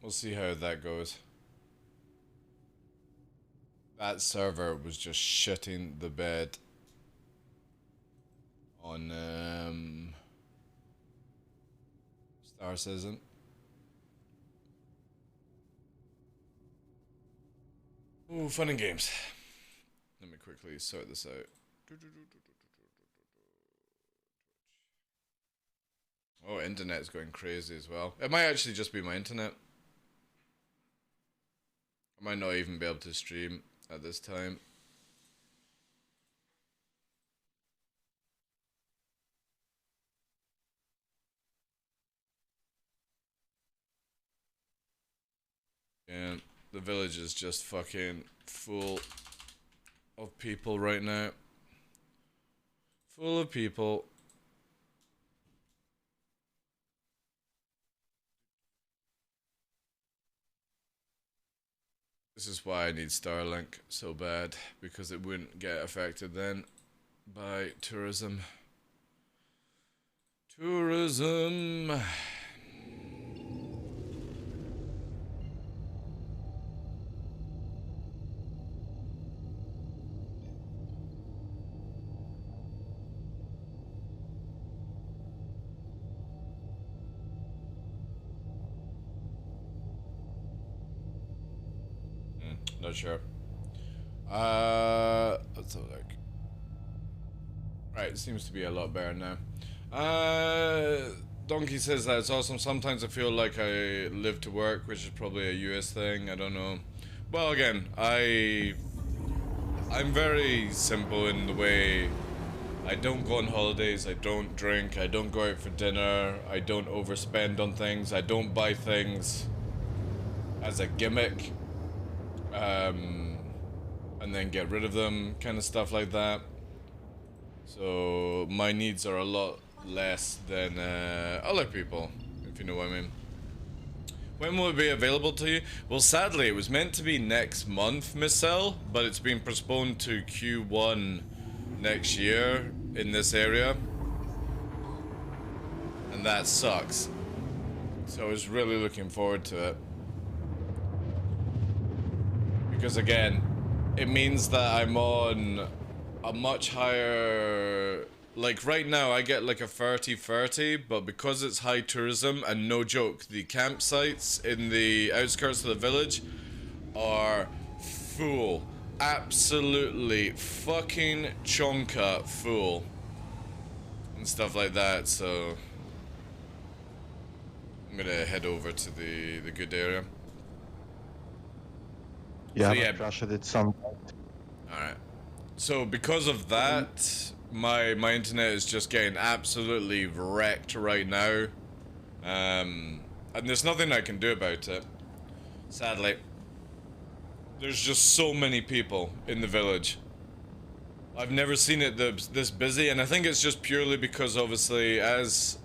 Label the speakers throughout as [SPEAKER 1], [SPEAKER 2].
[SPEAKER 1] We'll see how that goes. That server was just shitting the bed on Star Citizen. Ooh, fun and games. Let me quickly sort this out. Oh, internet's going crazy as well. It might actually just be my internet. I might not even be able to stream at this time. And the village is just fucking full of people right now. Full of people. This is why I need Starlink so bad, because it wouldn't get affected then by tourism. Tourism. Not sure. Let's have a look. Right, it seems to be a lot better now. Donkey says that it's awesome. Sometimes I feel like I live to work, which is probably a US thing. I don't know. Well, again, I'm very simple in the way I don't go on holidays, I don't drink, I don't go out for dinner, I don't overspend on things, I don't buy things as a gimmick. And then get rid of them, kind of stuff like that. So my needs are a lot less than other people, if you know what I mean. When will it be available to you? Well, sadly, it was meant to be next month, Miss Cell, but it's been postponed to Q1 next year in this area. And that sucks. So I was really looking forward to it. Because again, it means that I'm on a much higher... Like right now I get like a 30-30, but because it's high tourism, and no joke, the campsites in the outskirts of the village are full. Absolutely fucking chonka full. And stuff like that, so... I'm gonna head over to the good area.
[SPEAKER 2] Yeah,
[SPEAKER 1] so, yeah.
[SPEAKER 2] Crashed it some.
[SPEAKER 1] Alright. So because of that, my internet is just getting absolutely wrecked right now. And there's nothing I can do about it. Sadly. There's just so many people in the village. I've never seen it this busy, and I think it's just purely because obviously as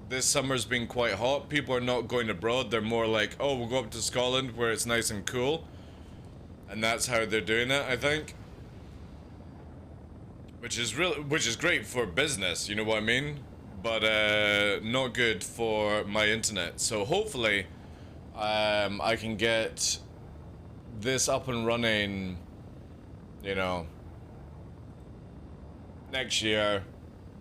[SPEAKER 1] this summer's been quite hot, people are not going abroad. They're more like, oh, we'll go up to Scotland where it's nice and cool. And that's how they're doing it, I think. Which is great for business, you know what I mean? But not good for my internet. So hopefully I can get this up and running, you know, next year,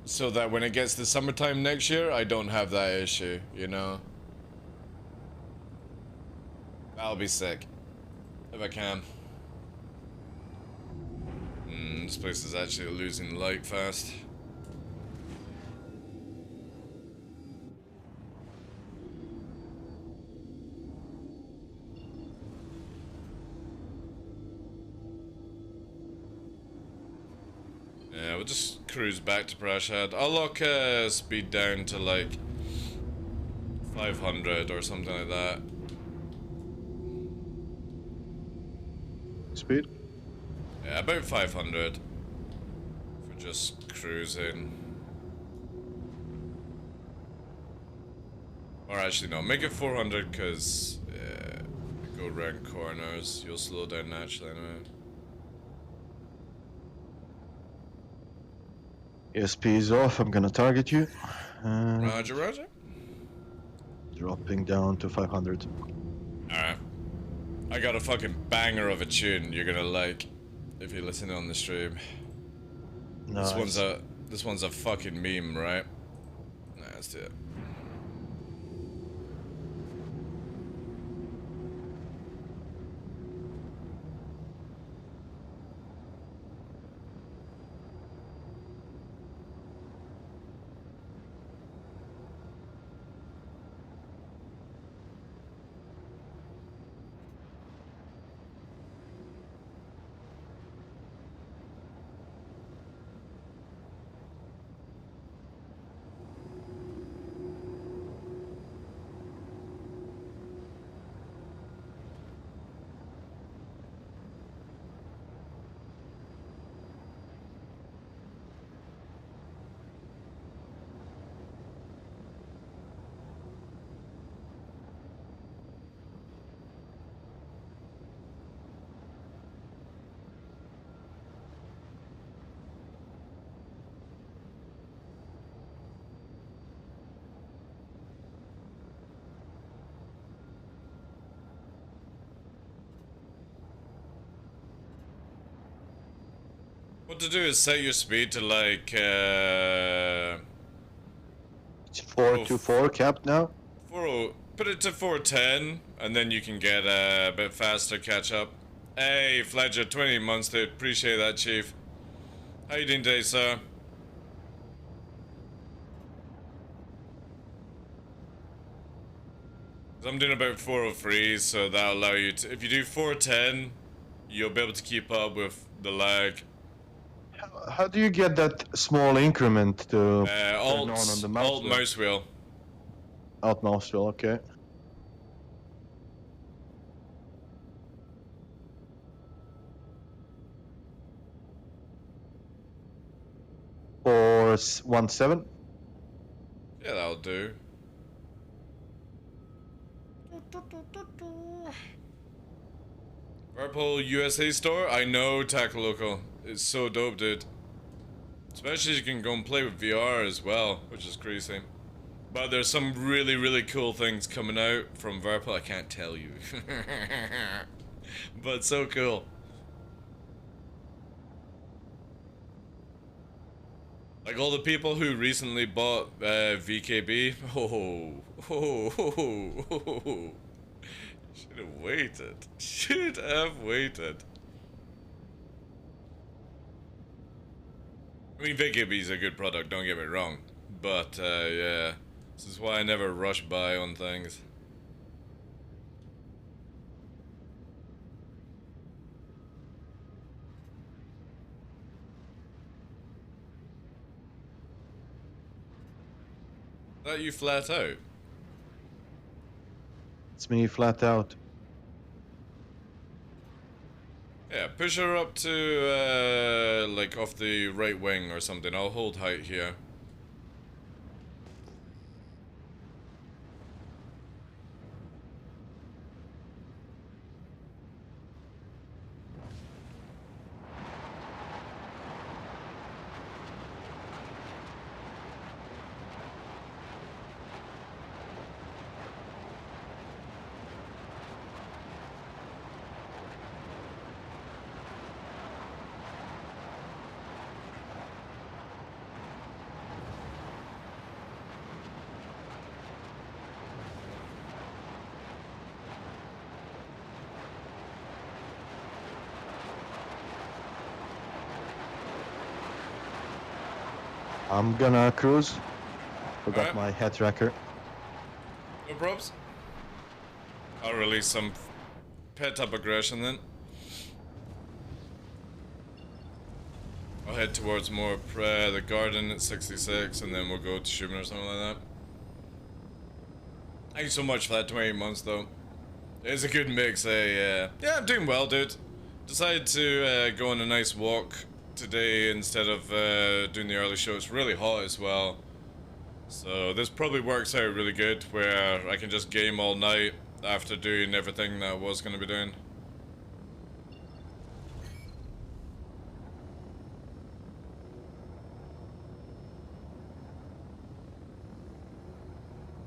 [SPEAKER 1] so that when it gets to summertime next year, I don't have that issue, you know? That'll be sick. If I can. This place is actually losing light fast. Yeah, we'll just cruise back to Prashad. I'll lock speed down to like 500 or something like that.
[SPEAKER 2] Speed?
[SPEAKER 1] Yeah, about 500 for just cruising. Or actually no, make it 400 because you go around corners, you'll slow down naturally anyway.
[SPEAKER 2] ESP is off, I'm gonna target you.
[SPEAKER 1] Roger, roger.
[SPEAKER 2] Dropping down to 500.
[SPEAKER 1] Alright. I got a fucking banger of a tune you're gonna like if you listen on the stream.
[SPEAKER 2] Nice.
[SPEAKER 1] This one's a fucking meme, right? Nah, let's do it. What to do is set your speed to like
[SPEAKER 2] It's 424 capped now.
[SPEAKER 1] 40, put it to 410, and then you can get a bit faster catch up. Hey, Fledger, 20 months, dude. Appreciate that, Chief. How you doing today, sir? I'm doing about 403, so that'll allow you to. If you do 410, you'll be able to keep up with the lag.
[SPEAKER 2] How do you get that small increment to
[SPEAKER 1] Alt,
[SPEAKER 2] turn on the mouse?
[SPEAKER 1] Alt mouse wheel.
[SPEAKER 2] Alt mouse wheel, okay. Or 17.
[SPEAKER 1] Yeah, that'll do. Purple USA store? I know, Tackle Local. It's so dope, dude. Especially you can go and play with VR as well, which is crazy. But there's some really, really cool things coming out from Purple. I can't tell you. But so cool. Like all the people who recently bought VKB. Should have waited. Should have waited. I mean, VKB is a good product, don't get me wrong. But, yeah. This is why I never rush buy on things. That you flat out?
[SPEAKER 2] It's me flat out.
[SPEAKER 1] Yeah, push her up to, like, off the right wing or something. I'll hold height here.
[SPEAKER 2] I'm gonna cruise. Forgot
[SPEAKER 1] Alright.
[SPEAKER 2] my head tracker.
[SPEAKER 1] No probs. I'll release some pent-up aggression then. I'll head towards more the garden at 66, and then we'll go to Schumann or something like that. Thank you so much for that 28 months, though. It's a good mix, eh? Yeah, I'm doing well, dude. Decided to go on a nice walk today instead of doing the early show. It's really hot as well. So this probably works out really good, where I can just game all night after doing everything that I was going to be doing.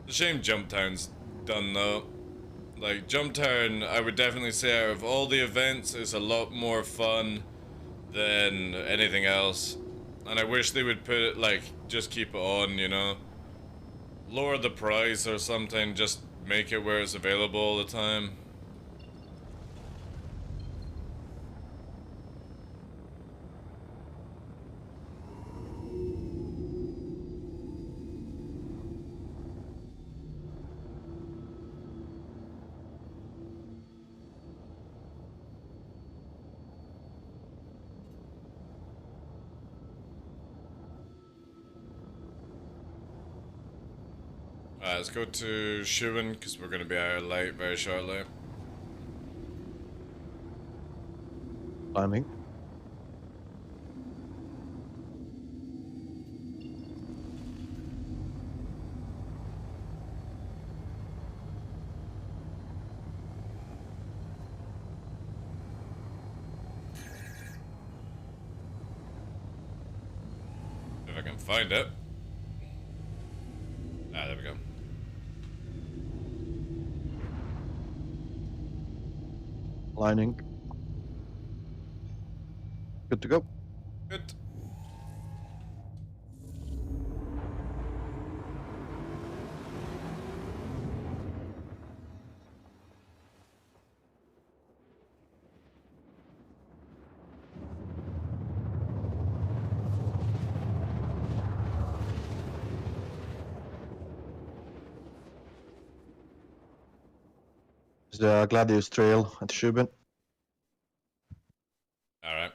[SPEAKER 1] It's a shame Jump Town's done though. Like, Jumptown, I would definitely say out of all the events, is a lot more fun than anything else. And I wish they would put it, like, just keep it on, you know? Lower the price or something, just make it where it's available all the time. Alright, let's go to Shuin, because we're going to be out of light very shortly.
[SPEAKER 2] Climbing.
[SPEAKER 1] If I can find it. Ah, there we go.
[SPEAKER 2] Lining. Good to go.
[SPEAKER 1] Good.
[SPEAKER 2] Is the Gladius Trail at Shubin.
[SPEAKER 1] Alright.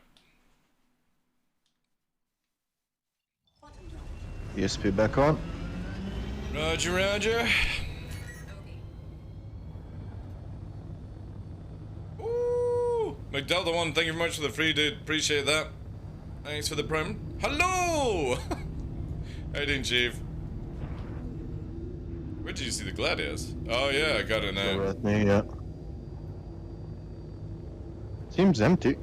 [SPEAKER 2] ESP back on.
[SPEAKER 1] Roger, roger. Ooh! McDelta 1, thank you very much for the free, dude. Appreciate that. Thanks for the prime. Hello! How you doing, Chief? Where did you see the Gladius? Oh yeah, I got it now.
[SPEAKER 2] Over at me, yeah. Seems empty.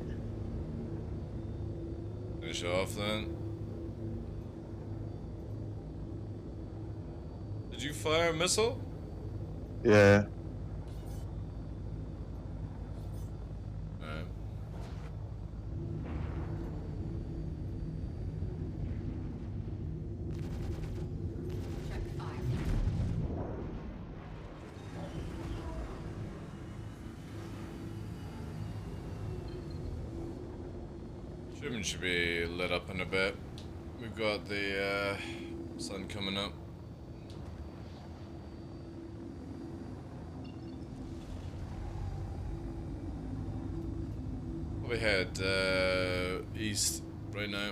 [SPEAKER 1] Finish off then. Did you fire a missile?
[SPEAKER 2] Yeah.
[SPEAKER 1] Alright. Shipment should be lit up in a bit. We've got the sun coming up. We head east right now.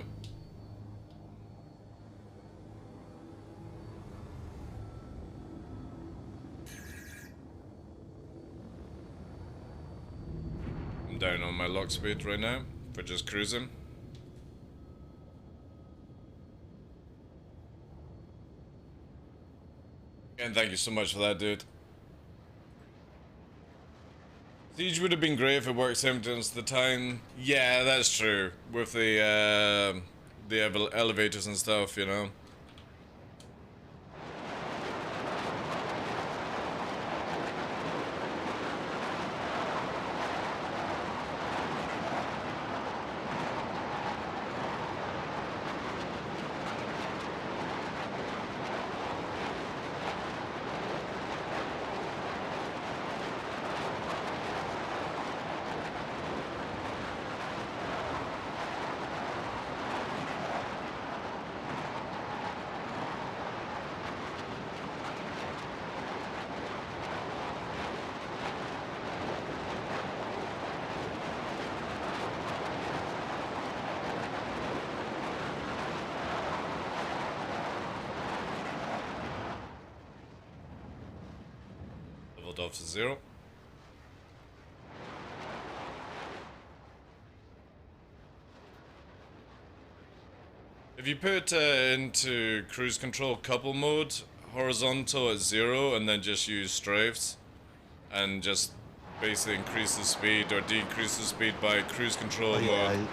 [SPEAKER 1] I'm down on my lock speed right now for just cruising. And thank you so much for that, dude. Siege would have been great if it worked 70% of the time. Yeah, that's true. With the elevators and stuff, you know. Leveled off to 0. If you put into cruise control couple mode, horizontal at 0, and then just use strafes, and just basically increase the speed or decrease the speed by cruise control mode.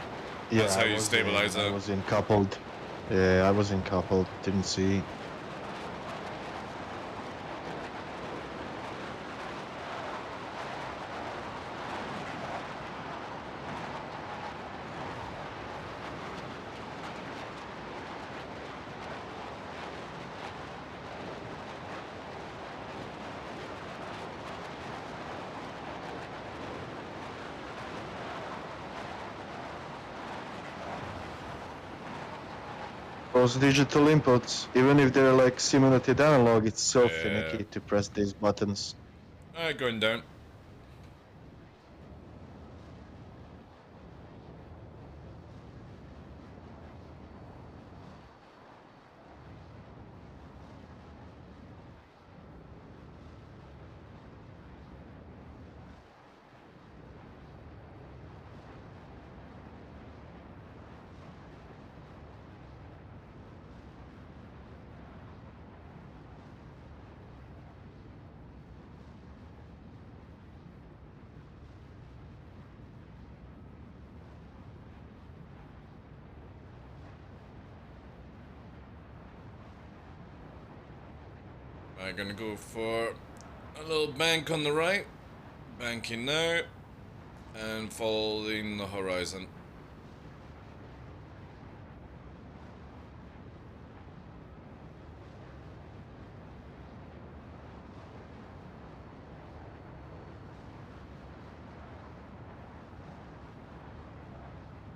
[SPEAKER 1] That's how you stabilize it.
[SPEAKER 2] I was in coupled. Yeah, I was in coupled. Didn't see. Those digital inputs, even if they're like simulated analog, it's so
[SPEAKER 1] Yeah.
[SPEAKER 2] finicky to press these buttons.
[SPEAKER 1] Alright, going down. I'm gonna go for a little bank on the right, banking now, and following the horizon.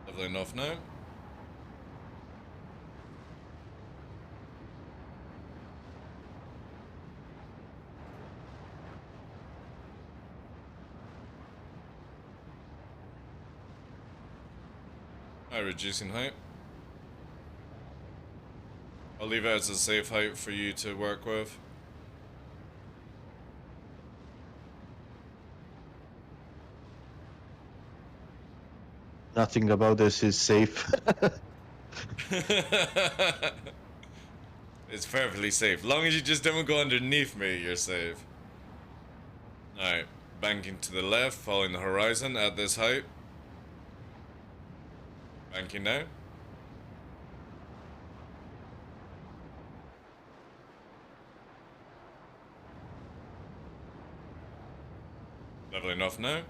[SPEAKER 1] Lovely enough now. Reducing height. I'll leave it as a safe height for you to work with.
[SPEAKER 2] Nothing about this is safe.
[SPEAKER 1] It's perfectly safe. Long as you just don't go underneath me, you're safe. Alright, banking to the left, following the horizon at this height. Banking now. Lovely enough now.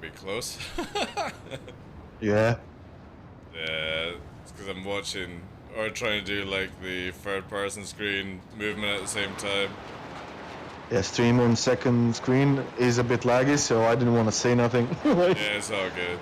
[SPEAKER 1] Be close.
[SPEAKER 2] Yeah.
[SPEAKER 1] Yeah, it's because I'm watching or trying to do like the third person screen movement at the same time.
[SPEAKER 2] Yeah, stream on second screen is a bit laggy, so I didn't want to say nothing.
[SPEAKER 1] Yeah, it's all good.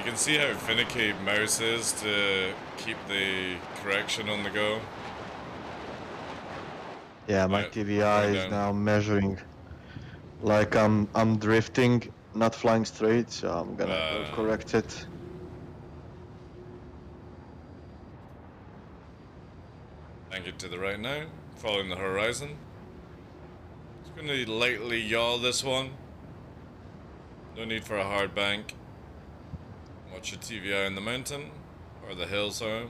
[SPEAKER 1] You can see how finicky mouse is to keep the correction on the go.
[SPEAKER 2] Yeah, my
[SPEAKER 1] Right,
[SPEAKER 2] TVI is
[SPEAKER 1] down.
[SPEAKER 2] now measuring like I'm drifting, not flying straight, so I'm gonna go correct it.
[SPEAKER 1] Bank it to the right now, following the horizon. Just gonna lightly yaw this one. No need for a hard bank. Watch your TVI in the mountain, or the hill, sorry.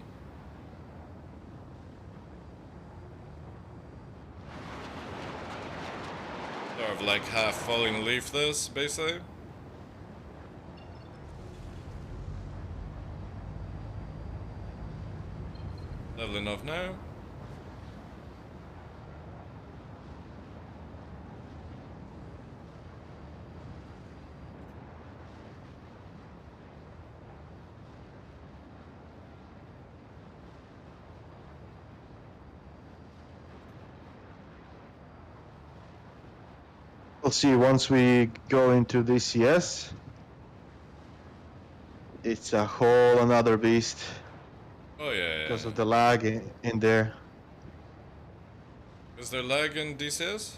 [SPEAKER 1] Sort of like half falling leaf this, basically. Lovely enough now.
[SPEAKER 2] We'll see once we go into DCS. It's a whole another beast.
[SPEAKER 1] Oh yeah.
[SPEAKER 2] Because of the lag in there.
[SPEAKER 1] Is there lag in DCS?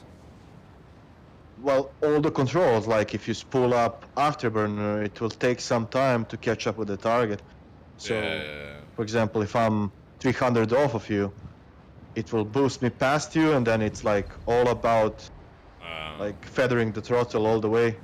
[SPEAKER 2] Well, all the controls, like if you spool up Afterburner, it will take some time to catch up with the target. So,
[SPEAKER 1] Yeah.
[SPEAKER 2] for example, if I'm 300 off of you, it will boost me past you, and then it's like all about like feathering the throttle all the way.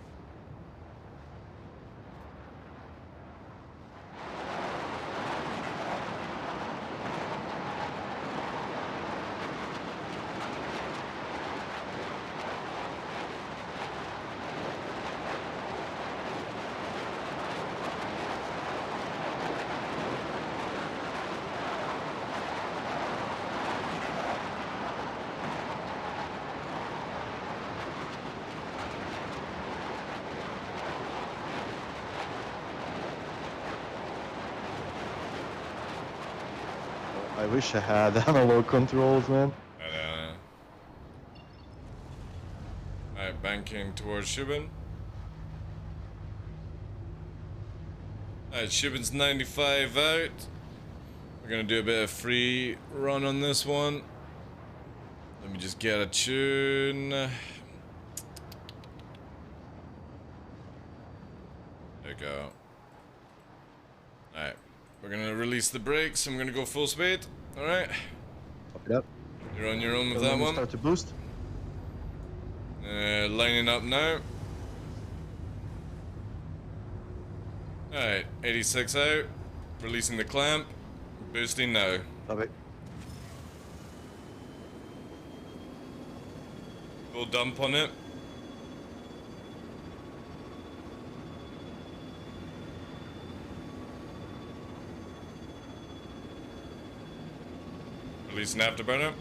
[SPEAKER 2] I wish I had analog controls, man.
[SPEAKER 1] Alright, banking towards Shubin. Alright, Shubin's 95 out. We're gonna do a bit of free run on this one. Let me just get a tune. There you go. Alright, we're gonna release the brakes. I'm gonna go full speed. Alright.
[SPEAKER 2] Yep.
[SPEAKER 1] You're on your own with
[SPEAKER 2] Let
[SPEAKER 1] that
[SPEAKER 2] me
[SPEAKER 1] one.
[SPEAKER 2] start to boost.
[SPEAKER 1] Lining up now. Alright, 86 out. Releasing the clamp. Boosting now.
[SPEAKER 2] Copy.
[SPEAKER 1] Full dump on it. Releasing afterburner.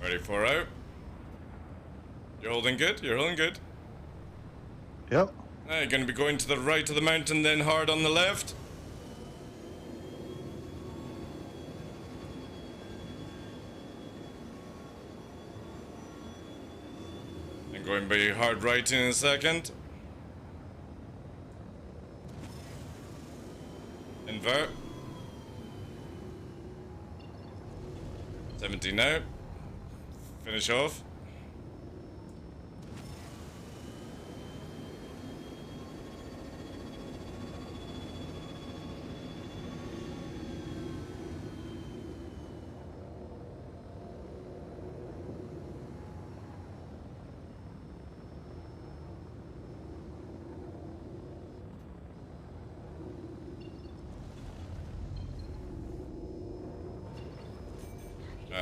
[SPEAKER 1] Ready for out. You're holding good? You're holding good.
[SPEAKER 2] Yep.
[SPEAKER 1] Now you're going to be going to the right of the mountain, then hard on the left. And going to be hard right in a second. Invert. 70 now. Finish off.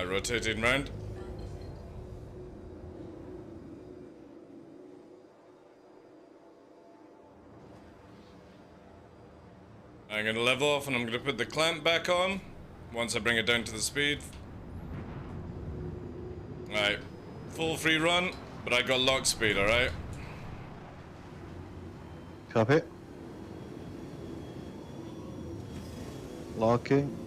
[SPEAKER 1] Rotating round. I'm going to level off and I'm going to put the clamp back on once I bring it down to the speed. Alright, full free run, but I got lock speed, alright?
[SPEAKER 2] Copy. Locking.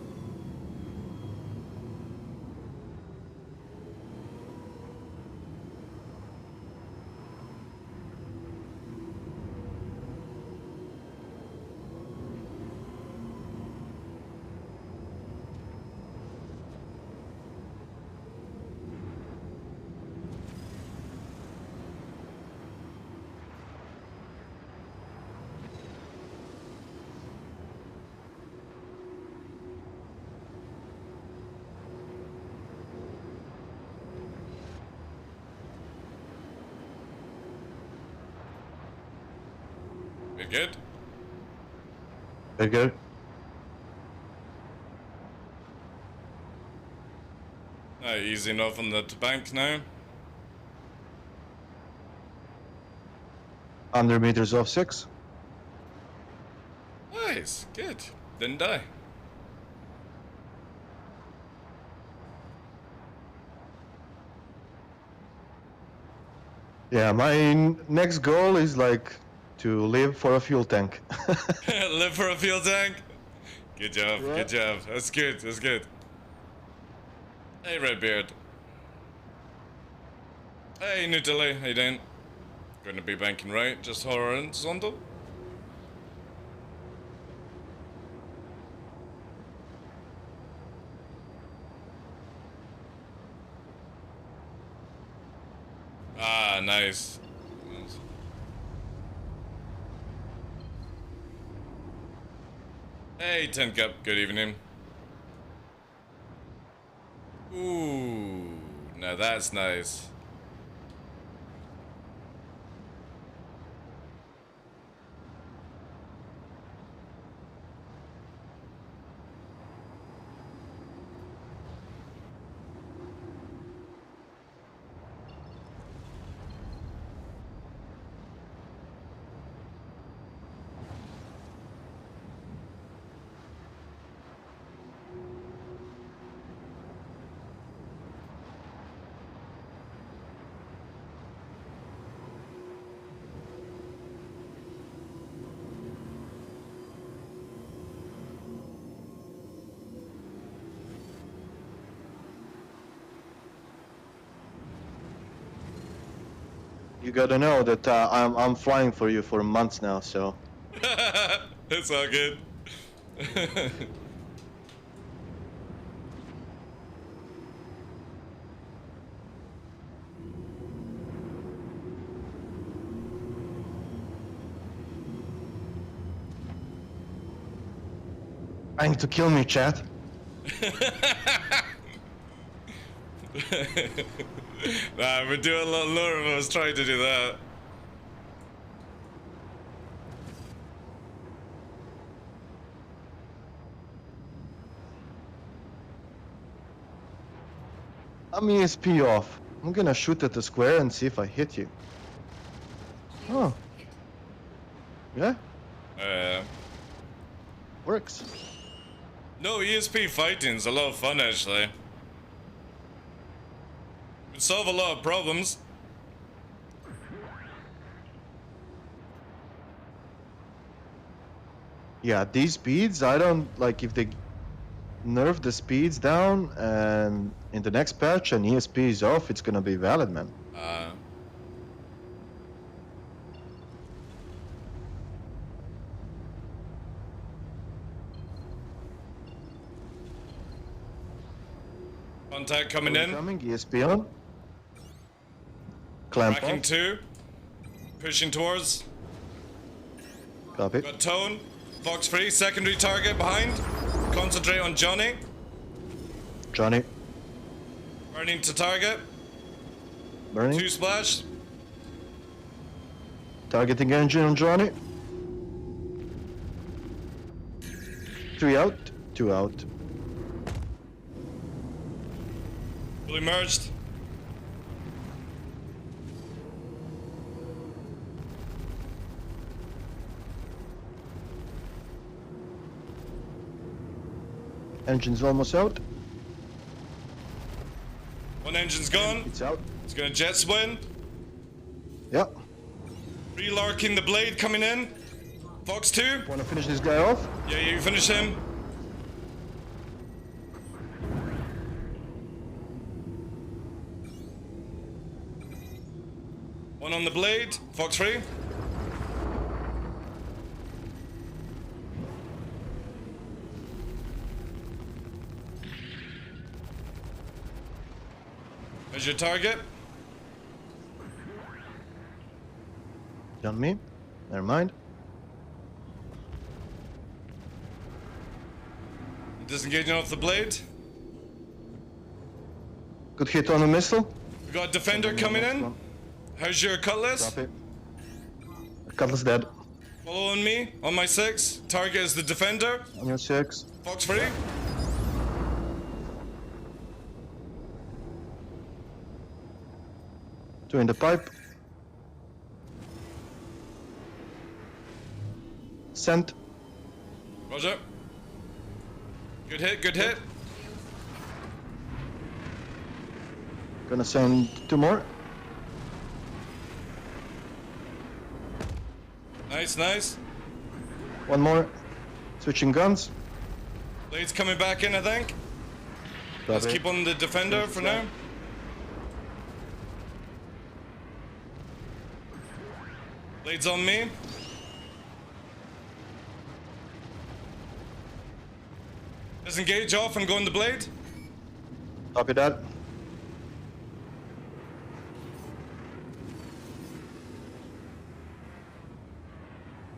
[SPEAKER 1] We good?
[SPEAKER 2] Very good.
[SPEAKER 1] easy enough on the bank now.
[SPEAKER 2] 100 meters off 6.
[SPEAKER 1] Nice, good. Didn't die.
[SPEAKER 2] Yeah, my next goal is like to live for a fuel tank.
[SPEAKER 1] Live for a fuel tank. Good job,
[SPEAKER 2] Yeah.
[SPEAKER 1] good job. That's good, that's good. Hey, Redbeard. Hey, Nutella, how you doing? Gonna be banking right, just horizontal. Ah, nice. Nice. Hey, Tin Cup, good evening. Ooh, now that's nice.
[SPEAKER 2] You gotta know that I'm flying for you for months now, so
[SPEAKER 1] It's all good.
[SPEAKER 2] trying to kill me, chat.
[SPEAKER 1] Nah, we're doing a lot lower if I was trying to do that.
[SPEAKER 2] I'm ESP off. I'm gonna shoot at the square and see if I hit you. Oh. Yeah, works.
[SPEAKER 1] No, ESP fighting's a lot of fun actually. Would solve a lot of problems.
[SPEAKER 2] Yeah, these speeds, I don't like if they nerf the speeds down and in the next patch and ESP is off, it's gonna be valid, man.
[SPEAKER 1] Contact coming in.
[SPEAKER 2] Coming, ESP on. Clamp
[SPEAKER 1] Tracking
[SPEAKER 2] on.
[SPEAKER 1] 2. Pushing towards.
[SPEAKER 2] Copy.
[SPEAKER 1] Got tone. Fox free. Secondary target behind. Concentrate on Johnny.
[SPEAKER 2] Johnny,
[SPEAKER 1] Burning to target.
[SPEAKER 2] burning.
[SPEAKER 1] 2 splash.
[SPEAKER 2] Targeting engine on Johnny. 3 out, 2 out.
[SPEAKER 1] Fully merged.
[SPEAKER 2] Engine's almost out.
[SPEAKER 1] One engine's gone.
[SPEAKER 2] It's out.
[SPEAKER 1] It's gonna jet swing.
[SPEAKER 2] Yeah.
[SPEAKER 1] Relarking the blade coming in. Fox 2.
[SPEAKER 2] Wanna finish this guy off?
[SPEAKER 1] Yeah, you finish him. One on the blade. Fox 3. There's your target.
[SPEAKER 2] On me. Never mind.
[SPEAKER 1] Disengaging off the blade.
[SPEAKER 2] Good hit on the missile.
[SPEAKER 1] We got a defender coming in. How's your cutlass?
[SPEAKER 2] Drop it. Cutlass dead.
[SPEAKER 1] Follow on me, on my 6. Target is the defender.
[SPEAKER 2] On your 6.
[SPEAKER 1] Fox free.
[SPEAKER 2] Two in the pipe. Sent.
[SPEAKER 1] Roger. Good hit, good hit.
[SPEAKER 2] Gonna send 2 more.
[SPEAKER 1] Nice, nice.
[SPEAKER 2] 1 more. Switching guns.
[SPEAKER 1] Blade's coming back in, I think. Let's keep on the defender for now. Blade's on me. Disengage off and go on the blade.
[SPEAKER 2] Copy that.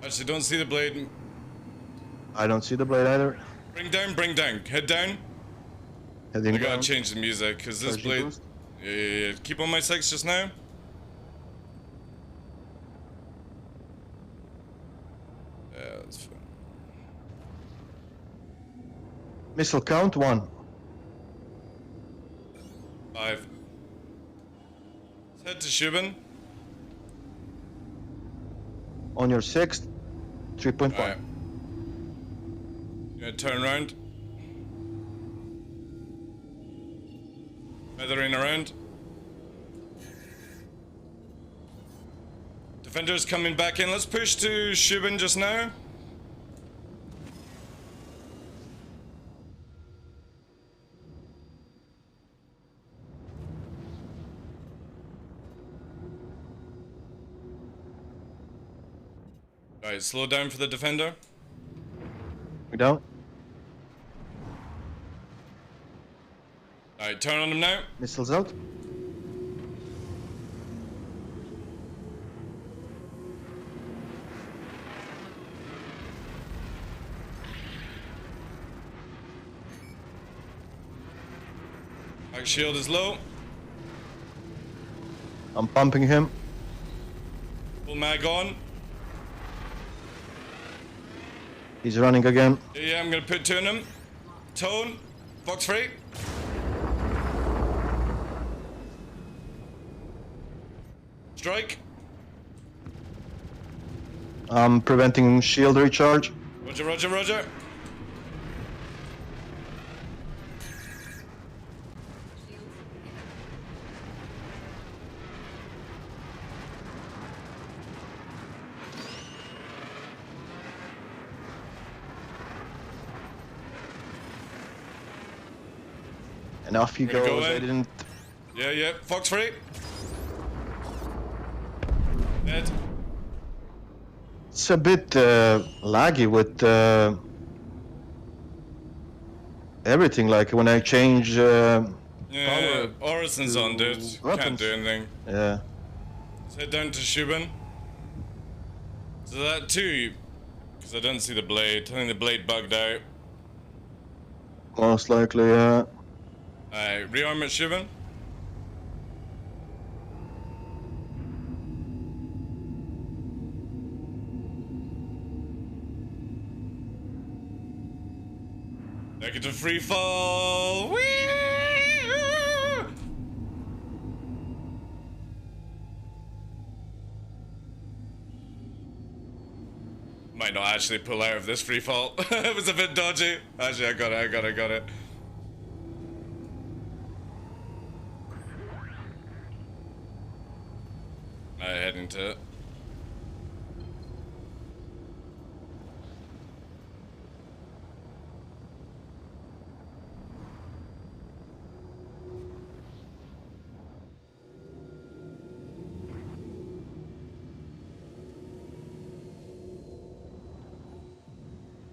[SPEAKER 1] Actually, don't see the blade.
[SPEAKER 2] I don't see the blade either.
[SPEAKER 1] Bring down, head down.
[SPEAKER 2] Heading
[SPEAKER 1] I gotta
[SPEAKER 2] down.
[SPEAKER 1] change the music, because this
[SPEAKER 2] Charging
[SPEAKER 1] blade...
[SPEAKER 2] boost.
[SPEAKER 1] Yeah. Keep on my 6 just now. Yeah, that's fine.
[SPEAKER 2] Missile count 1.
[SPEAKER 1] 5. Let's head to Shubin.
[SPEAKER 2] On your 6th. 3.5.
[SPEAKER 1] Alright. Gonna turn around. Feathering around. Defender's coming back in. Let's push to Shubin just now. Alright, slow down for the defender.
[SPEAKER 2] We down.
[SPEAKER 1] Alright, turn on him now.
[SPEAKER 2] Missiles out.
[SPEAKER 1] Back shield is low.
[SPEAKER 2] I'm pumping him.
[SPEAKER 1] Full mag on.
[SPEAKER 2] He's running again.
[SPEAKER 1] Yeah, I'm gonna put 2 on him. Tone. Fox free. Strike.
[SPEAKER 2] I'm preventing shield recharge.
[SPEAKER 1] Roger, roger, roger.
[SPEAKER 2] And off he
[SPEAKER 1] Gonna go
[SPEAKER 2] goes. I
[SPEAKER 1] in.
[SPEAKER 2] didn't.
[SPEAKER 1] Yeah. Fox free. Dead.
[SPEAKER 2] It's a bit laggy with everything. Like when I change.
[SPEAKER 1] Yeah, Orison's on, dude. Can't
[SPEAKER 2] weapons.
[SPEAKER 1] do anything.
[SPEAKER 2] Yeah.
[SPEAKER 1] Let's head down to Shubin. So that too, because I don't see the blade. I think the blade bugged out.
[SPEAKER 2] Most likely, yeah.
[SPEAKER 1] Alright, rearm at Shubin. Negative free fall. Whee! Might not actually pull out of this free fall. It was a bit dodgy. Actually, I got it. Alright, heading to it.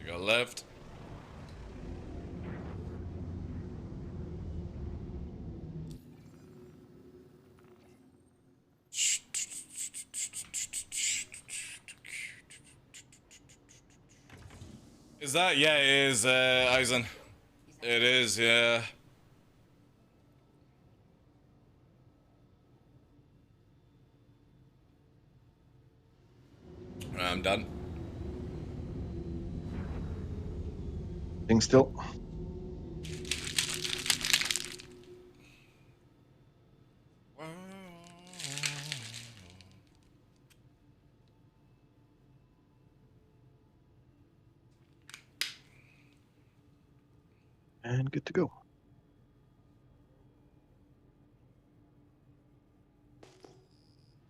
[SPEAKER 1] You got left. Is that? Yeah, it is, Eisen. It is, yeah. I'm done.
[SPEAKER 2] Thing still. and good to go.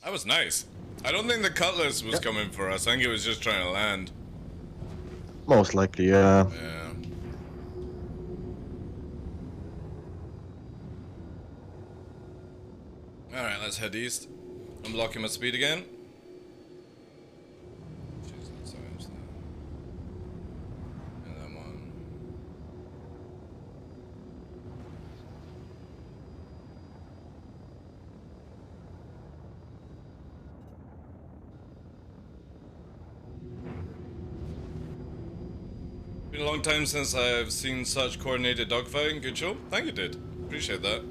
[SPEAKER 1] That was nice. I don't think the Cutlass was coming for us. I think it was just trying to land.
[SPEAKER 2] Most likely, yeah.
[SPEAKER 1] Yeah. Alright, let's head east. I'm blocking my speed again. Jeez, that's so much there. And that one. Been a long time since I've seen such coordinated dogfighting. Good show. Thank you, dude. Appreciate that.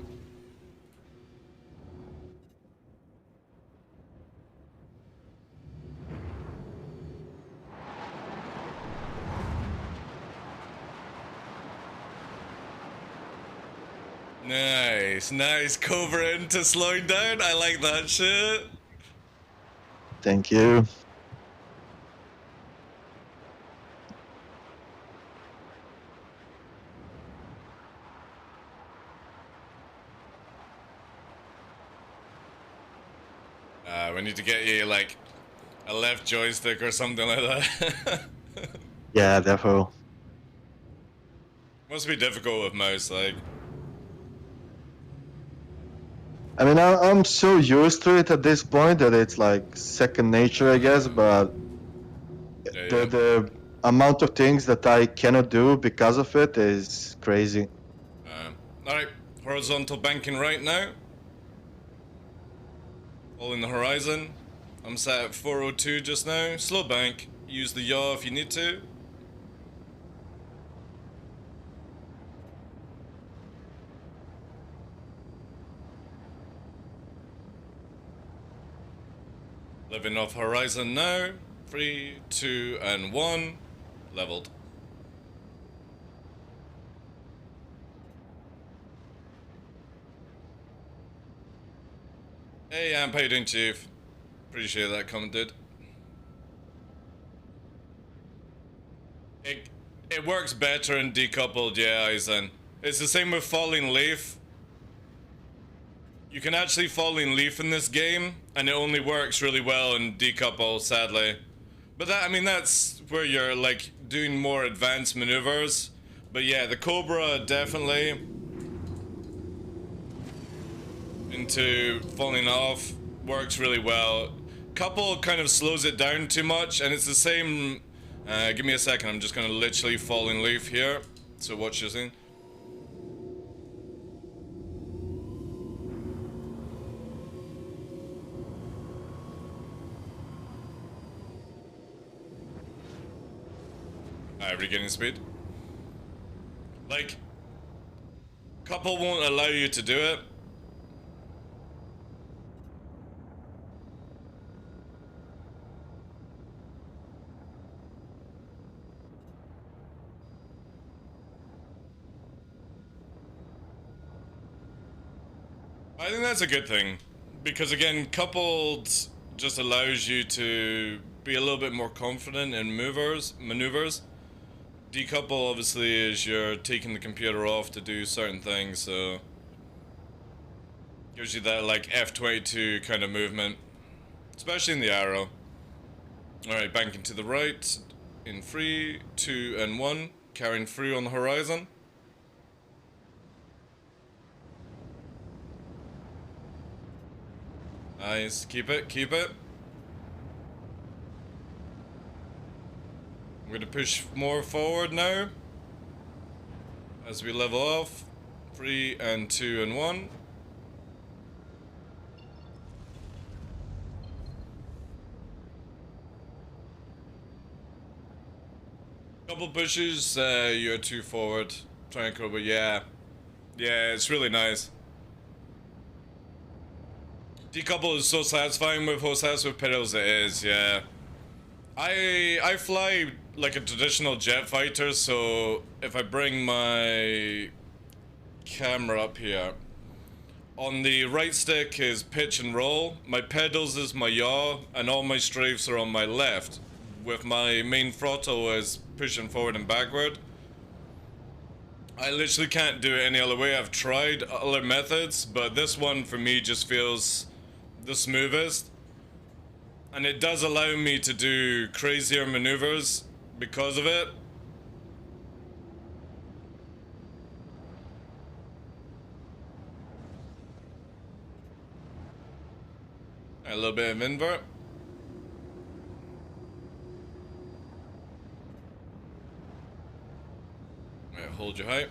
[SPEAKER 1] Nice, nice. Cobra into slowing down. I like that shit.
[SPEAKER 2] Thank you.
[SPEAKER 1] We need to get you like a left joystick or something like that.
[SPEAKER 2] Yeah, defo.
[SPEAKER 1] Must be difficult with mouse, like.
[SPEAKER 2] I mean, I'm so used to it at this point that it's like second nature, I guess, but
[SPEAKER 1] Yeah.
[SPEAKER 2] the amount of things that I cannot do because of it is crazy.
[SPEAKER 1] Alright, horizontal banking right now. Following the horizon. I'm set at 402 just now. Slow bank. Use the yaw if you need to. Living off horizon now. 3, 2, and 1. Leveled. Hey, Amp, how you doing, Chief? Appreciate that comment, dude. It works better in decoupled, yeah, Aizen. It's the same with falling leaf. You can actually falling leaf in this game, and it only works really well in decouple, sadly. But that, I mean, that's where you're like doing more advanced maneuvers. But yeah, the Cobra definitely into falling off works really well. Couple kind of slows it down too much, and it's the same. Give me a second, I'm just gonna literally falling leaf here. So watch your thing. Alright, regaining speed. Like, couple won't allow you to do it. I think that's a good thing, because again, coupled just allows you to be a little bit more confident in maneuvers. Decouple obviously is you're taking the computer off to do certain things, so gives you that like F22 kind of movement, especially in the arrow. Alright, banking to the right in 3, 2, and 1, carrying through on the horizon. Nice, keep it, keep it. I'm gonna push more forward now as we level off. 3 and 2 and 1. Couple pushes, you're 2 forward. Try and cover, yeah. Yeah, it's really nice. Decouple is so satisfying with Hosas with pedals, it is, yeah. I fly like a traditional jet fighter, so if I bring my camera up here, on the right stick is pitch and roll, my pedals is my yaw, and all my strafes are on my left, with my main throttle as pushing forward and backward. I literally can't do it any other way. I've tried other methods, but this one for me just feels the smoothest. And it does allow me to do crazier maneuvers because of it. A little bit of invert. Right, hold your height.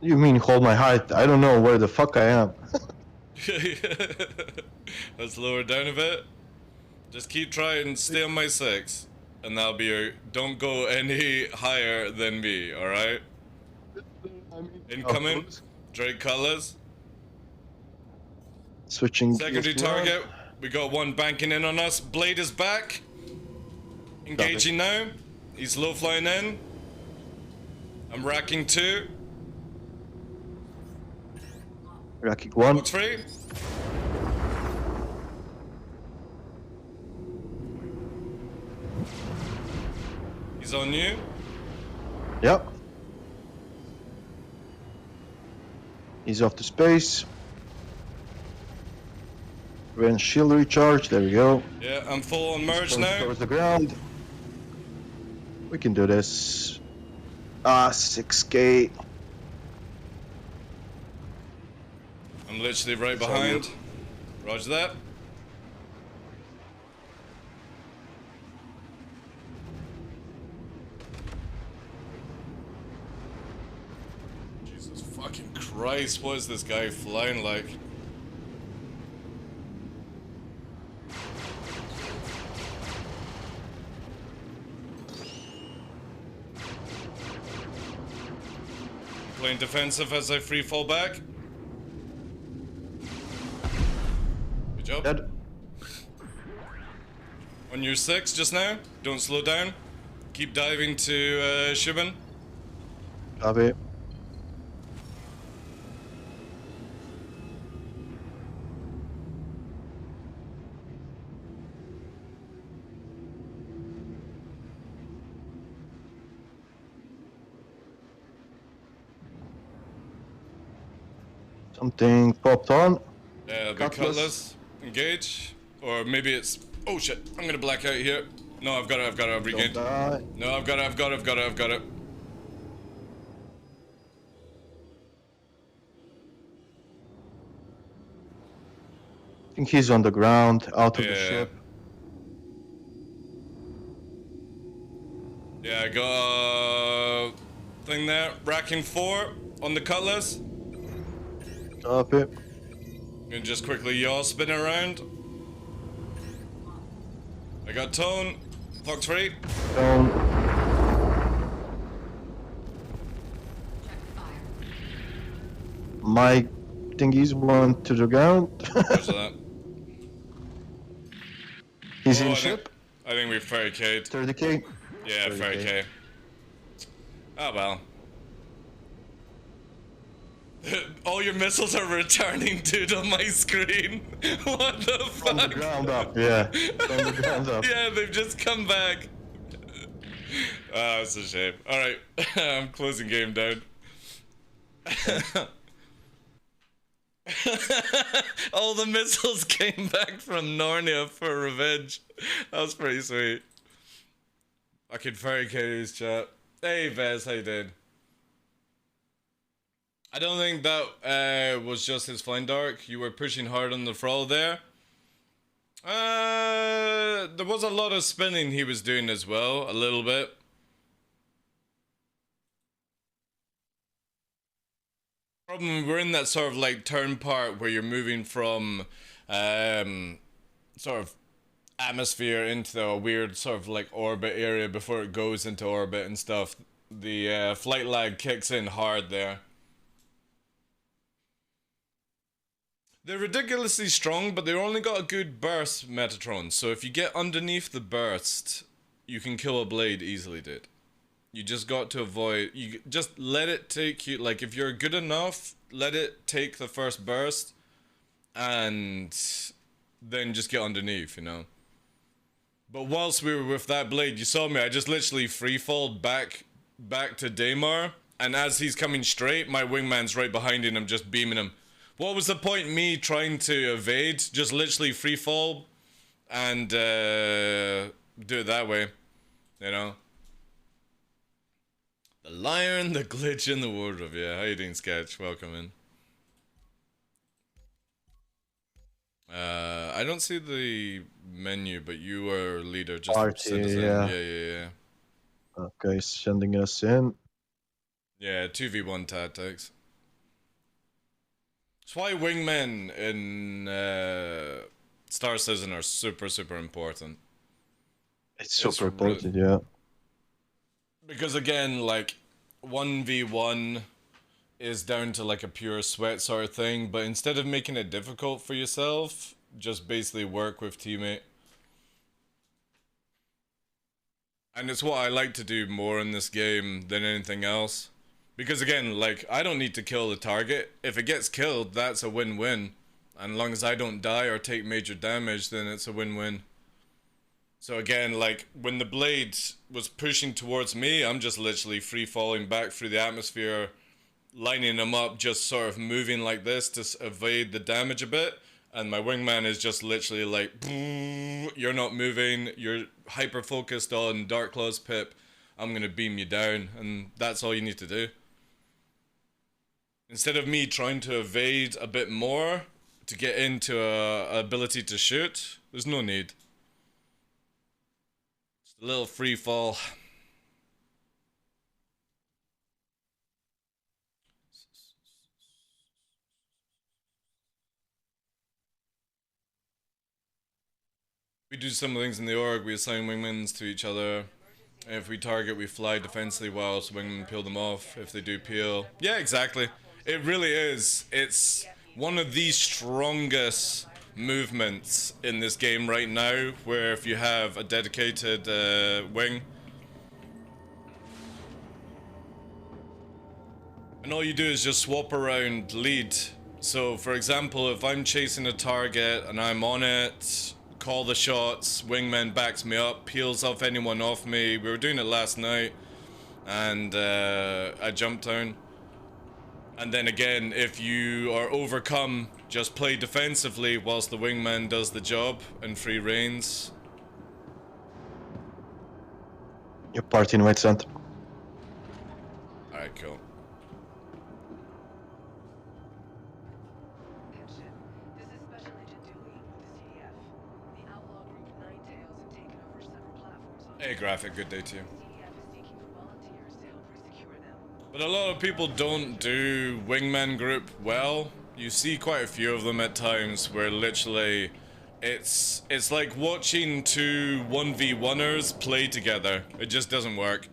[SPEAKER 2] You mean hold my height? I don't know where the fuck I am.
[SPEAKER 1] Let's lower down a bit. Just keep trying, stay on my 6. And that'll be your... Don't go any higher than me, alright? Incoming. Drake colors.
[SPEAKER 2] Switching.
[SPEAKER 1] Secondary target. We got one banking in on us. Blade is back. Engaging now. He's low flying in. I'm racking 2.
[SPEAKER 2] Racking 1.
[SPEAKER 1] Box 3. He's on you.
[SPEAKER 2] Yep. He's off to space. When shield recharge, there we go.
[SPEAKER 1] Yeah, I'm full on merge now.
[SPEAKER 2] Towards the ground. We can do this. 6K.
[SPEAKER 1] I'm literally right behind. Roger that. Jesus fucking Christ, what is this guy flying like? Playing defensive as I free fall back. Good job.
[SPEAKER 2] Dead.
[SPEAKER 1] On your 6 just now. Don't slow down. Keep diving to Shubin.
[SPEAKER 2] Copy. Something popped on.
[SPEAKER 1] Yeah, the cutlass. Engage. Or maybe it's... Oh shit, I'm gonna black out here. No, I've got it, I've regained.
[SPEAKER 2] Don't die.
[SPEAKER 1] No, I've got it.
[SPEAKER 2] I think he's on the ground, out of the ship.
[SPEAKER 1] Yeah, I got a thing there. Racking 4 on the cutlass.
[SPEAKER 2] Copy.
[SPEAKER 1] And just quickly yaw spin around. I got tone. Fox 3.
[SPEAKER 2] Down. My thingies went to the ground.
[SPEAKER 1] What's that?
[SPEAKER 2] He's
[SPEAKER 1] Oh,
[SPEAKER 2] in
[SPEAKER 1] I
[SPEAKER 2] ship.
[SPEAKER 1] I think we've fairy K'd.
[SPEAKER 2] 30K.
[SPEAKER 1] Yeah, fairy K. Oh well. All your missiles are returning, dude, on my screen. What the fuck?
[SPEAKER 2] From the ground up. Yeah. From the ground up.
[SPEAKER 1] Yeah, they've just come back. Ah, it's a shame. Alright, I'm closing game down. All the missiles came back from Narnia for revenge. That was pretty sweet. I could very carry chat. Hey Vez, how you doing? I don't think that was just his flying dark. You were pushing hard on the throttle there. There was a lot of spinning he was doing as well, a little bit. Problem, we're in that sort of like turn part where you're moving from sort of atmosphere into a weird sort of like orbit area before it goes into orbit and stuff. The flight lag kicks in hard there. They're ridiculously strong, but they've only got a good burst, Metatron. So if you get underneath the burst, you can kill a blade easily, dude. You just got to avoid... You just let it take you... Like, if you're good enough, let it take the first burst. And then just get underneath, you know. But whilst we were with that blade, you saw me, I just literally freefalled back to Daymar, and as he's coming straight, my wingman's right behind him, I'm just beaming him. What was the point me trying to evade? Just literally freefall and do it that way, you know? The lion, the glitch in the wardrobe. Yeah, how you doing, Sketch? Welcome in. I don't see the menu, but you are leader. Just send us in. Yeah.
[SPEAKER 2] Okay, sending us in.
[SPEAKER 1] Yeah, 2v1 tactics. That's why wingmen in Star Citizen are super important.
[SPEAKER 2] It's super important, yeah.
[SPEAKER 1] Because again, like 1v1 is down to like a pure sweat sort of thing, but instead of making it difficult for yourself, just basically work with teammate. And it's what I like to do more in this game than anything else. Because again, like, I don't need to kill the target. If it gets killed, that's a win-win. And as long as I don't die or take major damage, then it's a win-win. So again, like, when the blade was pushing towards me, I'm just literally free-falling back through the atmosphere, lining them up, just sort of moving like this to evade the damage a bit. And my wingman is just literally like, you're not moving, you're hyper-focused on DarkLaw's pip, I'm gonna beam you down, and that's all you need to do. Instead of me trying to evade a bit more to get into a ability to shoot, there's no need. Just a little free fall. We do some things in the org, we assign wingmans to each other. If we target, we fly defensively whilst wingmen peel them off if they do peel. Yeah, exactly. It really is. It's one of the strongest movements in this game right now, where if you have a dedicated wing, and all you do is just swap around lead. So for example, if I'm chasing a target and I'm on it, call the shots, wingman backs me up, peels off anyone off me. We were doing it last night, and I jumped down. And then again, if you are overcome, just play defensively whilst the wingman does the job and free reigns.
[SPEAKER 2] Your party invite sent.
[SPEAKER 1] Alright, cool. Hey, Graphic, good day to you. But a lot of people don't do wingman group well. You see quite a few of them at times where literally it's like watching two 1v1ers play together. It just doesn't work.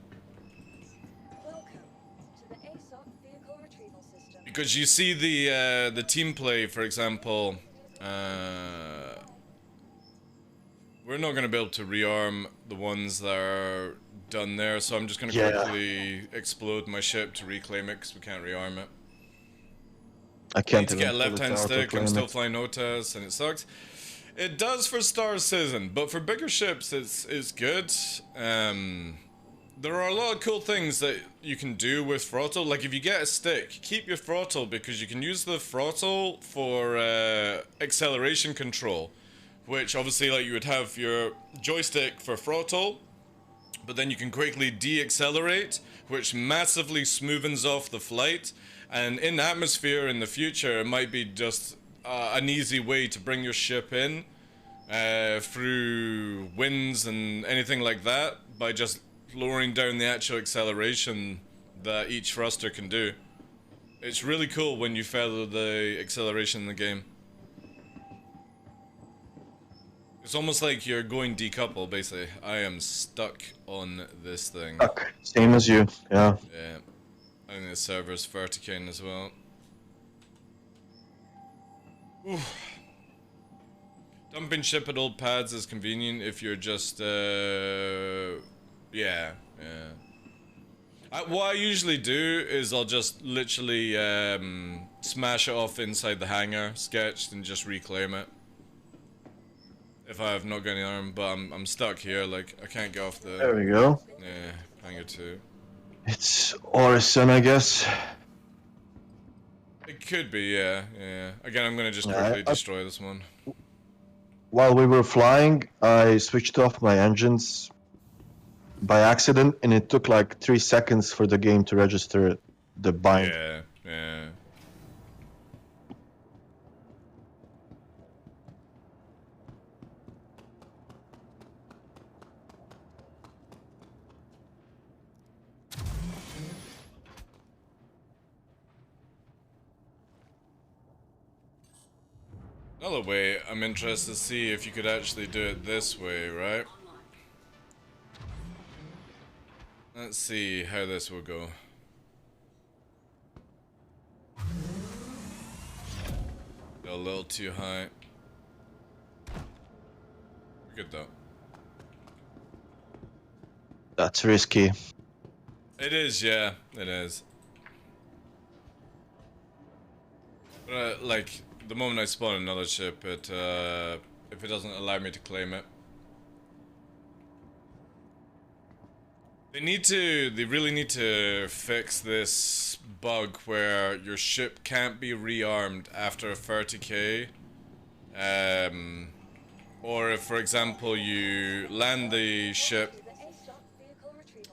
[SPEAKER 1] Because you see the team play, for example, we're not going to be able to rearm the ones that are done there, so I'm just going to quickly explode my ship to reclaim it because we can't rearm it.
[SPEAKER 2] I can't
[SPEAKER 1] need to get a left-hand stick, I'm still flying OTAS, and it sucks. It does for Star Citizen, but for bigger ships it's good. There are a lot of cool things that you can do with throttle. Like if you get a stick, keep your throttle because you can use the throttle for acceleration control. Which obviously, like, you would have your joystick for throttle, but then you can quickly de-accelerate, which massively smoothens off the flight. And in atmosphere in the future, it might be just an easy way to bring your ship in through winds and anything like that by just lowering down the actual acceleration that each thruster can do. It's really cool when you feather the acceleration in the game. It's almost like you're going decouple, basically. I am stuck on this thing.
[SPEAKER 2] Stuck. Same as you, yeah.
[SPEAKER 1] Yeah. I think the server's verticane as well. Oof. Dumping ship at old pads is convenient if you're just, yeah. What I usually do is I'll just literally smash it off inside the hangar, sketched, and just reclaim it. if I have not got any arm, but I'm stuck here. Like I can't get off the.
[SPEAKER 2] There we go.
[SPEAKER 1] Yeah, hanger 2.
[SPEAKER 2] It's Orison, I guess.
[SPEAKER 1] It could be, yeah, yeah. Again, I'm gonna just
[SPEAKER 2] Yeah,
[SPEAKER 1] quickly destroy this one.
[SPEAKER 2] While we were flying, I switched off my engines by accident, and it took like 3 seconds for the game to register the bind.
[SPEAKER 1] Yeah, yeah. Another way, I'm interested to see if you could actually do it this way, right? Let's see how this will go. A little too high. Good though.
[SPEAKER 2] That's risky.
[SPEAKER 1] It is, yeah, it is. But like, the moment I spawn another ship, it if it doesn't allow me to claim it. They really need to fix this bug where your ship can't be rearmed after 30k. Or if, for example, you land the ship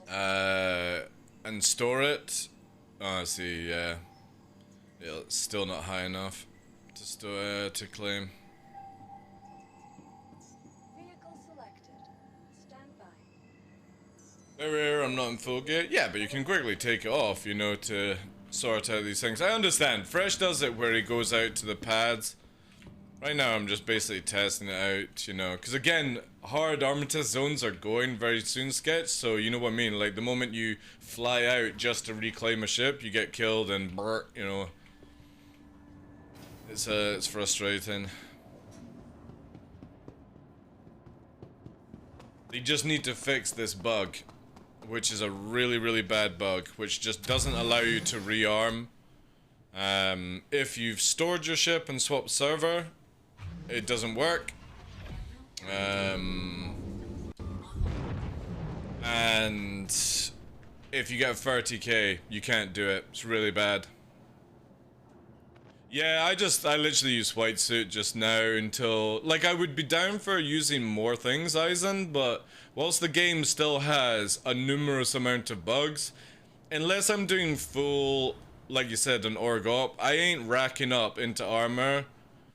[SPEAKER 1] and store it. Oh, I see, yeah. Yeah, it's still not high enough to claim. There, I'm not in full gear. Yeah, but you can quickly take it off, you know, to sort out these things. I understand. Fresh does it where he goes out to the pads. Right now, I'm just basically testing it out, you know. Because again, hard armor test zones are going very soon, Sketch. So, you know what I mean? Like, the moment you fly out just to reclaim a ship, you get killed and brr, you know. It's frustrating. They just need to fix this bug, which is a really, really bad bug, which just doesn't allow you to rearm. If you've stored your ship and swapped server, it doesn't work. And if you get 30k, you can't do it. It's really bad. Yeah, I literally use white suit just now until, like, I would be down for using more things, Eisen, but whilst the game still has a numerous amount of bugs, unless I'm doing full, like you said, an org op, I ain't racking up into armor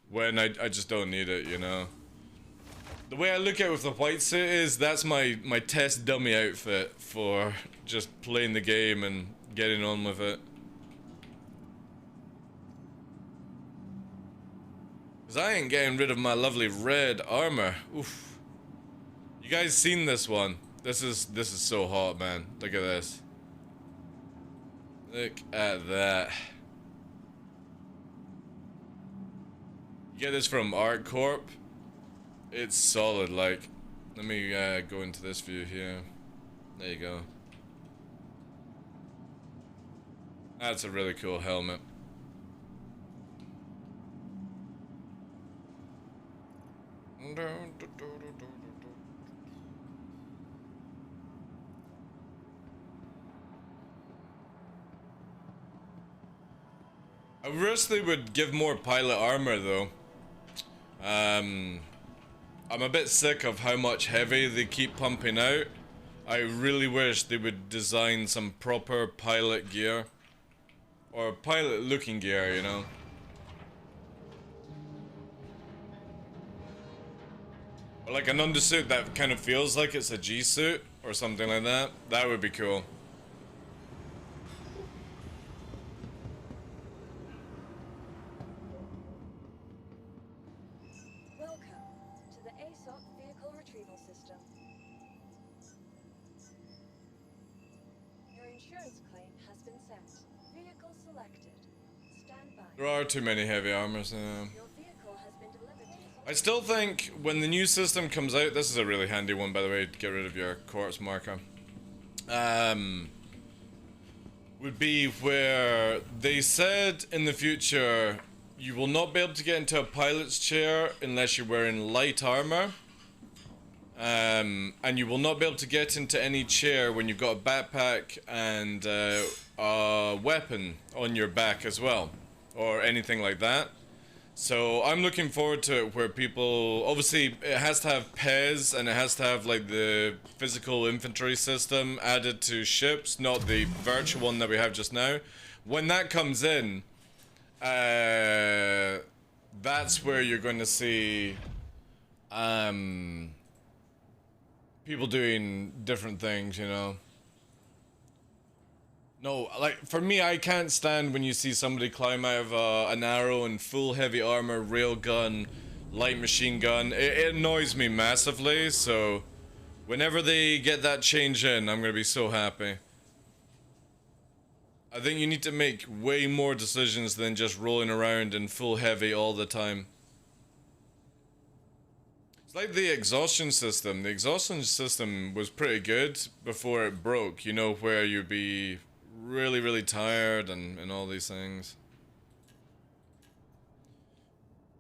[SPEAKER 1] when I just don't need it, you know. The way I look at it with the white suit is that's my test dummy outfit for just playing the game and getting on with it. I ain't getting rid of my lovely red armor. Oof. You guys seen this one? This is so hot, man. Look at this. Look at that. You get this from Art Corp. It's solid, like. Let me go into this view here. There you go. That's a really cool helmet. I wish they would give more pilot armor though. I'm a bit sick of how much heavy they keep pumping out. I really wish they would design some proper pilot gear. Or pilot looking gear, you know. Or like an undersuit that kind of feels like it's a G-suit or something like that. That would be cool.
[SPEAKER 3] Welcome to the ASOC vehicle retrieval system. Your insurance claim has been sent. Vehicle selected. Stand by.
[SPEAKER 1] There are too many heavy armors now.
[SPEAKER 3] Your vehicle has been delivered to
[SPEAKER 1] I still think when the new system comes out, this is a really handy one by the way to get rid of your corpse marker. Would be where they said in the future you will not be able to get into a pilot's chair unless you're wearing light armor. And you will not be able to get into any chair when you've got a backpack and a weapon on your back as well, or anything like that. So I'm looking forward to it where people, obviously it has to have PES and it has to have like the physical infantry system added to ships, not the virtual one that we have just now. When that comes in, that's where you're going to see people doing different things, you know. No, like, for me, I can't stand when you see somebody climb out of an arrow in full heavy armor, railgun, light machine gun. It annoys me massively, so whenever they get that change in, I'm gonna be so happy. I think you need to make way more decisions than just rolling around in full heavy all the time. It's like the exhaustion system. The exhaustion system was pretty good before it broke, you know, where you'd be really, really tired and all these things.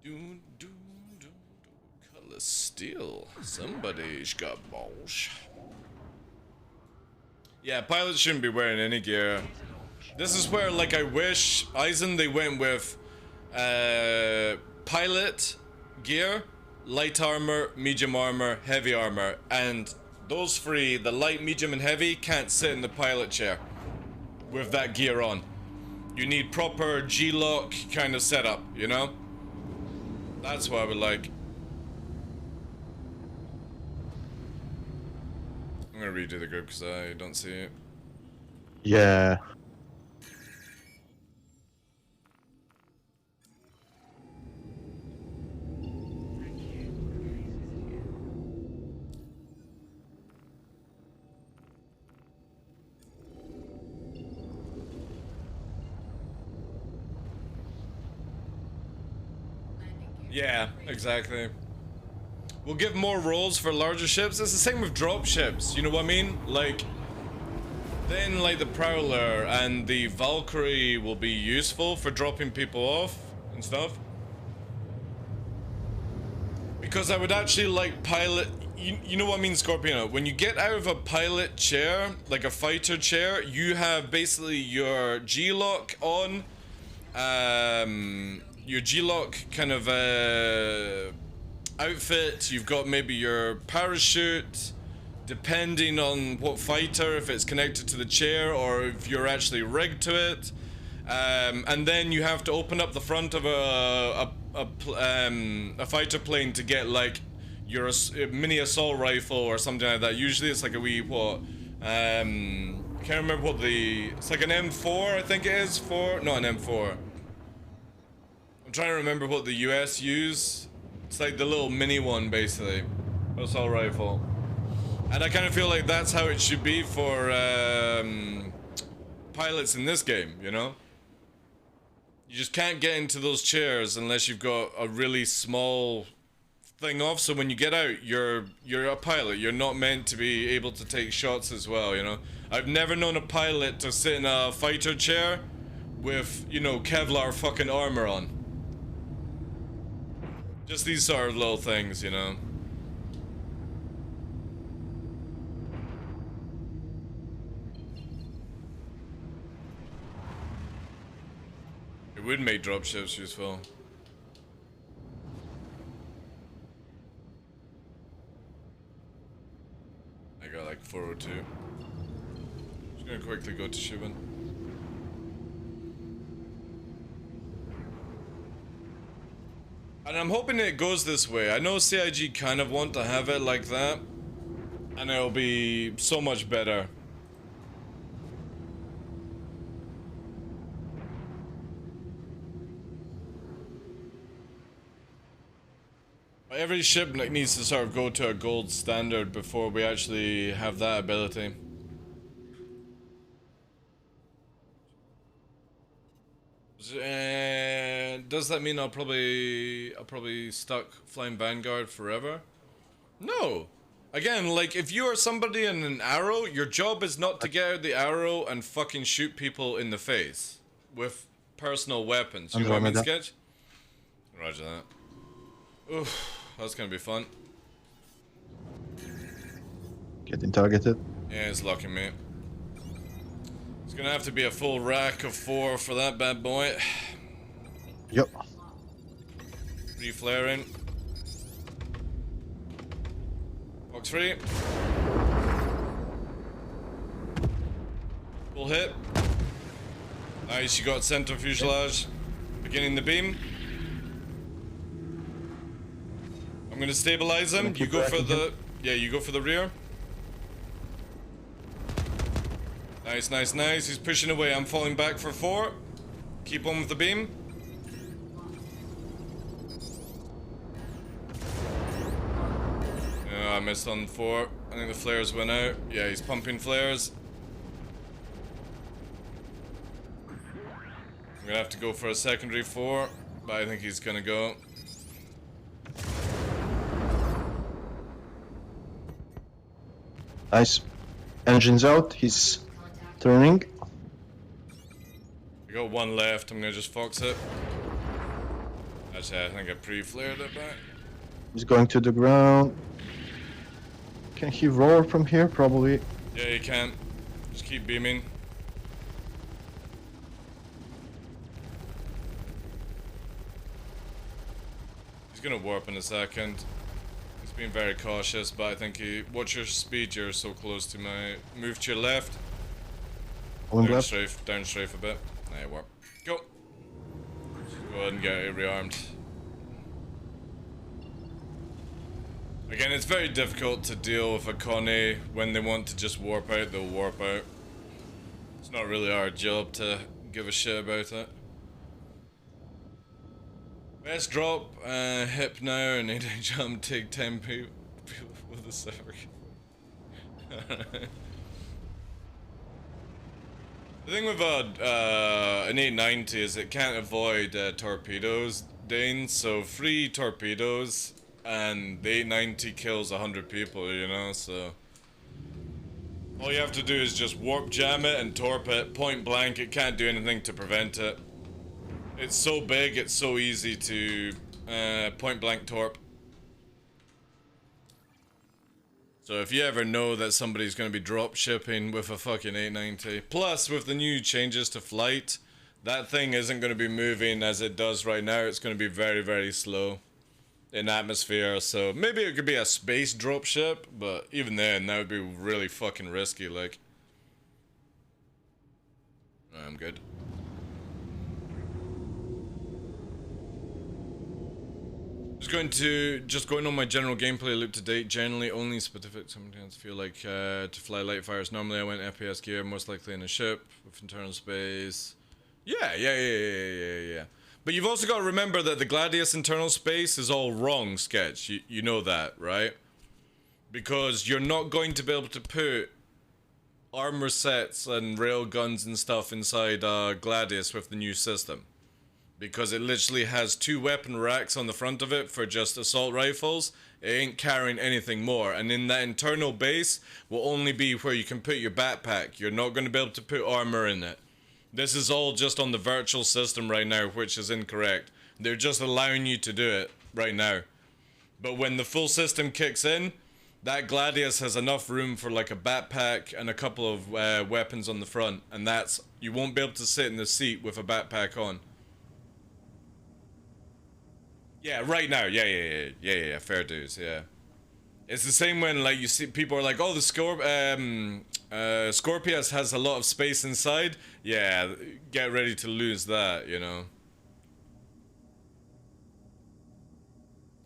[SPEAKER 1] Color steel. Somebody's got balls. Yeah, pilots shouldn't be wearing any gear. This is where, like, I wish Eisen they went with pilot gear, light armor, medium armor, heavy armor, and those three, the light, medium, and heavy, can't sit in the pilot chair with that gear on. You need proper G-lock kind of setup, you know? That's what I would like. I'm gonna redo the group because I don't see it.
[SPEAKER 2] Yeah.
[SPEAKER 1] Yeah, exactly. We'll give more roles for larger ships. It's the same with drop ships, you know what I mean? Like, then like the Prowler and the Valkyrie will be useful for dropping people off and stuff. Because I would actually like pilot, you know what I mean, Scorpio? When you get out of a pilot chair, like a fighter chair, you have basically your G-lock on, your G-lock kind of outfit, you've got maybe your parachute, depending on what fighter, if it's connected to the chair or if you're actually rigged to it. And then you have to open up the front of a fighter plane to get like your mini assault rifle or something like that. Usually it's like a wee, what, can't remember what it's like an M4 I think it is, not an M4. I'm trying to remember what the US use. It's like the little mini one, basically. Assault rifle. And I kind of feel like that's how it should be for pilots in this game, you know? You just can't get into those chairs unless you've got a really small thing off. So when you get out, you're a pilot. You're not meant to be able to take shots as well, you know? I've never known a pilot to sit in a fighter chair with, you know, Kevlar fucking armor on. Just these sort of little things, you know. It would make dropships useful. I got like 402. Just gonna quickly go to Shubin. And I'm hoping it goes this way. I know CIG kind of want to have it like that, and it'll be so much better. Every ship like needs to sort of go to a gold standard before we actually have that ability. Does that mean I'll probably stuck flying Vanguard forever? No. Again, like, if you are somebody in an arrow, your job is not to get out the arrow and fucking shoot people in the face with personal weapons. You know what I mean, Sketch? Roger that. Oof, that's gonna be fun.
[SPEAKER 2] Getting targeted.
[SPEAKER 1] Yeah, it's lucky, mate. It's gonna have to be a full rack of 4 for that bad boy.
[SPEAKER 2] Yep.
[SPEAKER 1] Reflaring. Box 3. Full hit. Nice, you got center fuselage. Beginning the beam. I'm gonna stabilize him. You go for the... Yeah, you go for the rear. Nice, nice, nice. He's pushing away. I'm falling back for 4. Keep on with the beam. Oh, I missed on 4. I think the flares went out. Yeah, he's pumping flares. I'm gonna have to go for a secondary 4, but I think he's gonna go.
[SPEAKER 2] Nice. Engine's out. He's turning.
[SPEAKER 1] I got 1 left. I'm gonna just fox it. Actually, I think I pre-flared it back.
[SPEAKER 2] He's going to the ground. Can he roar from here? Probably.
[SPEAKER 1] Yeah, you can. Just keep beaming. He's gonna warp in a second. He's being very cautious, but I think he... Watch your speed, you're so close to my... Move to your left.
[SPEAKER 2] One left.
[SPEAKER 1] Down strafe a bit. There, warp. Go! Go ahead and get it rearmed. Again, it's very difficult to deal with a Connie. When they want to just warp out, they'll warp out. It's not really our job to give a shit about it. Best drop, hip now, and need a jump, take 10 people with a server. The thing with an 890 is it can't avoid torpedoes, Dane, so 3 torpedoes and the 890 kills 100 people, you know, so... All you have to do is just warp jam it and torp it, point blank, it can't do anything to prevent it. It's so big, it's so easy to point blank torp. So if you ever know that somebody's going to be drop shipping with a fucking 890, plus with the new changes to flight, that thing isn't going to be moving as it does right now, it's going to be very, very slow in atmosphere, so maybe it could be a space drop ship, but even then, that would be really fucking risky, like. I'm good. Just going on my general gameplay loop to date, generally only specific sometimes feel like to fly light fires. Normally I went FPS gear, most likely in a ship with internal space. Yeah. But you've also got to remember that the Gladius internal space is all wrong, Sketch. You know that, right? Because you're not going to be able to put armor sets and rail guns and stuff inside Gladius with the new system. Because it literally has 2 weapon racks on the front of it for just assault rifles. It ain't carrying anything more. And in that internal base will only be where you can put your backpack. You're not going to be able to put armor in it. This is all just on the virtual system right now, which is incorrect. They're just allowing you to do it right now. But when the full system kicks in, that Gladius has enough room for like a backpack and a couple of weapons on the front. And that's... You won't be able to sit in the seat with a backpack on. Yeah, right now. Yeah, fair dues, yeah. It's the same when, like, you see people are like, oh, the Scorpius has a lot of space inside. Yeah, get ready to lose that, you know.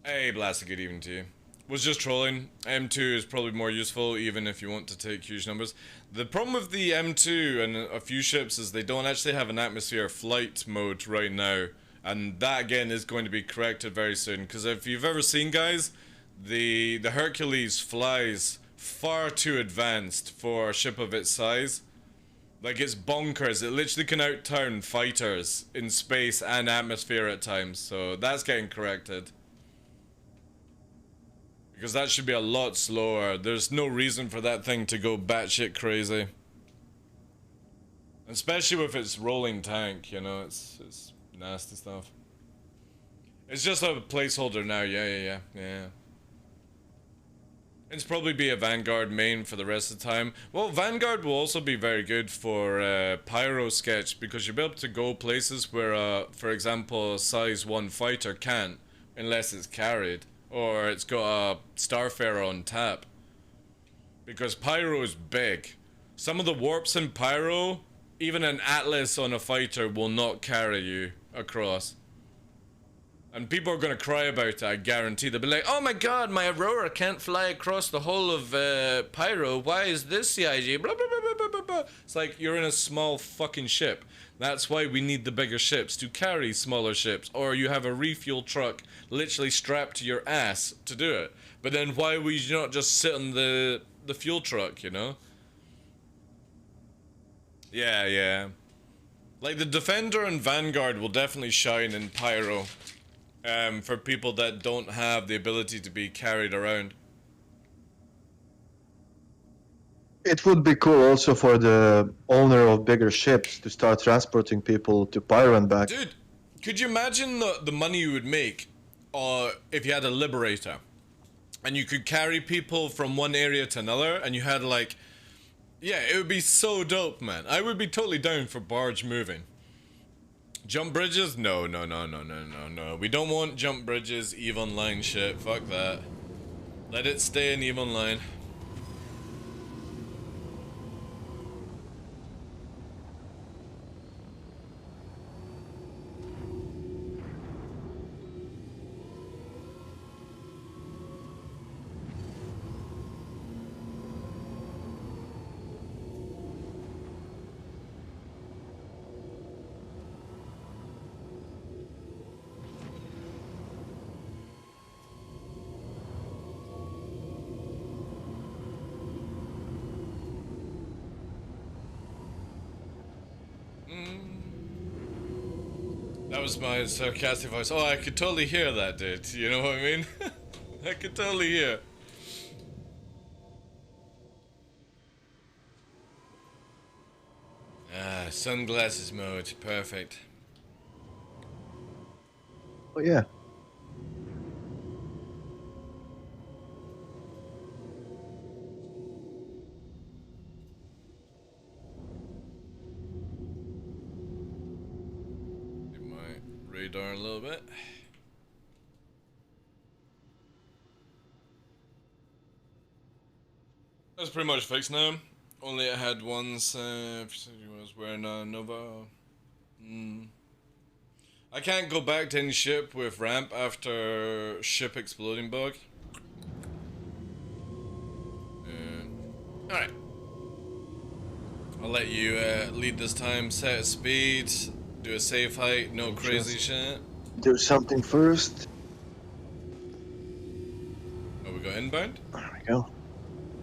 [SPEAKER 1] Hey, Blast, good evening to you. Was just trolling. M2 is probably more useful, even if you want to take huge numbers. The problem with the M2 and a few ships is they don't actually have an atmosphere flight mode right now. And that, again, is going to be corrected very soon. Because if you've ever seen, guys, the Hercules flies far too advanced for a ship of its size. Like, it's bonkers. It literally can out-town fighters in space and atmosphere at times. So that's getting corrected. Because that should be a lot slower. There's no reason for that thing to go batshit crazy. Especially with its rolling tank, you know, it's nasty stuff. It's just a placeholder now, yeah. It's probably be a Vanguard main for the rest of the time. Well, Vanguard will also be very good for Pyro Sketch because you'll be able to go places where, for example, a size 1 fighter can't unless it's carried or it's got a Starfarer on tap. Because Pyro is big. Some of the warps in Pyro, even an Atlas on a fighter will not carry you across. And people are going to cry about it, I guarantee. They'll be like, oh my god, my Aurora can't fly across the whole of Pyro. Why is this CIG? Blah, blah, blah, blah, blah, blah, blah. It's like, you're in a small fucking ship. That's why we need the bigger ships, to carry smaller ships. Or you have a refuel truck literally strapped to your ass to do it. But then why would you not just sit on the fuel truck, you know? Yeah, yeah. Like, the Defender and Vanguard will definitely shine in Pyro. For people that don't have the ability to be carried around.
[SPEAKER 2] It would be cool also for the owner of bigger ships to start transporting people to Pyro and back.
[SPEAKER 1] Dude, could you imagine the money you would make if you had a Liberator? And you could carry people from one area to another, and you had like... Yeah, it would be so dope, man. I would be totally down for barge moving. Jump bridges? No, no, no, no, no, no, no. We don't want jump bridges, EVE Online shit. Fuck that. Let it stay in EVE Online. That was my sarcastic voice. Oh, I could totally hear that, dude. You know what I mean? I could totally hear. Ah, sunglasses mode. Perfect.
[SPEAKER 2] Oh yeah.
[SPEAKER 1] Radar a little bit. That's pretty much fixed now. Only I had once I was wearing a Nova. I can't go back to any ship with ramp after ship exploding bug. Alright. I'll let you lead this time. Set a speed. Do a safe height, no crazy shit.
[SPEAKER 2] Do something first.
[SPEAKER 1] Oh, we got inbound?
[SPEAKER 2] There we go.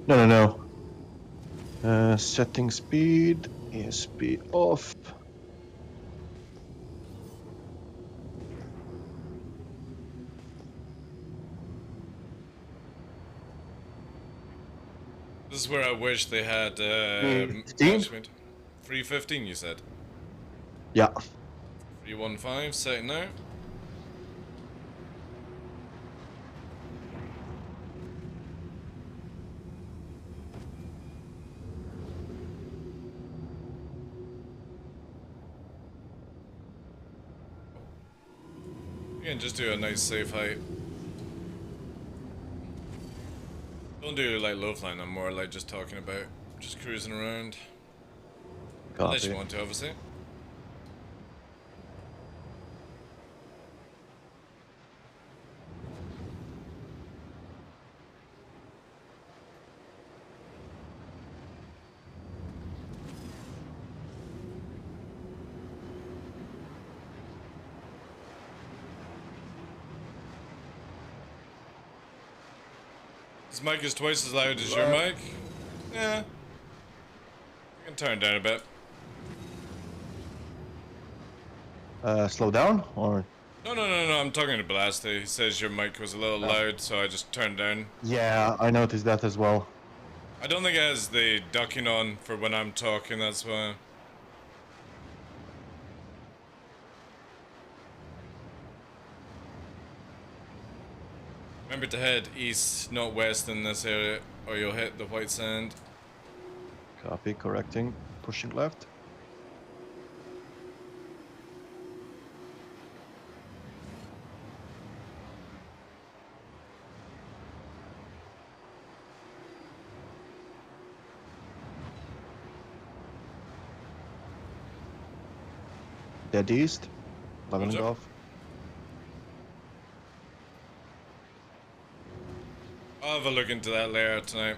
[SPEAKER 2] No, no, no. Setting speed. Speed off.
[SPEAKER 1] This is where I wish they had 315 you said?
[SPEAKER 2] Yeah.
[SPEAKER 1] 315, setting now. You can just do a nice safe height. Don't do like low flying, I'm more like just talking about just cruising around. Unless you want to, obviously. This mic is twice as loud as your mic. Yeah. You can turn it down a bit.
[SPEAKER 2] Slow down or?
[SPEAKER 1] No, I'm talking to Blasty. He says your mic was a little loud, so I just turned down.
[SPEAKER 2] Yeah, I noticed that as well.
[SPEAKER 1] I don't think it has the ducking on for when I'm talking, that's why. Remember to head east, not west in this area, or you'll hit the white sand.
[SPEAKER 2] Copy, correcting, pushing left. Dead east, leveling
[SPEAKER 1] Roger.
[SPEAKER 2] off.
[SPEAKER 1] I'll have a look into that later tonight.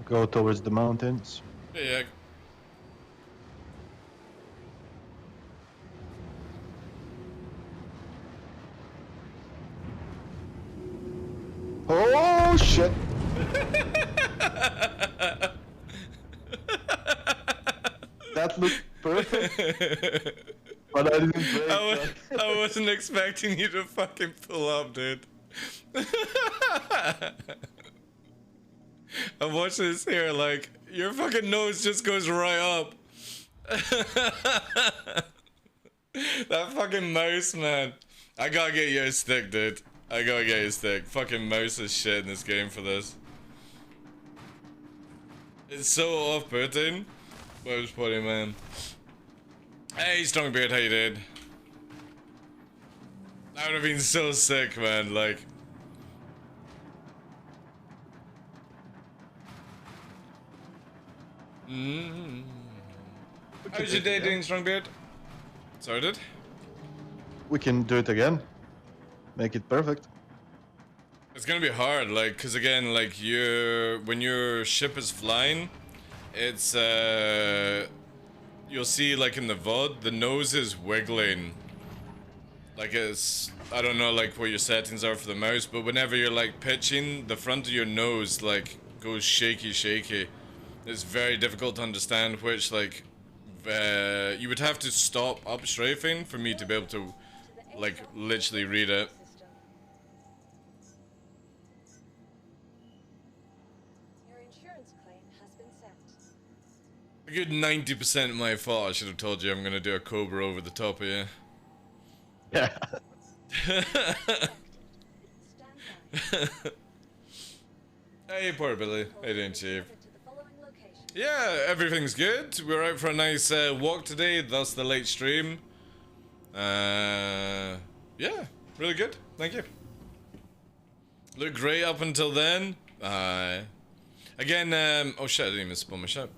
[SPEAKER 2] Go towards the mountains.
[SPEAKER 1] Yeah.
[SPEAKER 2] Oh shit! That looked perfect, but I didn't break.
[SPEAKER 1] I wasn't expecting you to fucking pull up, dude. I'm watching this here, like, your fucking nose just goes right up. That fucking mouse, man. I gotta get you a stick, dude. I gotta get you a stick. Fucking mouse is shit in this game for this. It's so off-putting. But it was funny, man. Hey, Strongbeard, how you doing? That would have been so sick, man, like... How's your day doing, Strongbeard? Sorry, dude?
[SPEAKER 2] We can do it again. Make it perfect.
[SPEAKER 1] It's gonna be hard, like, cause again, like, when your ship is flying, it's, you'll see, like, in the VOD, the nose is wiggling. Like, it's, I don't know, like, what your settings are for the mouse, but whenever you're, like, pitching, the front of your nose, like, goes shaky. It's very difficult to understand which, like, you would have to stop up strafing for me to be able to, like, literally read it.
[SPEAKER 3] Your insurance claim has been sent.
[SPEAKER 1] A good 90% my fault. I should have told you I'm gonna do a Cobra over the top of you.
[SPEAKER 2] Yeah.
[SPEAKER 3] Stand by.
[SPEAKER 1] Hey, poor Billy. How you doing, Chief?
[SPEAKER 3] Headed to the following location.
[SPEAKER 1] Yeah, everything's good. We're out for a nice walk today, thus the late stream. Yeah, really good. Thank you. Look great up until then. Again, oh shit, I didn't even spawn my ship.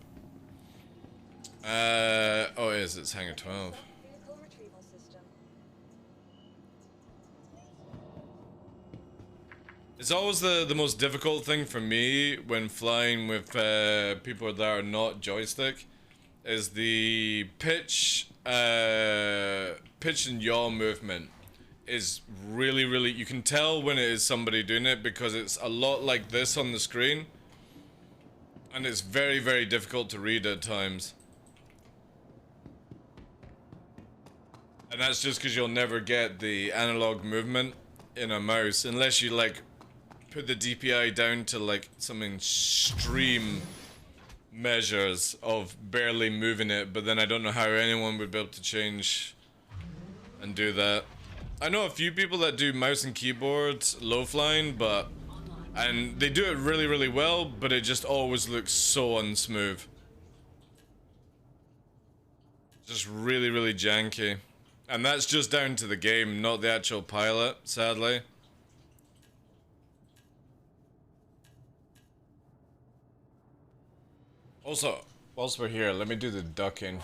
[SPEAKER 1] Oh, it is. It's Hangar 12.
[SPEAKER 3] Vehicle retrieval system.
[SPEAKER 1] It's always the most difficult thing for me when flying with people that are not joystick is the pitch and yaw movement is really, you can tell when it is somebody doing it because it's a lot like this on the screen and it's very difficult to read at times. And that's just because you'll never get the analog movement in a mouse unless you like put the DPI down to like some extreme measures of barely moving it, but then I don't know how anyone would be able to change and do that. I know a few people that do mouse and keyboard low flying, and they do it really well, but it just always looks so unsmooth. Just really janky. And that's just down to the game, not the actual pilot, sadly. Also, whilst we're here, let me do the ducking.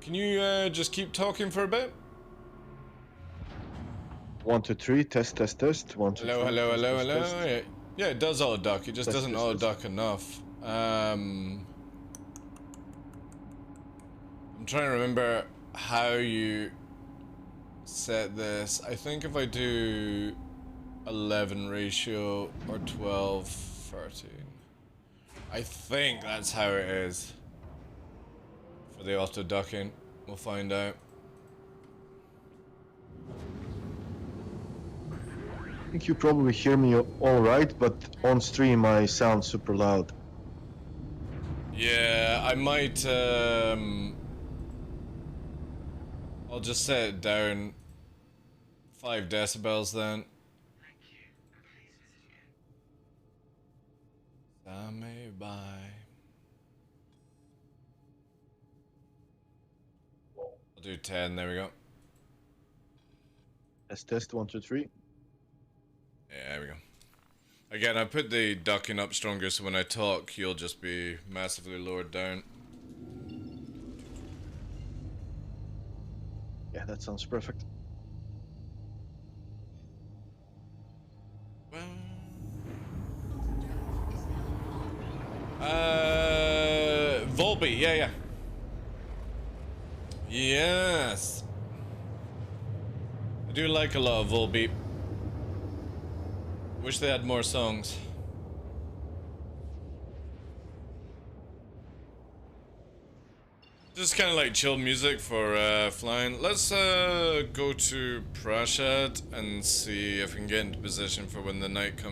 [SPEAKER 1] Can you just keep talking for a bit?
[SPEAKER 2] 1, 2, 3. Test, test, test. 1, 2, 3.
[SPEAKER 1] Hello, hello,
[SPEAKER 2] Test,
[SPEAKER 1] hello,
[SPEAKER 2] test,
[SPEAKER 1] hello.
[SPEAKER 2] test.
[SPEAKER 1] Yeah, yeah, it does auto duck. It just
[SPEAKER 2] Test,
[SPEAKER 1] doesn't
[SPEAKER 2] test,
[SPEAKER 1] auto
[SPEAKER 2] test.
[SPEAKER 1] duck enough. I'm trying to remember how you set this. I think if I do 11 ratio or 12, 13. I think that's how it is for the auto ducking. We'll find out.
[SPEAKER 2] I think you probably hear me all right, but on stream I sound super loud.
[SPEAKER 1] Yeah, I might, I'll just set it down 5 decibels then. Stand me by. I'll do 10, there we go.
[SPEAKER 2] Test, test. 1, 2, 3.
[SPEAKER 1] Yeah, there we go. Again, I put the ducking up stronger so when I talk, you'll just be massively lowered down.
[SPEAKER 2] Yeah, that sounds perfect.
[SPEAKER 1] Volby, yeah. Yes. I do like a lot of Volbeat. Wish they had more songs. Just kind of like chill music for flying. Let's go to Prashad and see if we can get into position for when the night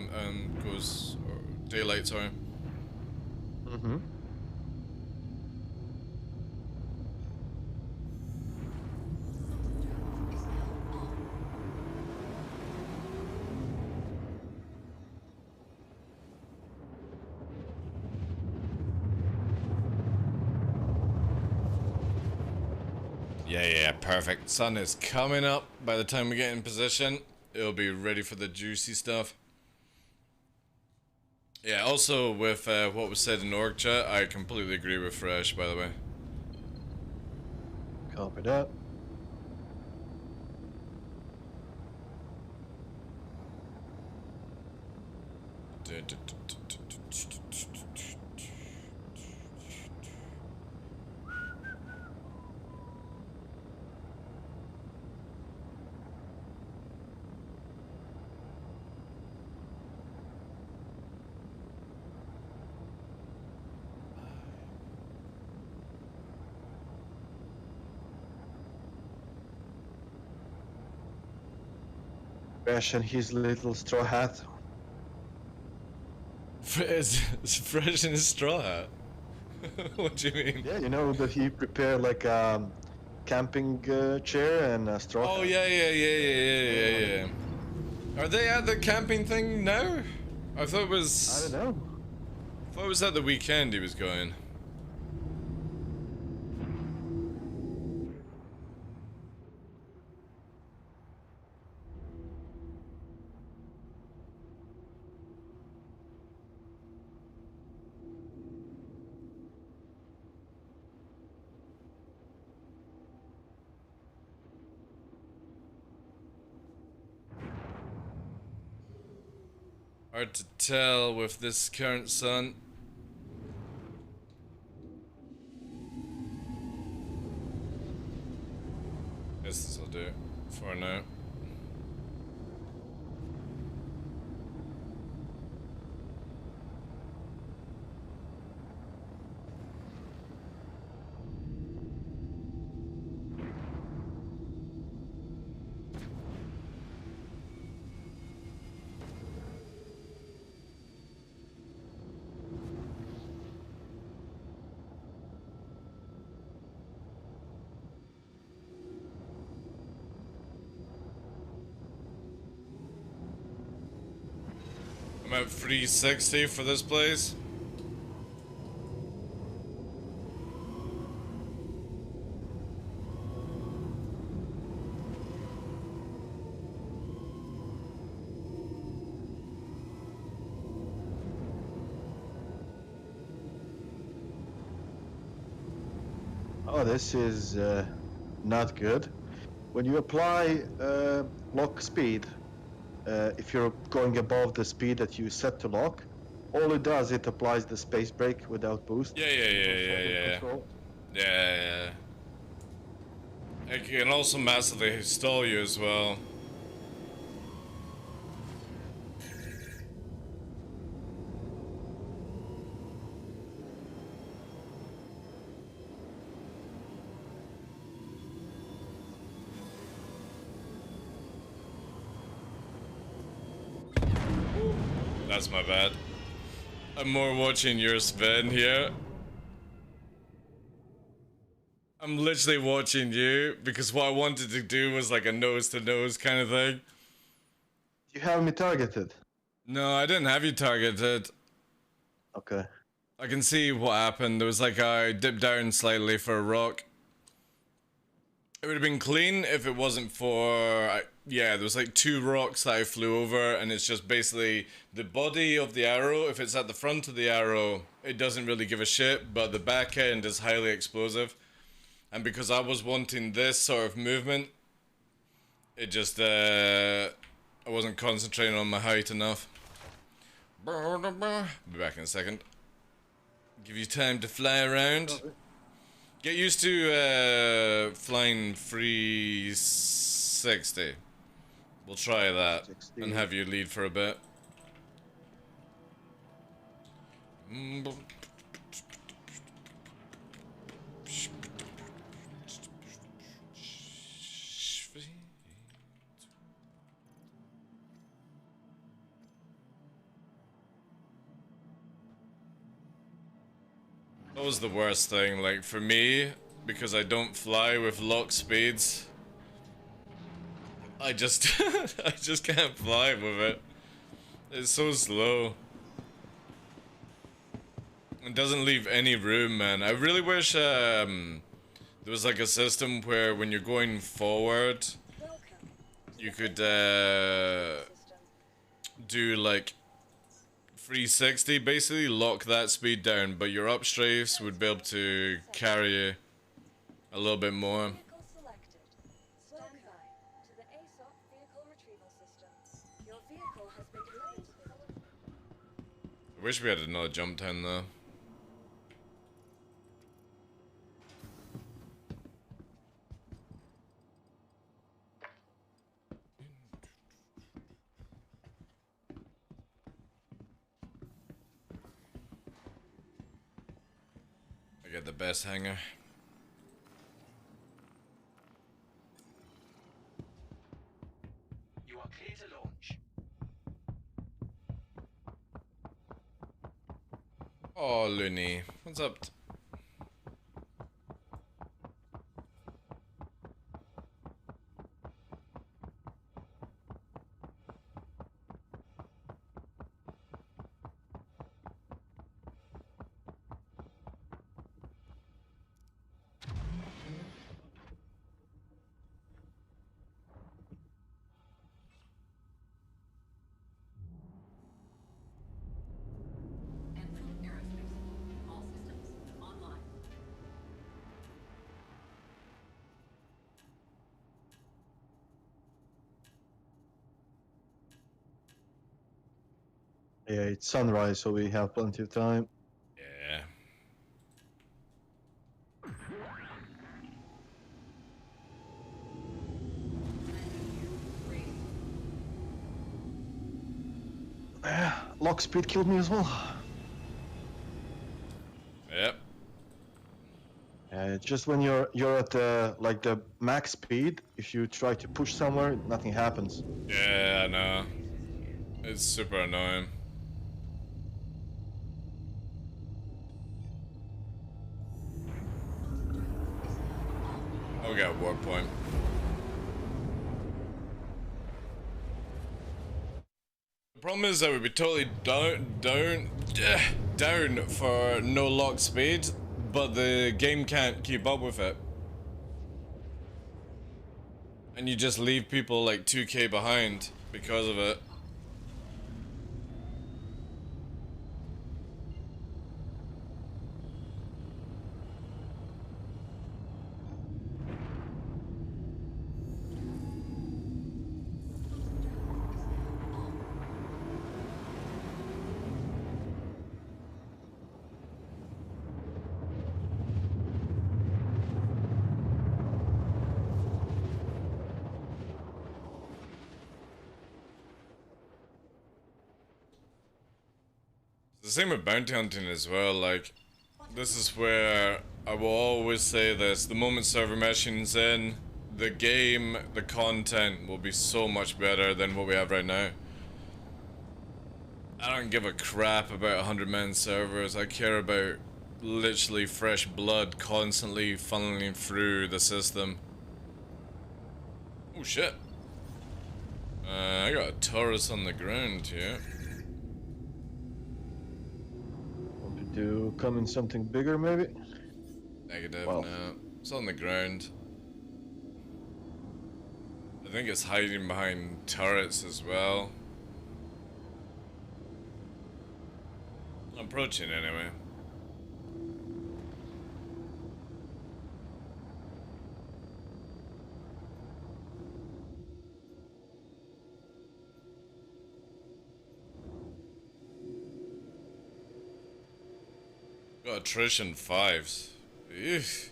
[SPEAKER 1] goes, or daylight, sorry.
[SPEAKER 2] Mm-hmm.
[SPEAKER 1] Yeah, perfect. Sun is coming up. By the time we get in position, it'll be ready for the juicy stuff. Yeah, also with what was said in org chat, I completely agree with Fresh, by the way.
[SPEAKER 2] Copy that. Fresh and his little straw hat.
[SPEAKER 1] Is Fresh in his straw hat? What do you mean?
[SPEAKER 2] Yeah, you know that he prepared like a camping chair and a straw
[SPEAKER 1] Oh,
[SPEAKER 2] hat.
[SPEAKER 1] yeah. Are they at the camping thing now? I thought it was...
[SPEAKER 2] I don't know.
[SPEAKER 1] I thought it was at the weekend he was going. Hard to tell with this current sun. Guess this will do it for now. I'm at 360 for this place.
[SPEAKER 2] Oh, this is not good. When you apply lock speed, if you're going above the speed that you set to lock, all it does, it applies the space brake without boost.
[SPEAKER 1] Yeah.
[SPEAKER 2] Control.
[SPEAKER 1] Yeah. It can also massively stall you as well. That's my bad. I'm more watching your Sven here. I'm literally watching you because what I wanted to do was like a nose to nose kind of thing.
[SPEAKER 2] You have me targeted.
[SPEAKER 1] No, I didn't have you targeted.
[SPEAKER 2] Okay.
[SPEAKER 1] I can see what happened. There was like I dipped down slightly for a rock. It would have been clean if it wasn't for... yeah, there was like 2 rocks that I flew over, and it's just basically the body of the arrow. If it's at the front of the arrow, it doesn't really give a shit, but the back end is highly explosive. And because I was wanting this sort of movement, it just, I wasn't concentrating on my height enough. Be back in a second. Give you time to fly around. Get used to flying 360. We'll try that
[SPEAKER 2] 60.
[SPEAKER 1] and have you lead for a bit. That was the worst thing, like for me, because I don't fly with lock speeds. I just I just can't fly with it. It's so slow. It doesn't leave any room, man. I really wish there was like a system where when you're going forward, you could do like 360, basically lock that speed down, but your up strafes would be able to carry you a little bit more.
[SPEAKER 3] Vehicle selected. Stand by to the ASOP vehicle retrieval system. Your vehicle has been delivered.
[SPEAKER 1] I wish we had another jump time though. I got the best hanger.
[SPEAKER 4] You are clear to launch.
[SPEAKER 1] Oh, Looney. What's up?
[SPEAKER 5] Enfield Aerospace. All systems online.
[SPEAKER 2] Yeah, it's sunrise, so we have plenty of time.
[SPEAKER 1] Yeah.
[SPEAKER 2] Lock speed killed me as well.
[SPEAKER 1] Yep.
[SPEAKER 2] It's just when you're at like the max speed, if you try to push somewhere, nothing happens.
[SPEAKER 1] Yeah, I know. It's super annoying. Oh, we got a warp point. The problem is that we'd be totally down for no lock speed, but the game can't keep up with it. And you just leave people like 2k behind because of it. The same with bounty hunting as well, like, this is where I will always say this, the moment server meshing's in, the game, the content will be so much better than what we have right now. I don't give a crap about 100-man servers, I care about literally fresh blood constantly funneling through the system. Oh shit. I got a Taurus on the ground here.
[SPEAKER 2] Want to do come in something bigger, maybe?
[SPEAKER 1] Negative,
[SPEAKER 2] Well.
[SPEAKER 1] no. It's on the ground. I think it's hiding behind turrets as well. I'm approaching anyway. Got attrition 5s. Eesh.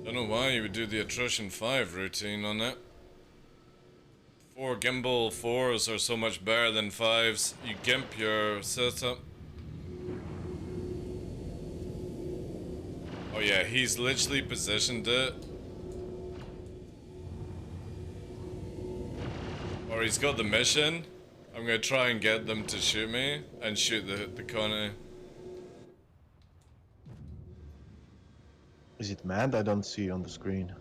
[SPEAKER 1] Don't know why you would do the attrition 5 routine on it. 4 gimbal 4s are so much better than 5s. You gimp your setup. Oh yeah, he's literally positioned it. Or he's got the mission. I'm gonna try and get them to shoot me and shoot the Connie.
[SPEAKER 2] Is it manned? I don't see on the screen.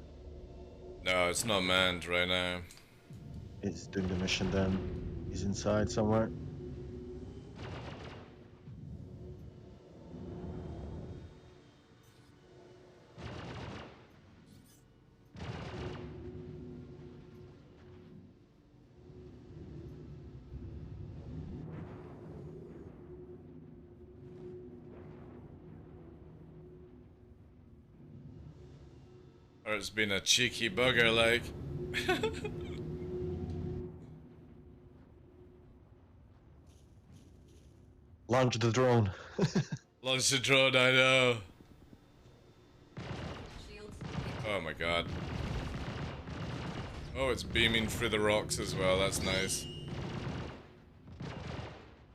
[SPEAKER 1] No, it's not manned right now.
[SPEAKER 2] It's doing the mission then. He's inside somewhere.
[SPEAKER 1] Or it's been a cheeky bugger like.
[SPEAKER 2] Launch the drone.
[SPEAKER 1] Launch the drone, I know.
[SPEAKER 5] Shields.
[SPEAKER 1] Oh my god. Oh, it's beaming through the rocks as well, that's nice.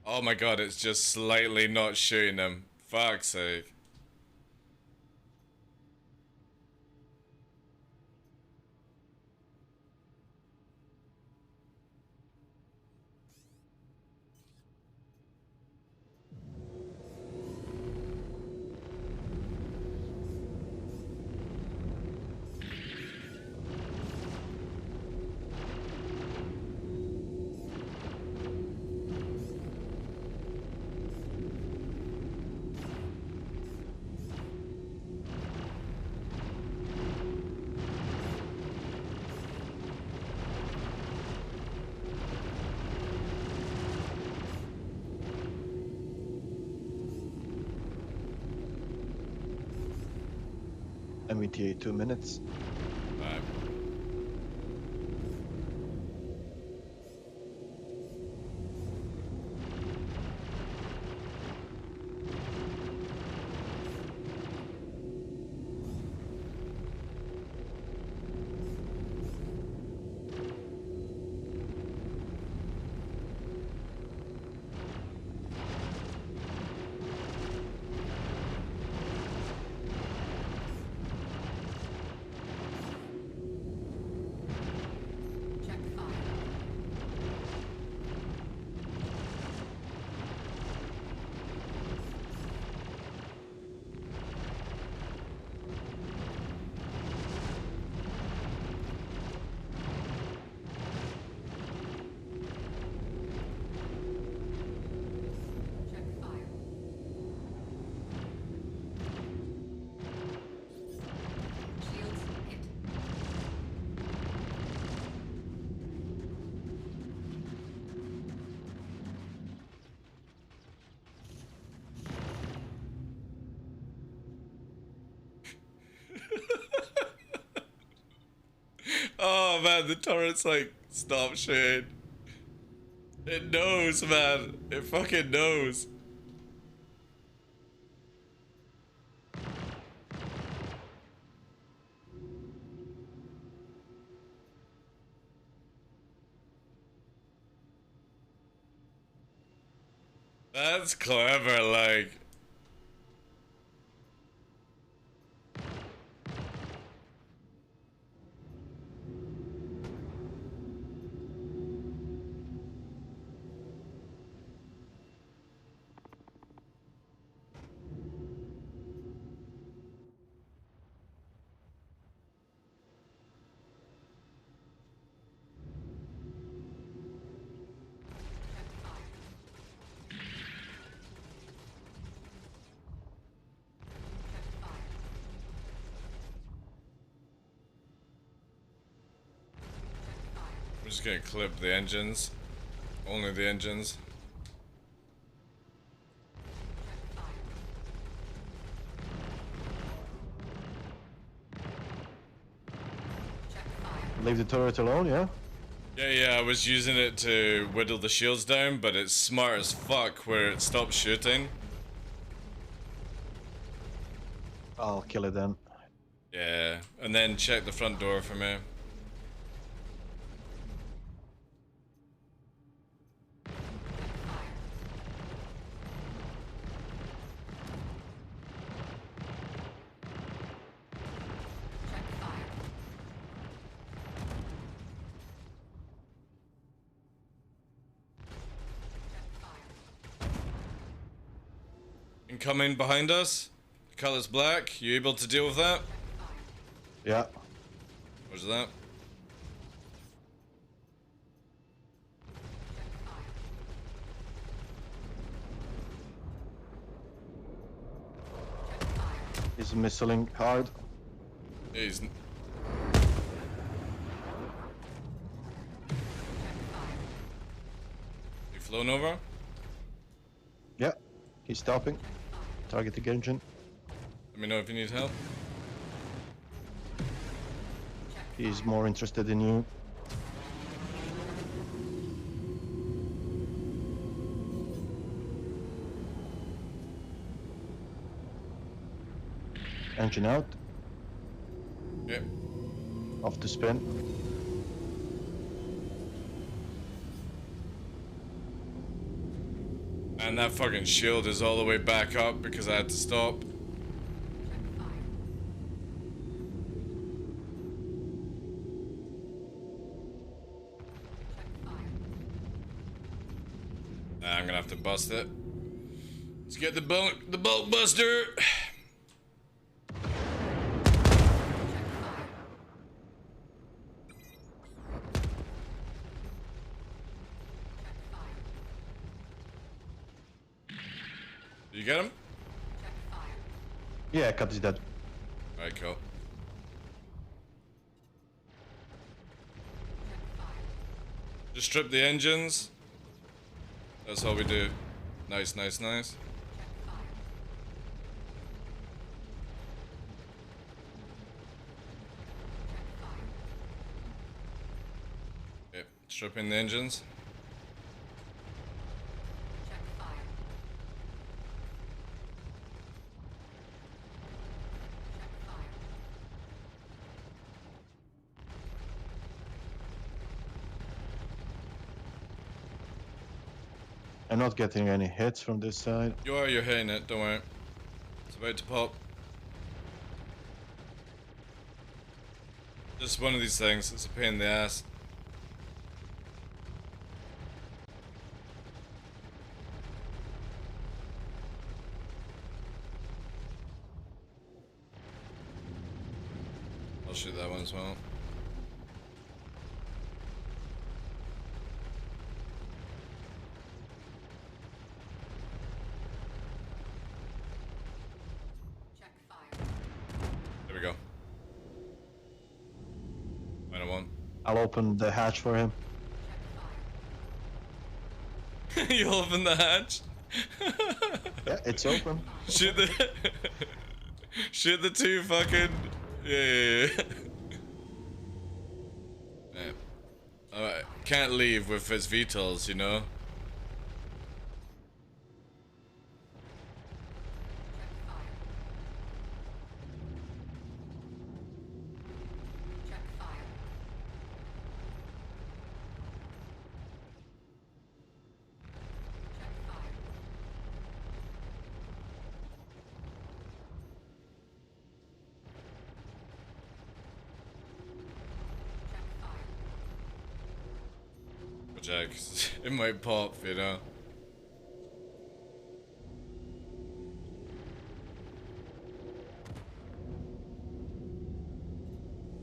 [SPEAKER 1] Oh my god, it's just slightly not shooting him. Fuck's sake.
[SPEAKER 2] META 2 minutes.
[SPEAKER 1] Alright.
[SPEAKER 5] Check fire. Check fire. Shields hit.
[SPEAKER 1] Oh man, the turret's like, stop shooting. It knows, man. It fucking knows. That's clever, like. I'm just gonna clip the engines. Only the engines.
[SPEAKER 2] Leave the turret alone, yeah?
[SPEAKER 1] Yeah, I was using it to whittle the shields down, but it's smart as fuck where it stops shooting.
[SPEAKER 2] I'll kill it then.
[SPEAKER 1] Yeah, and then check the front door for me. Incoming behind us. Color's black. You able to deal with that?
[SPEAKER 2] Yeah.
[SPEAKER 1] What's that?
[SPEAKER 2] He's missiling hard.
[SPEAKER 1] He's. You flown over?
[SPEAKER 2] Yeah. He's stopping. Target the engine.
[SPEAKER 1] Let me know if you need help.
[SPEAKER 2] He's more interested in you. Engine out.
[SPEAKER 1] Yep.
[SPEAKER 2] Off the spin.
[SPEAKER 1] And that fucking shield is all the way back up because I had to stop. I'm gonna have to bust it. Let's get the bulk buster. Did you get him?
[SPEAKER 2] Yeah, cut his dead.
[SPEAKER 1] Alright, cool. Just strip the engines. That's all we do. Nice, nice, nice. Yep, stripping the engines.
[SPEAKER 2] I'm not getting any hits from this side.
[SPEAKER 1] You're hitting it, don't worry. It's about to pop. Just one of these things, it's a pain in the ass. I'll shoot that one as well.
[SPEAKER 5] Check fire.
[SPEAKER 1] There we go. Final one.
[SPEAKER 2] I'll open the hatch for him.
[SPEAKER 5] Check fire.
[SPEAKER 1] You open the hatch?
[SPEAKER 2] Yeah, it's open.
[SPEAKER 1] Shoot the shoot the two fucking yeah. Alright, can't leave with his VTOLs, you know.
[SPEAKER 5] Check fire. Check fire.
[SPEAKER 1] Jack. It might pop, you know.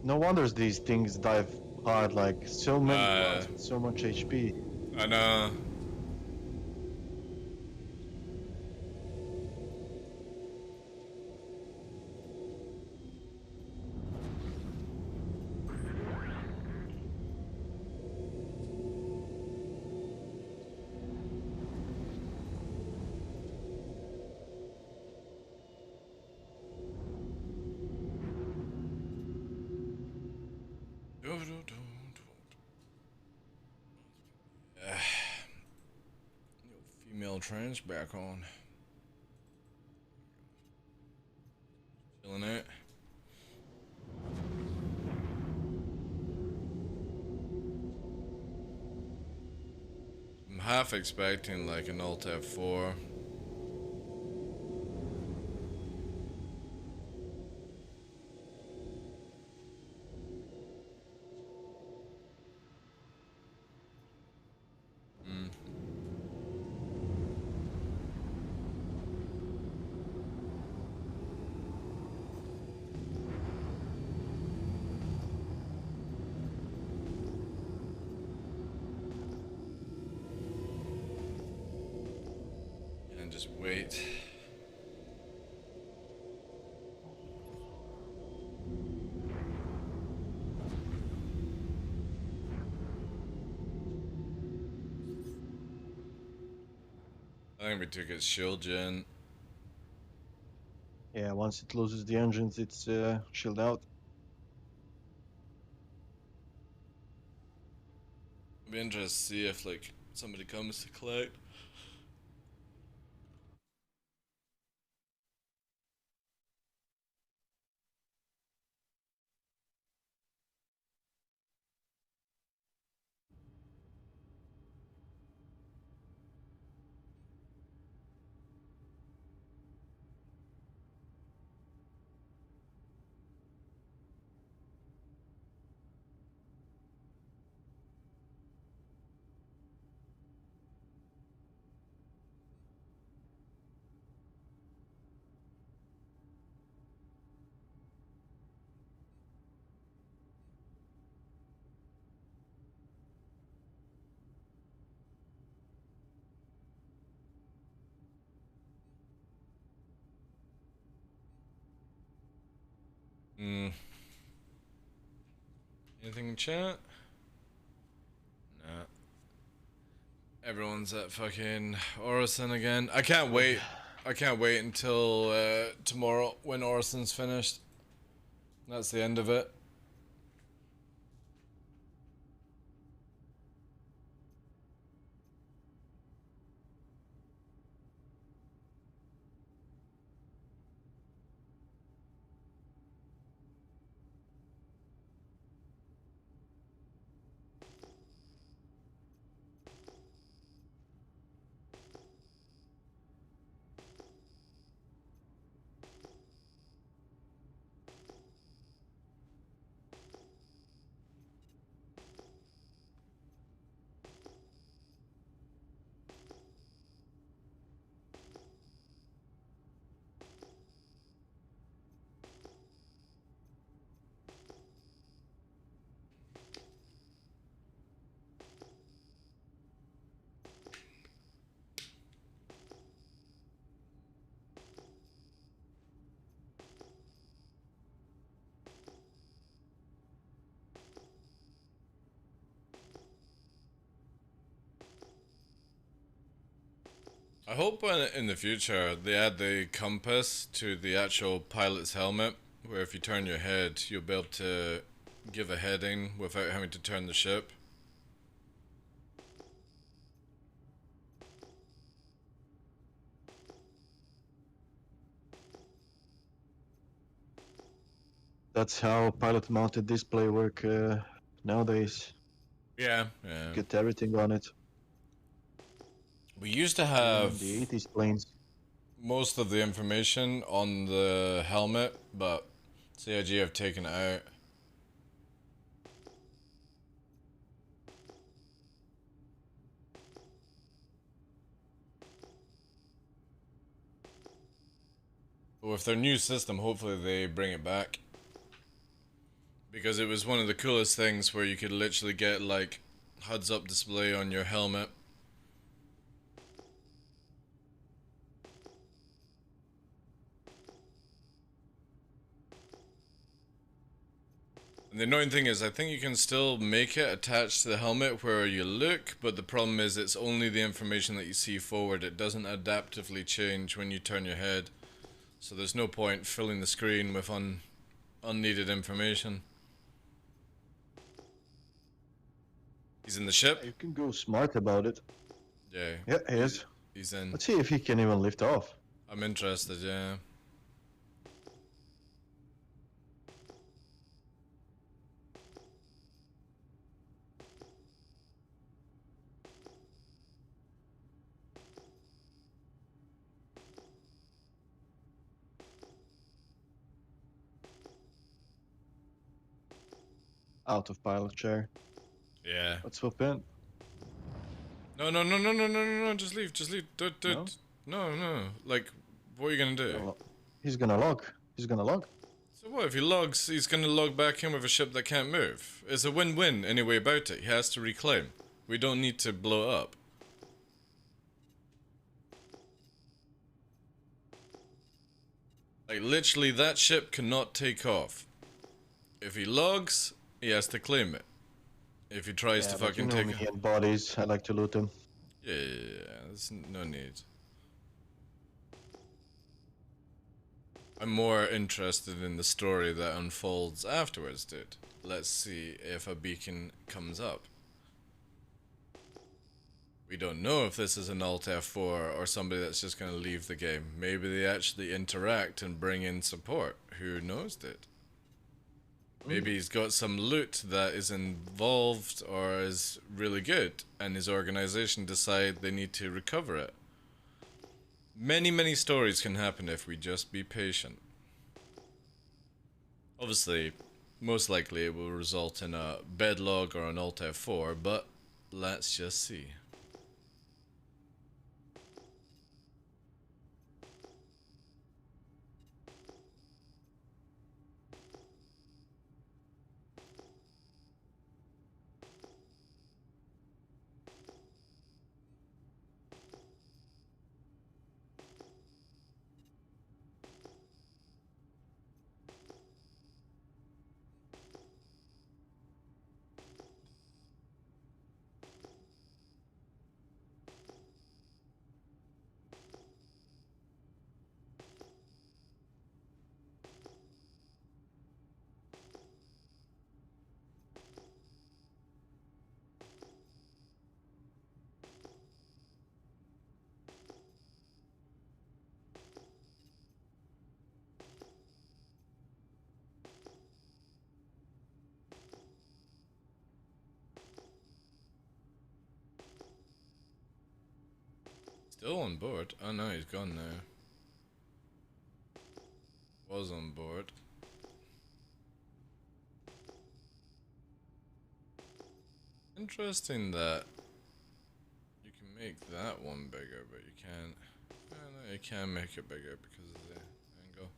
[SPEAKER 2] No wonders these things dive hard, like so many parts with so much HP.
[SPEAKER 1] I know. Female trans back on. Chilling it. I'm half expecting like an Alt F4. And just wait. I think we took its shield gen.
[SPEAKER 2] Yeah, once it loses the engines, it's chilled out.
[SPEAKER 1] It'd be interesting to see if like somebody comes to collect. Anything in chat? Nah. Everyone's at fucking Orison again. I can't wait. I can't wait until tomorrow when Orison's finished. That's the end of it. I hope in the future they add the compass to the actual pilot's helmet, where if you turn your head, you'll be able to give a heading without having to turn the ship.
[SPEAKER 2] That's how pilot-mounted display work nowadays.
[SPEAKER 1] Yeah, yeah.
[SPEAKER 2] Get everything on it.
[SPEAKER 1] We used to
[SPEAKER 2] In
[SPEAKER 1] have
[SPEAKER 2] the 80s planes.
[SPEAKER 1] most of the information on the helmet, but CIG have taken it out. But with their new system, hopefully they bring it back. Because it was one of the coolest things where you could literally get like HUDs up display on your helmet. And the annoying thing is, I think you can still make it attached to the helmet where you look, but the problem is it's only the information that you see forward. It doesn't adaptively change when you turn your head. So there's no point filling the screen with unneeded information. He's in the ship?
[SPEAKER 2] You can go smart about it.
[SPEAKER 1] Yeah.
[SPEAKER 2] Yeah, he is.
[SPEAKER 1] He's in.
[SPEAKER 2] Let's see if he can even lift off.
[SPEAKER 1] I'm interested, yeah.
[SPEAKER 2] Out of pilot chair.
[SPEAKER 1] Yeah.
[SPEAKER 2] Let's swap in.
[SPEAKER 1] No, just leave,
[SPEAKER 2] No?
[SPEAKER 1] No. Like, what are you gonna do?
[SPEAKER 2] He's gonna log. He's gonna log.
[SPEAKER 1] So what, if he logs, he's gonna log back in with a ship that can't move. It's a win-win anyway about it. He has to reclaim. We don't need to blow up. Like, literally, that ship cannot take off. If he logs, he has to claim it. If he tries to
[SPEAKER 2] but
[SPEAKER 1] fucking
[SPEAKER 2] you know
[SPEAKER 1] take
[SPEAKER 2] me
[SPEAKER 1] it.
[SPEAKER 2] and bodies. I like to loot them.
[SPEAKER 1] Yeah, there's no need. I'm more interested in the story that unfolds afterwards, dude. Let's see if a beacon comes up. We don't know if this is an Alt F4 or somebody that's just gonna leave the game. Maybe they actually interact and bring in support. Who knows, dude? Maybe he's got some loot that is involved or is really good, and his organization decide they need to recover it. Many stories can happen if we just be patient. Obviously, most likely it will result in a bedlog or an Alt F4, but let's just see. Still on board? Oh no, he's gone now. Was on board. Interesting that you can make that one bigger, but you can't. Oh no, you can make it bigger because of the angle.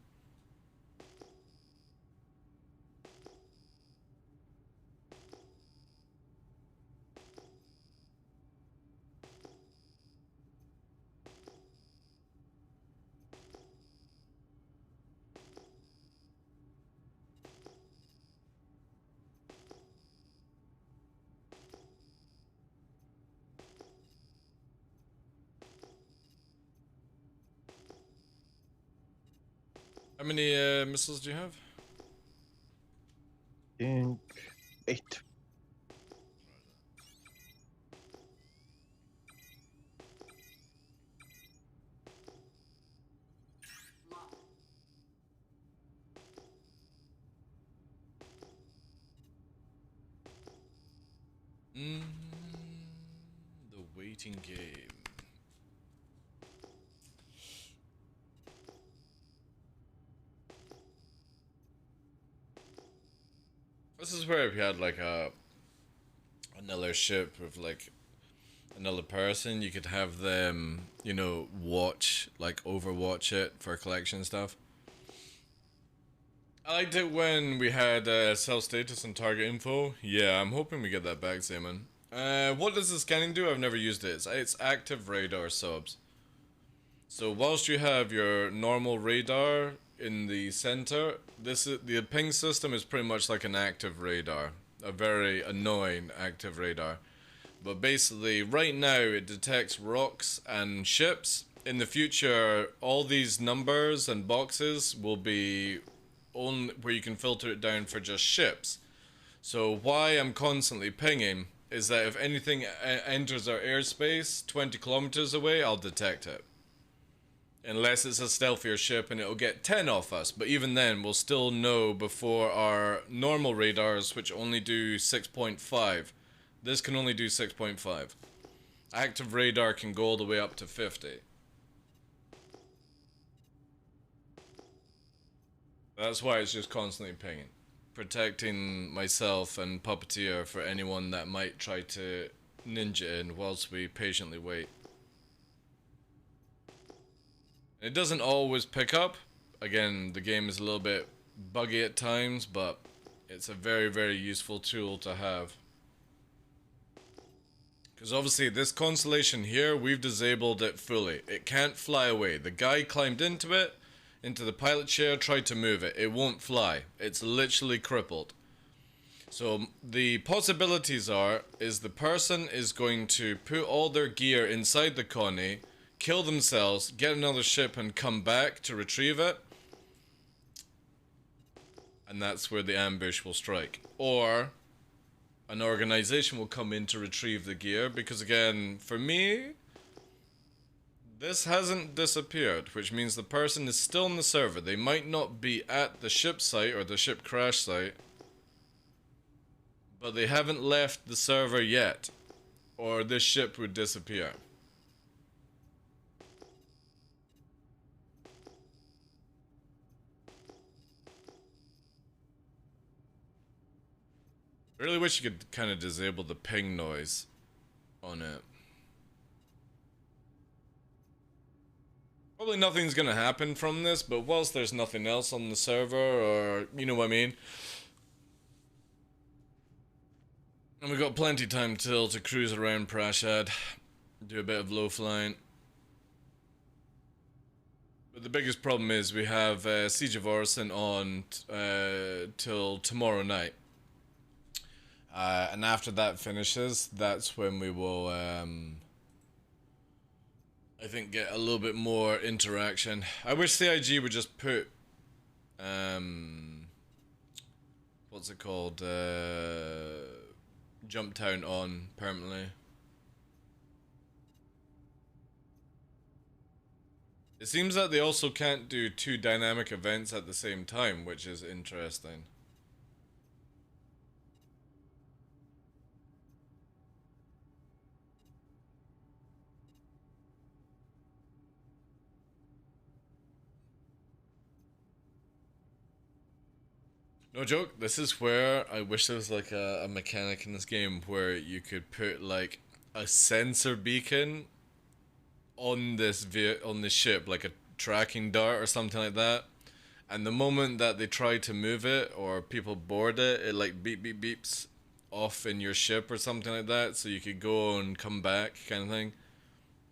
[SPEAKER 1] How many missiles do you have?
[SPEAKER 2] Think 8.
[SPEAKER 5] Lock.
[SPEAKER 1] The waiting game. This is where if you had like another ship with like another person, you could have them, you know, watch, like overwatch it for collection stuff. I liked it when we had self status and target info. Yeah, I'm hoping we get that back, Zaman. What does the scanning do? I've never used it. It's active radar subs. So whilst you have your normal radar in the center, the ping system is pretty much like an active radar, a very annoying active radar. But basically, right now it detects rocks and ships. In the future, all these numbers and boxes will be only where you can filter it down for just ships. So why I'm constantly pinging is that if anything enters our airspace 20 kilometers away, I'll detect it. Unless it's a stealthier ship and it'll get 10 off us. But even then, we'll still know before our normal radars, which only do 6.5. This can only do 6.5. Active radar can go all the way up to 50. That's why it's just constantly pinging. Protecting myself and Puppeteer for anyone that might try to ninja in whilst we patiently wait. It doesn't always pick up. Again, the game is a little bit buggy at times, but it's a very, very useful tool to have. Because obviously this constellation here, we've disabled it fully. It can't fly away. The guy climbed into it, into the pilot chair, tried to move it. It won't fly. It's literally crippled. So the possibilities is the person is going to put all their gear inside the Connie, kill themselves, get another ship and come back to retrieve it. And that's where the ambush will strike. Or an organization will come in to retrieve the gear, because again, for me, this hasn't disappeared, which means the person is still on the server. They might not be at the ship site or the ship crash site, but they haven't left the server yet, or this ship would disappear. I really wish you could kind of disable the ping noise on it. Probably nothing's gonna happen from this, but whilst there's nothing else on the server, or you know what I mean, and we've got plenty of time till to cruise around Prashad, do a bit of low flying. But the biggest problem is we have Siege of Orison on till tomorrow night. And after that finishes, that's when we will, I think, get a little bit more interaction. I wish CIG would just put, what's it called, Jump Town on permanently. It seems that they also can't do 2 dynamic events at the same time, which is interesting. No joke, this is where I wish there was like a mechanic in this game where you could put like a sensor beacon on this ship, like a tracking dart or something like that. And the moment that they try to move it or people board it, it like beep beep beeps off in your ship or something like that, so you could go and come back kind of thing.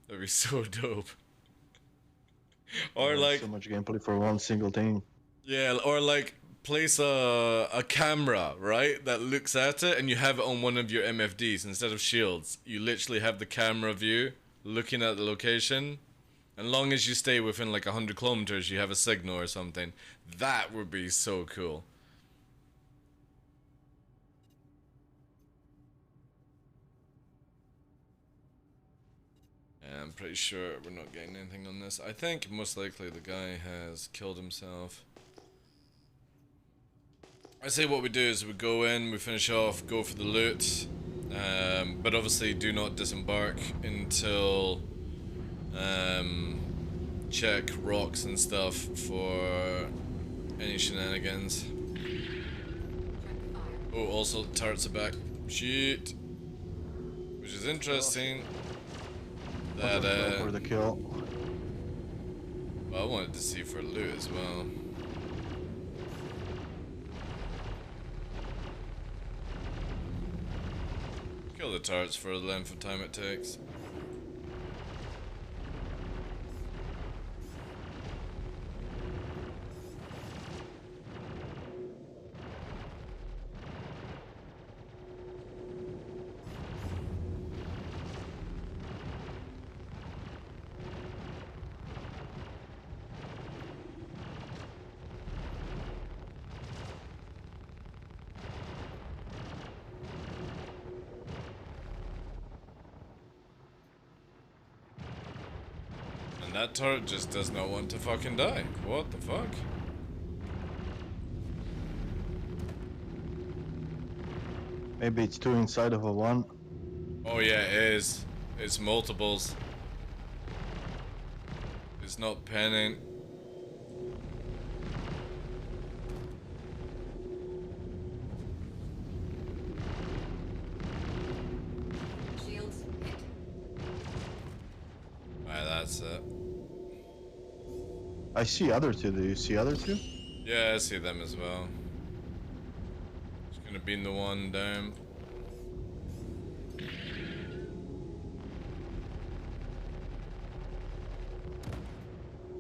[SPEAKER 1] That'd be so dope. Or like
[SPEAKER 2] so much gameplay for one single thing.
[SPEAKER 1] Yeah, or like place a camera, right, that looks at it, and you have it on one of your MFDs instead of shields. You literally have the camera view looking at the location. And long as you stay within like 100 kilometers, you have a signal or something. That would be so cool. Yeah, I'm pretty sure we're not getting anything on this. I think most likely the guy has killed himself. I say what we do is we go in, we finish off, go for the loot, but obviously do not disembark until check rocks and stuff for any shenanigans. Oh, also turrets are back. Shit. Which is interesting. That
[SPEAKER 2] for the kill.
[SPEAKER 1] well, I wanted to see for loot as well. turrets for the length of time it takes. And that turret just does not want to fucking die. What the fuck?
[SPEAKER 2] Maybe it's two inside of a one.
[SPEAKER 1] Oh yeah, it is. It's multiples. It's not penning.
[SPEAKER 5] Shields hit.
[SPEAKER 1] Alright, that's it.
[SPEAKER 2] I see other two. Do you see other two?
[SPEAKER 1] Yeah, I see them as well. Just gonna beam the one down.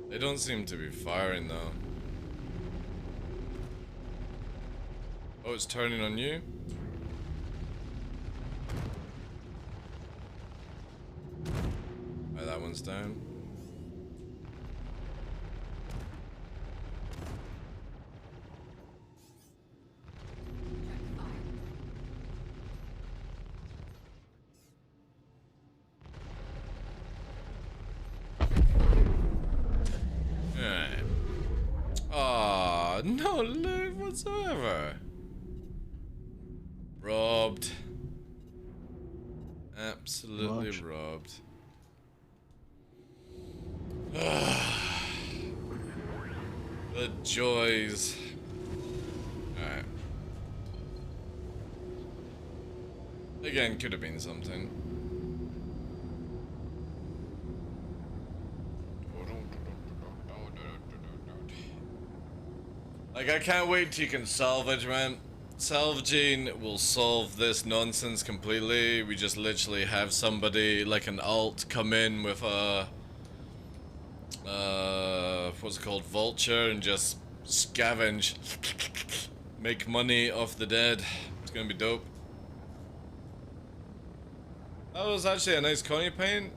[SPEAKER 1] They don't seem to be firing though. Oh, it's turning on you? Alright, that one's down.
[SPEAKER 5] Check fire.
[SPEAKER 1] Alright. Aw, no loot whatsoever. Robbed. Absolutely
[SPEAKER 2] Much.
[SPEAKER 1] robbed. The joys. Alright. Again, could have been something. Like, I can't wait till you can salvage, man. Salvaging will solve this nonsense completely. We just literally have somebody, like an alt, come in with a... what's it called? Vulture, and just scavenge. Make money off the dead. It's gonna be dope. That was actually a nice Connie paint.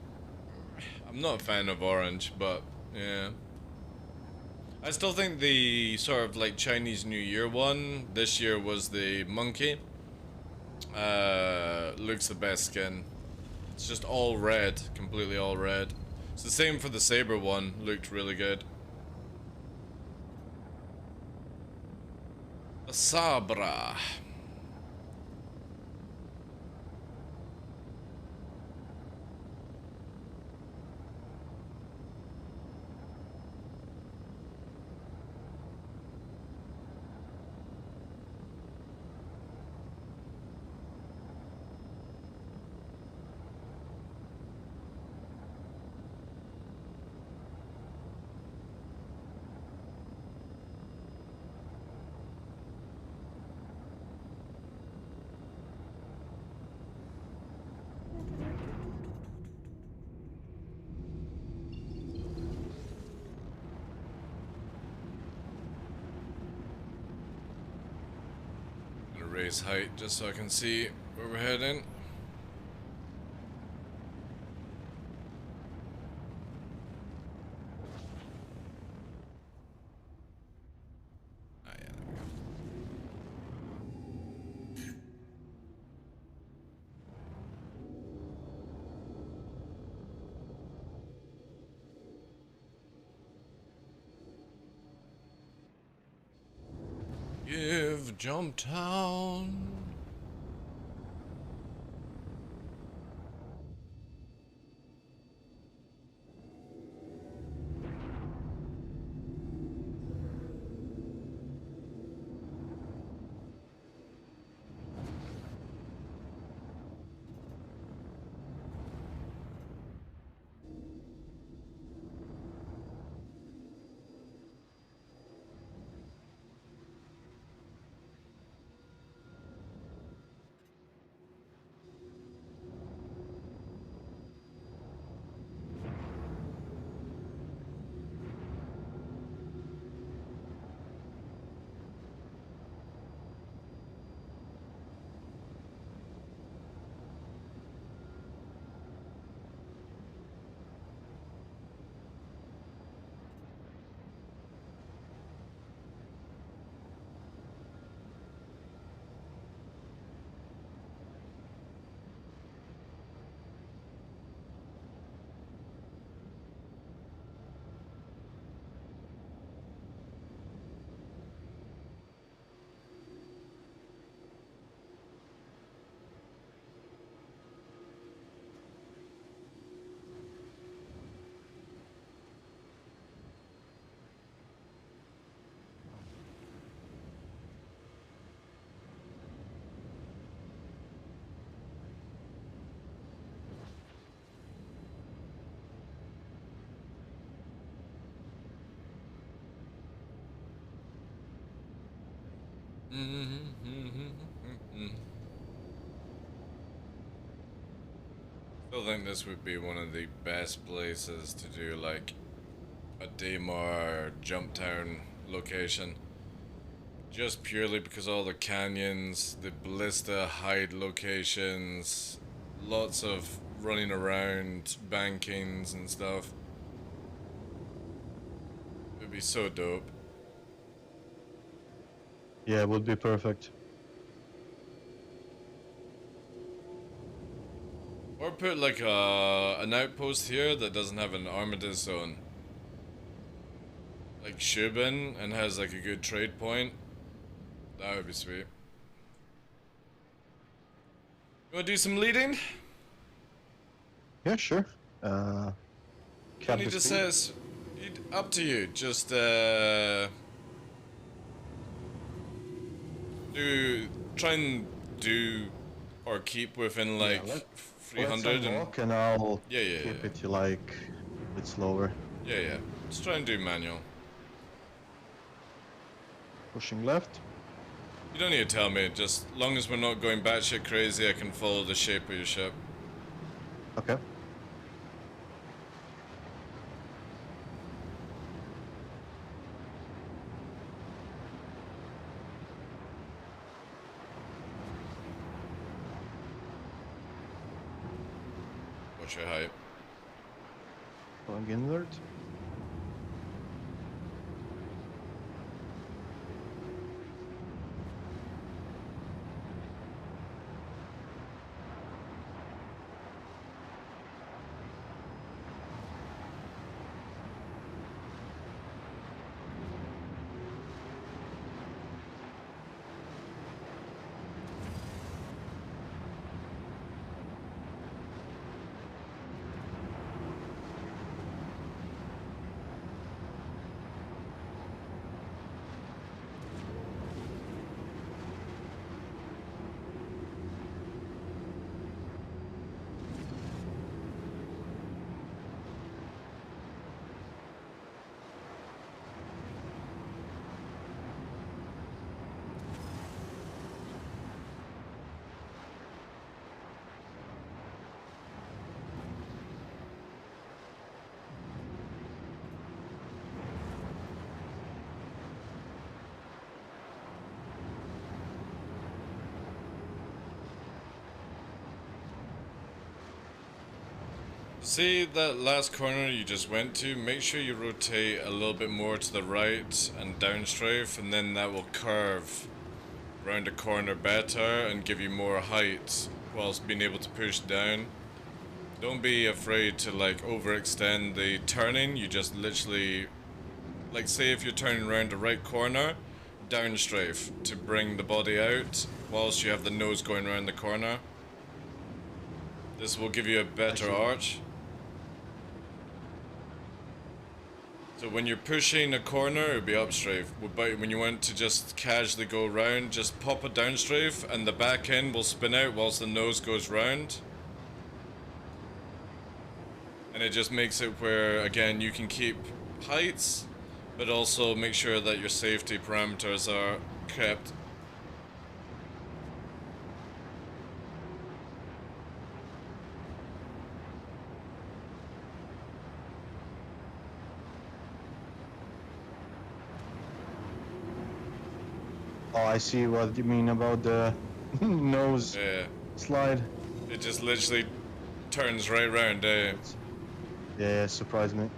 [SPEAKER 1] I'm not a fan of orange, but yeah. I still think the sort of like Chinese New Year one this year was the monkey. Looks the best skin. It's just all red, completely all red. It's the same for the saber one, looked really good. A sabra. Raise height just so I can see where we're heading. Ah, yeah, there we go. Give Jump Town. Still think this would be one of the best places to do like a Daymar jump town location. Just purely because all the canyons, the ballista hide locations, lots of running around, bankings and stuff. It'd be so dope.
[SPEAKER 2] Yeah, it would be perfect.
[SPEAKER 1] Or put like an outpost here that doesn't have an armistice zone. Like Shubin and has like a good trade point. That would be sweet. You wanna do some leading?
[SPEAKER 2] Yeah, sure.
[SPEAKER 1] You
[SPEAKER 2] Cap
[SPEAKER 1] need
[SPEAKER 2] the
[SPEAKER 1] to
[SPEAKER 2] speed.
[SPEAKER 1] say up to you. Just do try and do or keep within
[SPEAKER 2] Yeah,
[SPEAKER 1] like
[SPEAKER 2] let's
[SPEAKER 1] 300 and
[SPEAKER 2] unlock and I'll
[SPEAKER 1] yeah, yeah,
[SPEAKER 2] keep
[SPEAKER 1] yeah,
[SPEAKER 2] it to like a bit slower.
[SPEAKER 1] yeah, yeah. Let's try and do manual.
[SPEAKER 2] Pushing left.
[SPEAKER 1] You don't need to tell me. Just long as we're not going batshit crazy, I can follow the shape of your ship.
[SPEAKER 2] Okay.
[SPEAKER 1] Watch your height.
[SPEAKER 2] Going inward.
[SPEAKER 1] See that last corner you just went to? Make sure you rotate a little bit more to the right and downstrafe, and then that will curve around a corner better and give you more height whilst being able to push down. Don't be afraid to like overextend the turning. You just literally, like say if you're turning around the right corner, downstrafe to bring the body out whilst you have the nose going around the corner. This will give you a better arch. So when you're pushing a corner, it'll be upstrafe. But when you want to just casually go round, just pop a downstrafe and the back end will spin out whilst the nose goes round. And it just makes it where, again, you can keep heights, but also make sure that your safety parameters are kept.
[SPEAKER 2] Oh, I see what you mean about the nose
[SPEAKER 1] Yeah,
[SPEAKER 2] slide.
[SPEAKER 1] it just literally turns right round, eh?
[SPEAKER 2] Yeah, surprised me.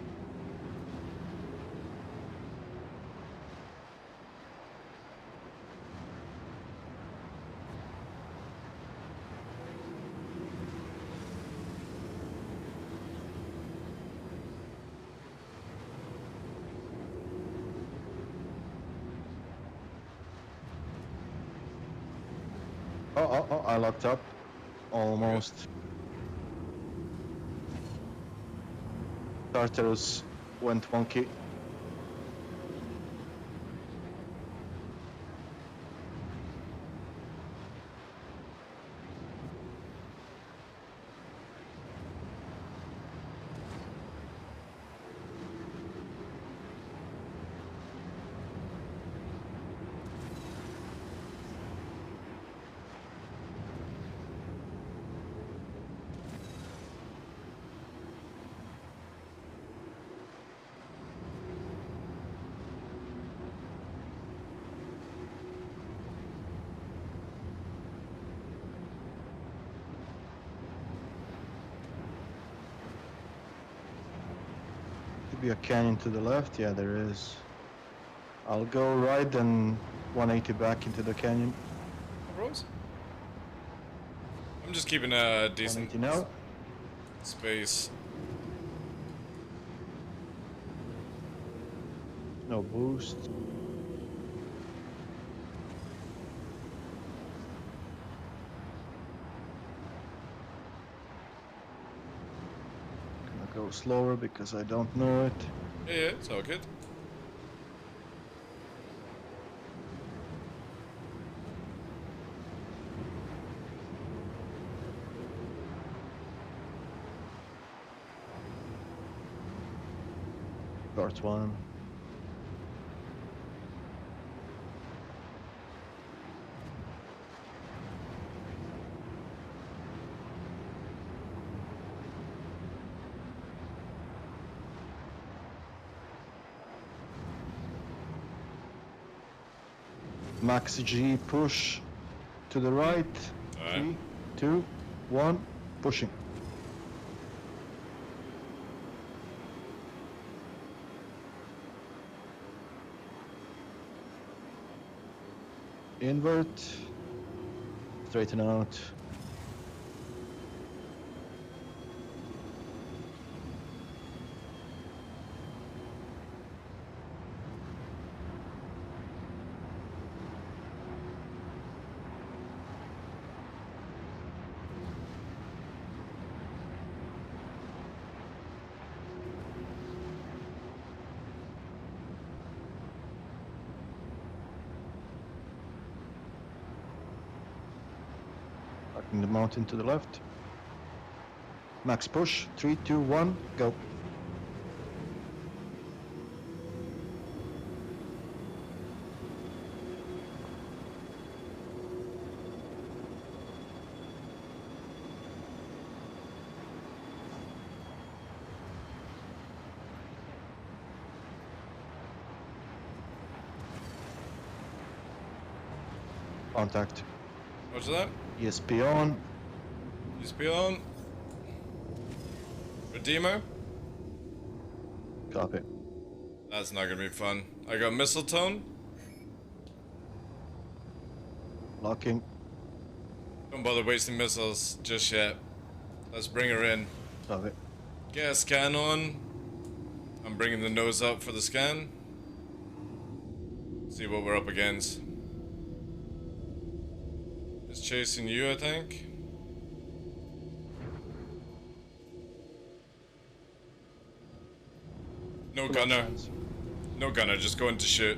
[SPEAKER 2] Oh, I locked up. Almost. Tartarus went wonky. be a canyon to the left. Yeah, there is. I'll go right and 180 back into the canyon.
[SPEAKER 1] Bros? I'm just keeping a decent
[SPEAKER 2] 180 now.
[SPEAKER 1] space.
[SPEAKER 2] No boost. Gonna go slower because I don't know it.
[SPEAKER 1] Yeah, it's all good.
[SPEAKER 2] Start one. Max G push to the right.
[SPEAKER 1] Alright.
[SPEAKER 2] 3, 2, 1, pushing. Invert. Straighten out. Backing the mountain to the left. Max push. 3, 2, 1, go. Contact.
[SPEAKER 1] What's that?
[SPEAKER 2] ESP on.
[SPEAKER 1] ESP on. Redeemer?
[SPEAKER 2] Copy.
[SPEAKER 1] That's not gonna be fun. I got missile tone.
[SPEAKER 2] Locking.
[SPEAKER 1] Don't bother wasting missiles just yet. Let's bring her in.
[SPEAKER 2] Copy.
[SPEAKER 1] Get a scan on. I'm bringing the nose up for the scan. See what we're up against. It's chasing you, I think. No gunner. No gunner, just going to shoot.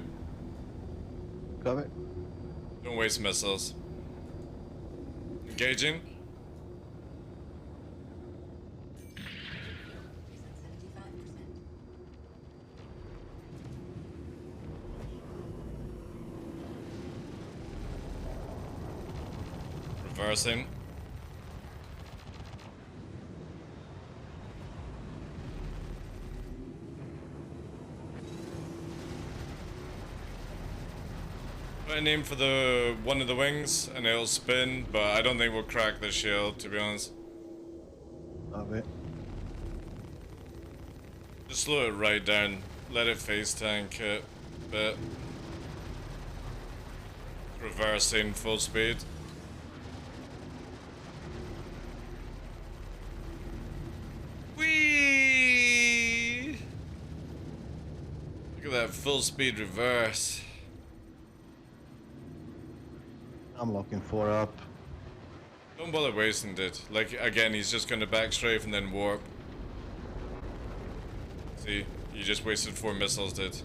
[SPEAKER 2] Copy.
[SPEAKER 1] Don't waste missiles. Engaging.
[SPEAKER 5] Is at 75%.
[SPEAKER 1] Reversing. I aim for the one of the wings and it'll spin, but I don't think we'll crack the shield, to be honest.
[SPEAKER 2] Copy.
[SPEAKER 1] Just slow it right down. Let it face tank it a bit. Reversing full speed. Whee! Look at that full speed reverse.
[SPEAKER 2] I'm locking 4 up.
[SPEAKER 1] Don't bother wasting it. Like, again, he's just gonna backstrafe and then warp. See? You just wasted 4 missiles, dude.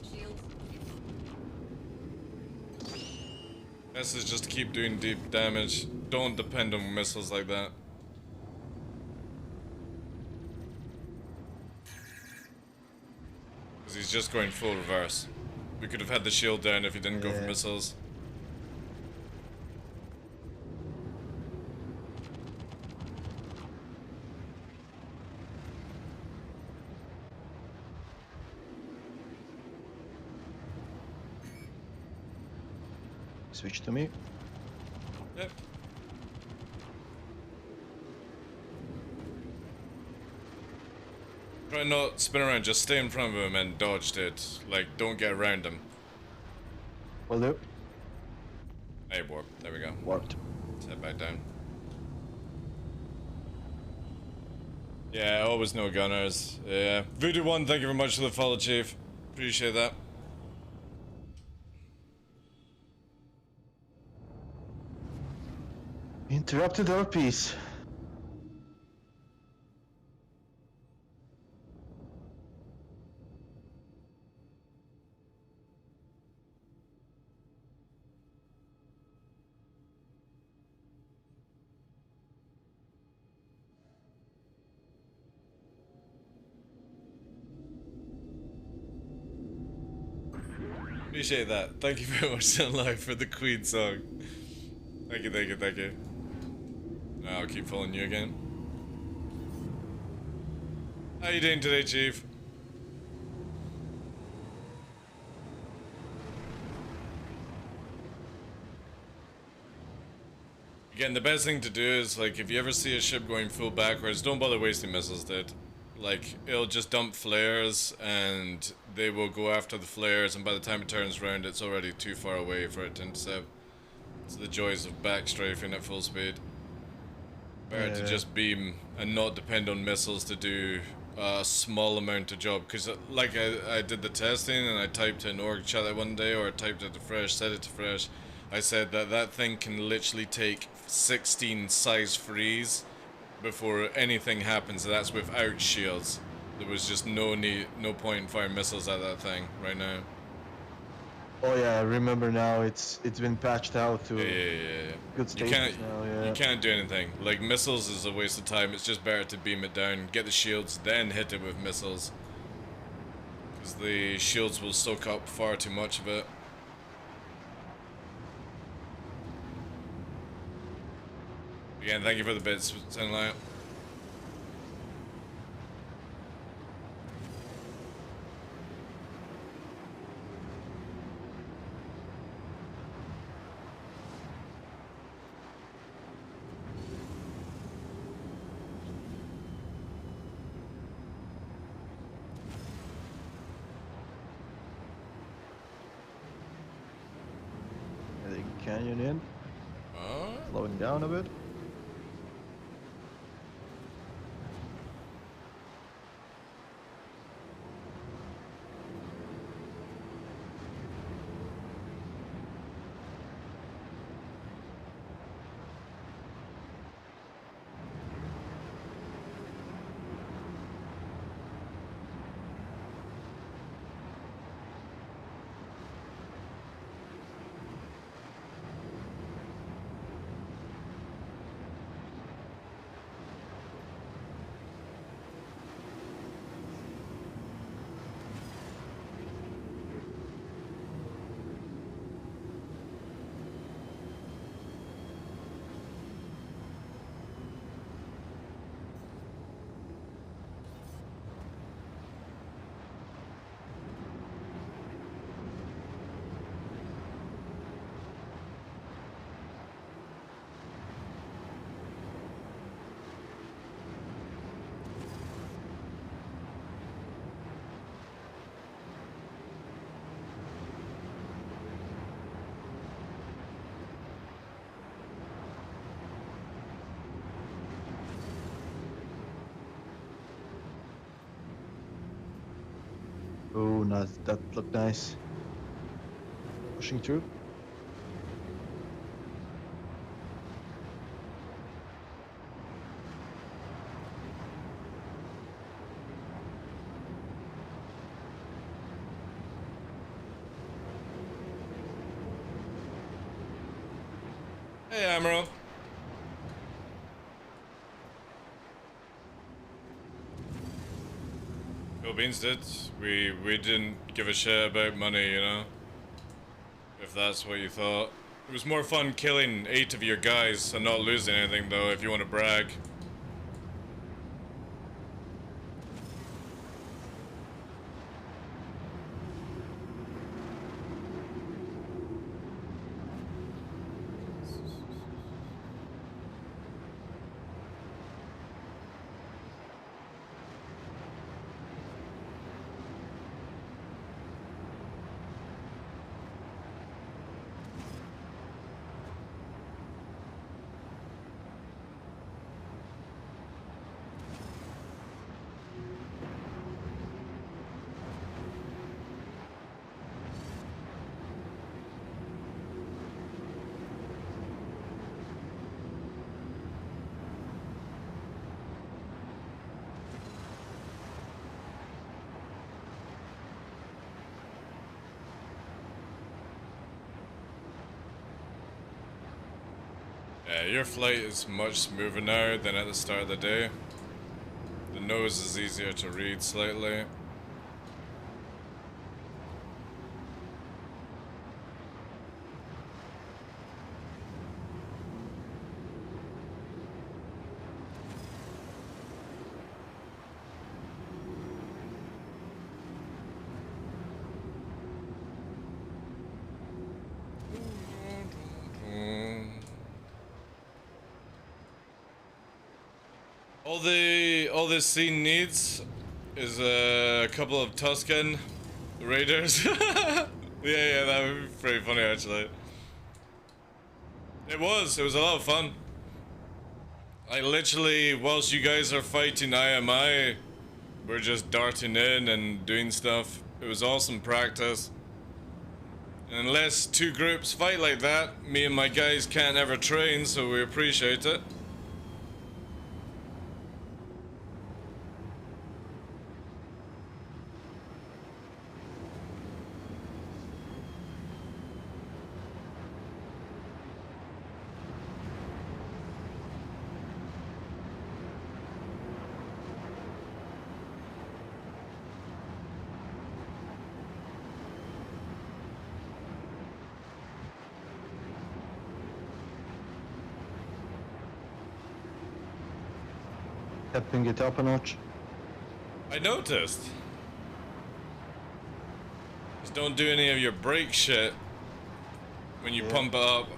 [SPEAKER 5] Shields.
[SPEAKER 1] Best is just to keep doing deep damage. Don't depend on missiles like that. Because he's just going full reverse. We could have had the shield down if he didn't go for
[SPEAKER 2] Yeah.
[SPEAKER 1] missiles.
[SPEAKER 2] Switch to me.
[SPEAKER 1] Yep. Try not spin around, just stay in front of him and dodge it. Like, don't get around him.
[SPEAKER 2] Will do.
[SPEAKER 1] Hey, warp. There we go.
[SPEAKER 2] Warped.
[SPEAKER 1] Let's head back down. Yeah, always no gunners. Yeah. Voodoo1, thank you very much for the follow, Chief. Appreciate that.
[SPEAKER 2] Interrupted our peace.
[SPEAKER 1] Appreciate that. Thank you very much, Sunlight, for the Queen song. Thank you, thank you, thank you. I'll keep following you again. How you doing today, Chief? Again, the best thing to do is, like, if you ever see a ship going full backwards, don't bother wasting missiles, dude. Like, it'll just dump flares, and they will go after the flares, and by the time it turns around, it's already too far away for it to intercept. It's the joys of backstrafing at full speed. Better to just beam and not depend on missiles to do a small amount of job. Because, like, I did the testing, and I typed in org chat that one day, or I typed it to fresh, set it to fresh. I said that that thing can literally take 16 size freeze before anything happens, and that's without shields. There was just no point in firing missiles at that thing right now.
[SPEAKER 2] Oh yeah, I remember now. It's been patched out to
[SPEAKER 1] Yeah.
[SPEAKER 2] good status now. Yeah.
[SPEAKER 1] You can't do anything. Like, missiles is a waste of time. It's just better to beam it down, get the shields, then hit it with missiles. Because the shields will soak up far too much of it. Again, thank you for the bits, Sunlight.
[SPEAKER 2] Heading canyon in, slowing down a bit. Oh, nice. That looked nice. Pushing through.
[SPEAKER 1] Hey, Amaro. Cool beans, did. We didn't give a shit about money, you know? If that's what you thought. It was more fun killing 8 of your guys and not losing anything, though, if you want to brag. Yeah, your flight is much smoother now than at the start of the day. The nose is easier to read slightly. All this scene needs is a couple of Tuscan raiders. Yeah, that would be pretty funny actually. It was a lot of fun. I literally, whilst you guys are fighting IMI, we're just darting in and doing stuff. It was awesome practice. And unless two groups fight like that, me and my guys can't ever train, so we appreciate it.
[SPEAKER 2] Stepping it up a notch.
[SPEAKER 1] I noticed. Just don't do any of your brake shit when you pump it up.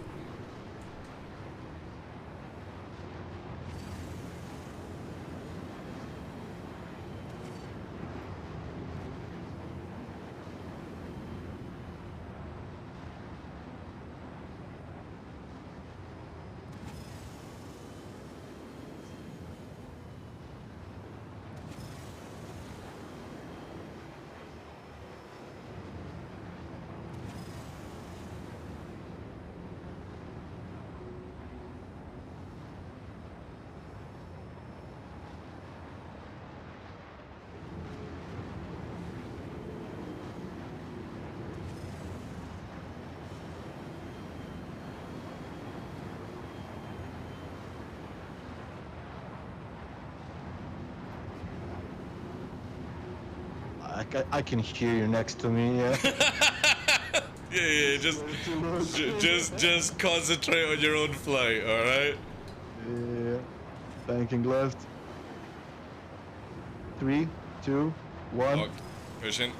[SPEAKER 2] I can hear you next to me, yeah.
[SPEAKER 1] Yeah, just concentrate on your own flight, alright?
[SPEAKER 2] Yeah. Banking left. 3, 2, 1.
[SPEAKER 1] Locked. Pushing.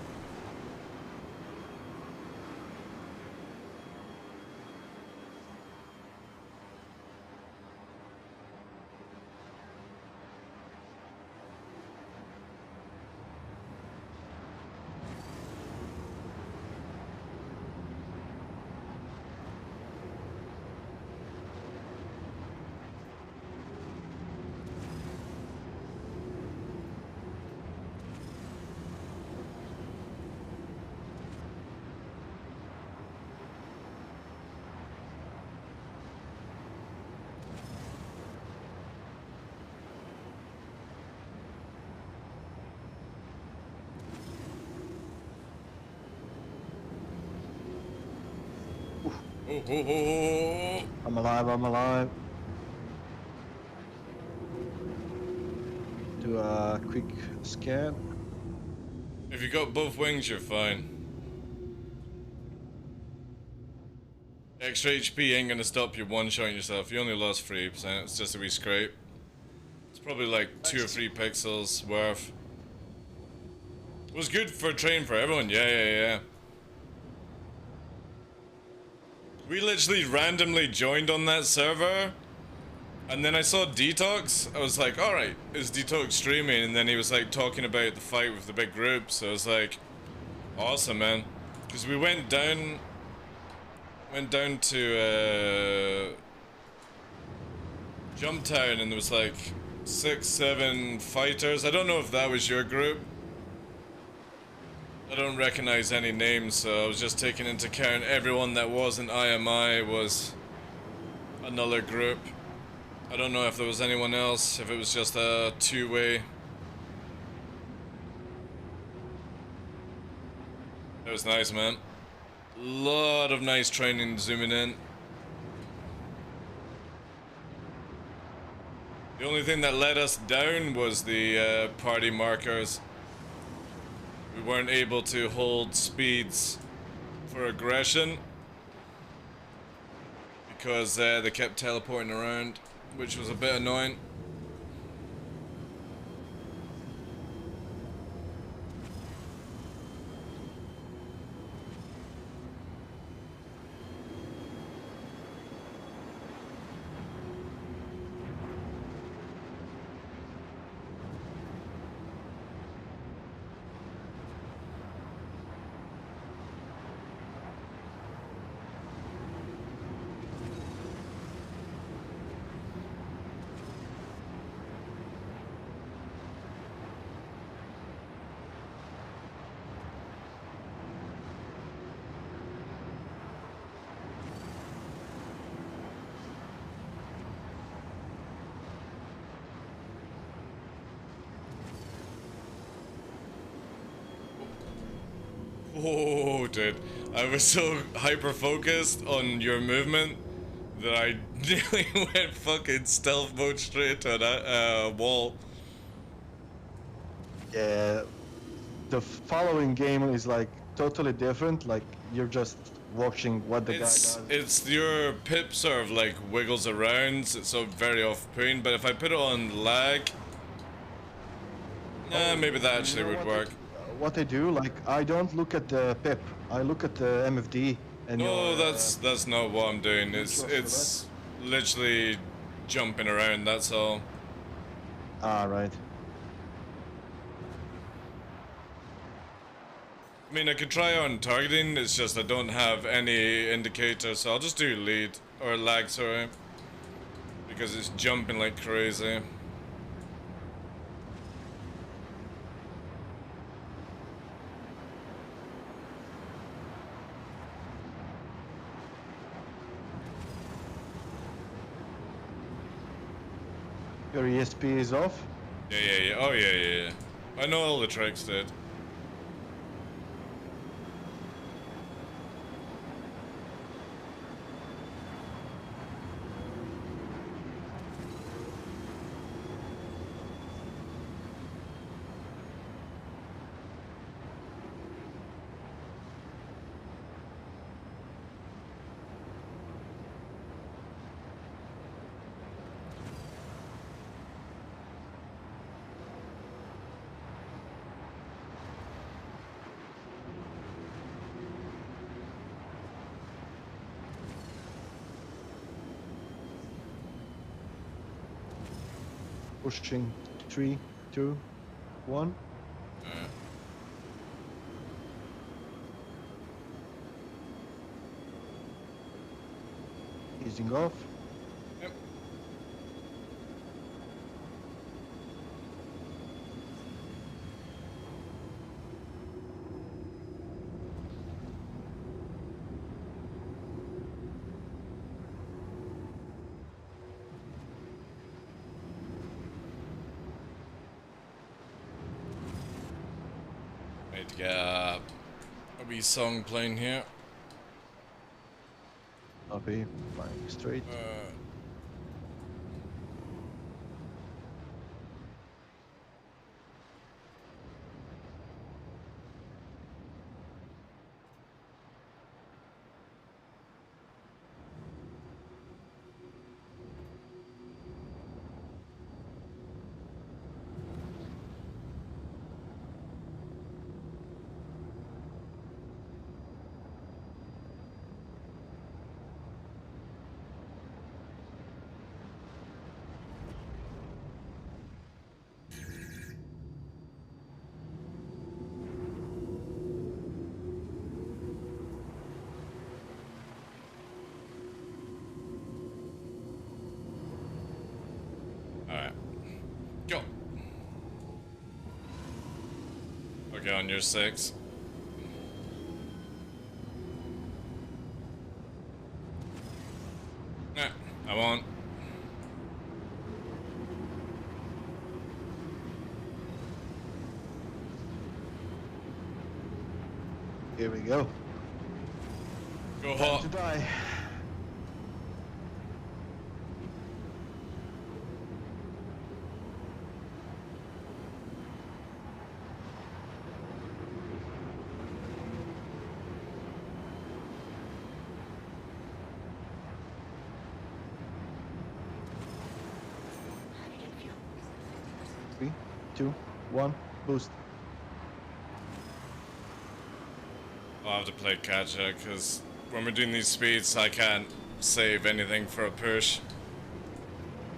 [SPEAKER 1] Oh.
[SPEAKER 2] I'm alive. Do a quick scan.
[SPEAKER 1] If you got both wings, you're fine. Extra HP ain't gonna stop you one-shotting yourself. You only lost 3%. It's just a wee scrape. It's probably like 2 or 3 pixels worth. It was good for training for everyone. Yeah. We literally randomly joined on that server, and then I saw Detox. I was like, alright, is Detox streaming? And then he was like talking about the fight with the big group, so I was like, awesome, man. Because we went down to Jump Town, and there was like 6, 7 fighters. I don't know if that was your group. I don't recognize any names, so I was just taking into account everyone that wasn't IMI was another group. I don't know if there was anyone else, if it was just a two-way. It was nice, man. Lot of nice training zooming in. The only thing that let us down was the party markers. We weren't able to hold speeds for aggression because they kept teleporting around, which was a bit annoying. Oh, dude. I was so hyper-focused on your movement that I nearly went fucking stealth mode straight to that wall.
[SPEAKER 2] Yeah, the following game is like totally different. Like you're just watching what the guy does.
[SPEAKER 1] It's your pip sort of like wiggles around, so it's so very off-putting, but if I put it on lag... maybe that actually would work.
[SPEAKER 2] What I do, like, I don't look at the pip. I look at the MFD. And
[SPEAKER 1] No, that's not what I'm doing. It's literally jumping around, that's all.
[SPEAKER 2] Ah, right.
[SPEAKER 1] I mean, I could try on targeting, it's just I don't have any indicator, so I'll just do lead, or lag, sorry. Because it's jumping like crazy.
[SPEAKER 2] Your ESP is off?
[SPEAKER 1] Yeah. Oh, yeah. I know all the tricks, dude.
[SPEAKER 2] Pushing 3, 2, 1. Easing off.
[SPEAKER 1] Yep. Need to get a wee song playing here.
[SPEAKER 2] Copy. Flying straight.
[SPEAKER 1] Alright. Go. Okay, on your 6. Nah, I won't.
[SPEAKER 2] Here we go.
[SPEAKER 1] Go
[SPEAKER 2] Time
[SPEAKER 1] hot.
[SPEAKER 2] to die. 3, 2, 1, boost.
[SPEAKER 1] I'll have to play catch up because when we're doing these speeds, I can't save anything for a push.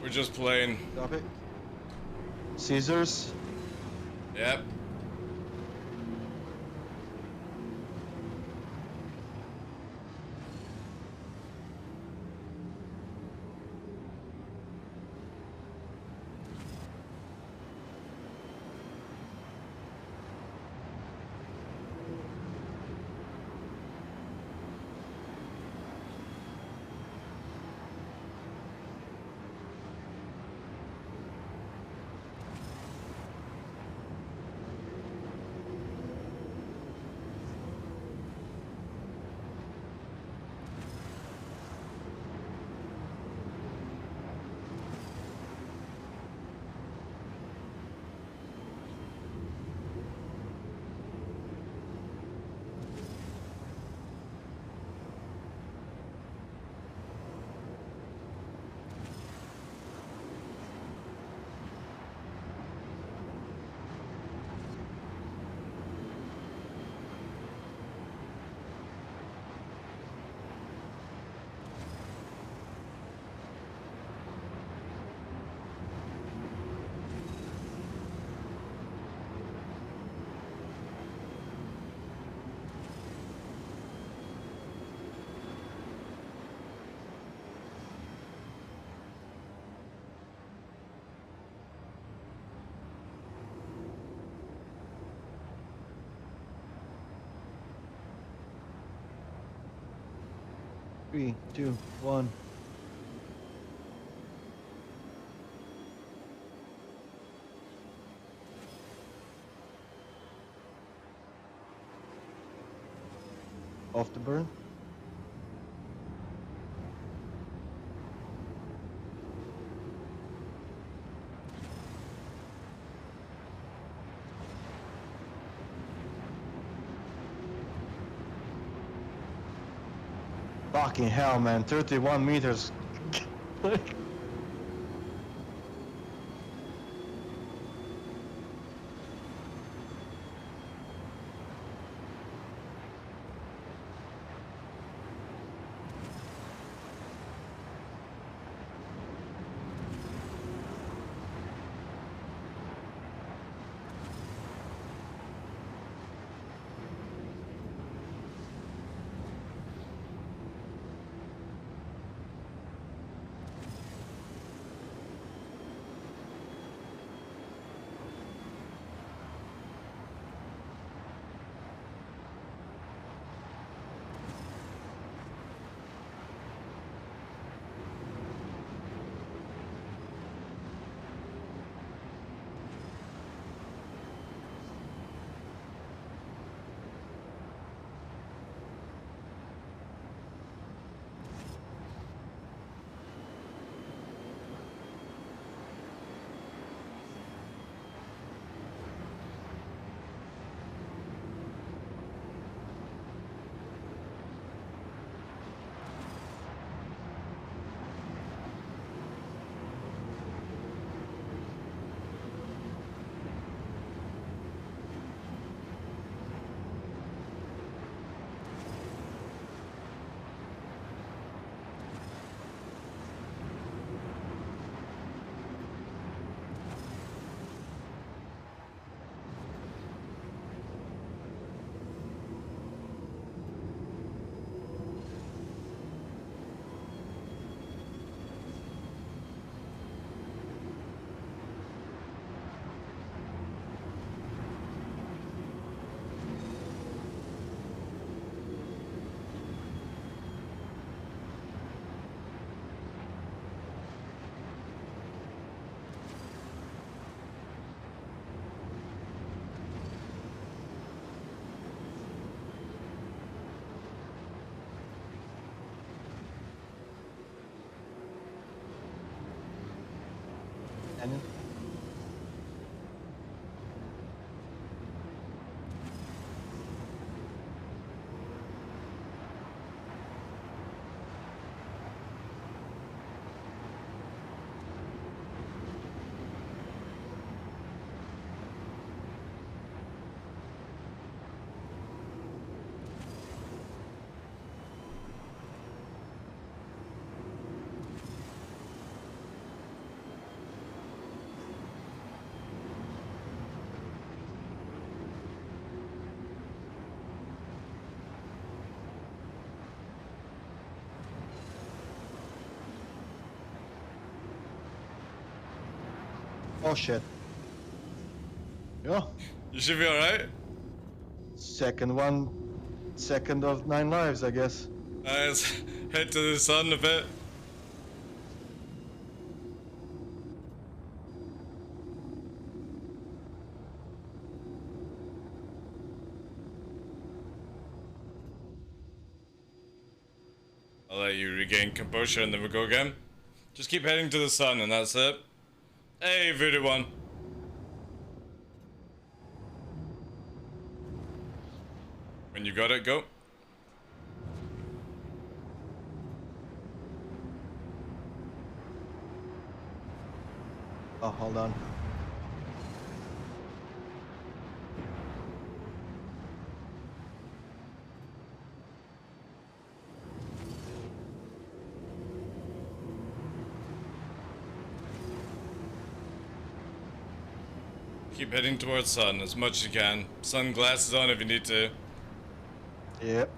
[SPEAKER 1] We're just playing.
[SPEAKER 2] Copy. Scissors.
[SPEAKER 1] Yep.
[SPEAKER 2] Three, two, one. Off the burn. Fucking hell, man. 31 meters. And Oh shit. Yeah.
[SPEAKER 1] You should be alright.
[SPEAKER 2] Second of 9 lives, I guess.
[SPEAKER 1] Let's head to the sun a bit. I'll let you regain composure and then we'll go again. Just keep heading to the sun and that's it. Hey, Voodoo One. When you got it, go.
[SPEAKER 2] Oh, hold on.
[SPEAKER 1] Keep heading towards sun as much as you can. Sunglasses on if you need to.
[SPEAKER 2] Yep.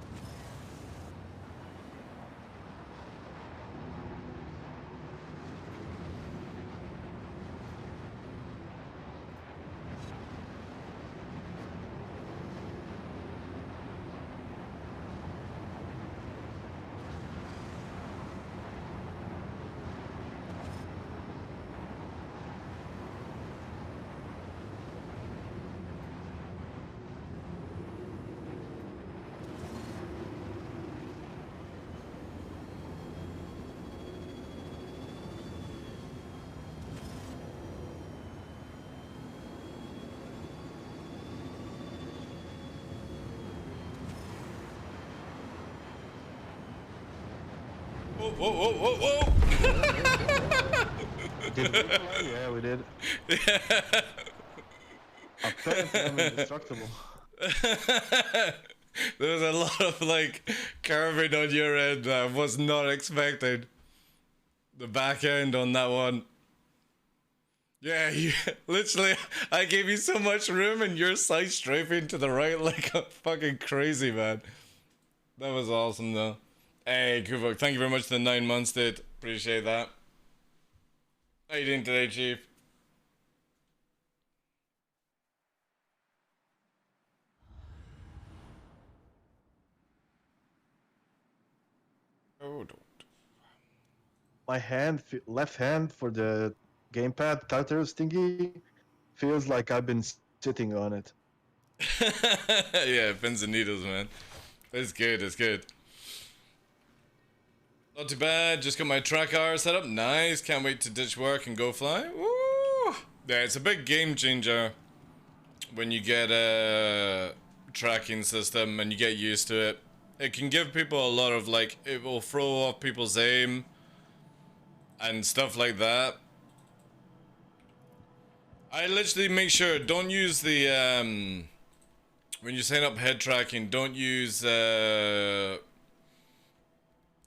[SPEAKER 1] Whoa, whoa, whoa, whoa, whoa!
[SPEAKER 2] Did we fly? Yeah, we did. Apparently I'm indestructible.
[SPEAKER 1] There was a lot of like curving on your end that I was not expecting. The back end on that one. Yeah, you literally I gave you so much room and you're side strafing to the right like a fucking crazy, man. That was awesome though. Hey, Kuvok, thank you very much for the 9 months, dude. Appreciate that. How you doing today, Chief? Oh, don't.
[SPEAKER 2] My left hand for the gamepad Tartarus thingy feels like I've been sitting on it.
[SPEAKER 1] Yeah, pins and needles, man. It's good, it's good. Not too bad, just got my track hour set up. Nice, can't wait to ditch work and go fly. Woo! Yeah, it's a big game changer when you get a tracking system and you get used to it. It can give people a lot of like, it will throw off people's aim and stuff like that. I literally make sure, don't use the, when you set up head tracking, don't use,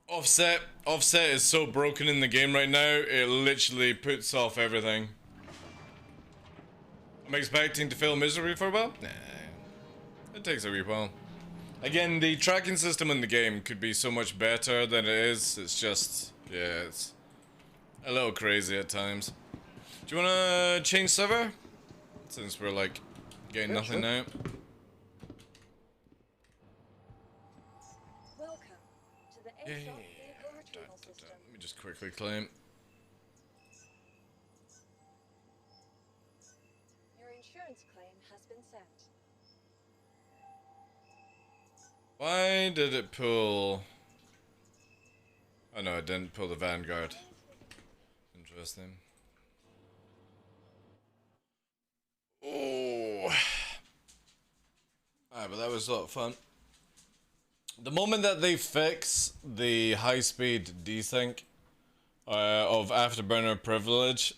[SPEAKER 1] offset. Offset is so broken in the game right now, it literally puts off everything. I'm expecting to fail miserably for a while? Nah. It takes a wee while. Again, the tracking system in the game could be so much better than it is. It's just, yeah, it's a little crazy at times. Do you wanna change server? Since we're like getting nothing
[SPEAKER 2] sure.
[SPEAKER 1] out.
[SPEAKER 3] Welcome to the
[SPEAKER 1] Yeah.
[SPEAKER 3] ASOP vehicle retrieval system.
[SPEAKER 1] Let me just quickly claim.
[SPEAKER 3] Your insurance claim has been sent.
[SPEAKER 1] Why did it pull? Oh no, it didn't pull the Vanguard. Interesting. Oh. Alright, but that was a lot of fun. The moment that they fix the high-speed desync of Afterburner privilege,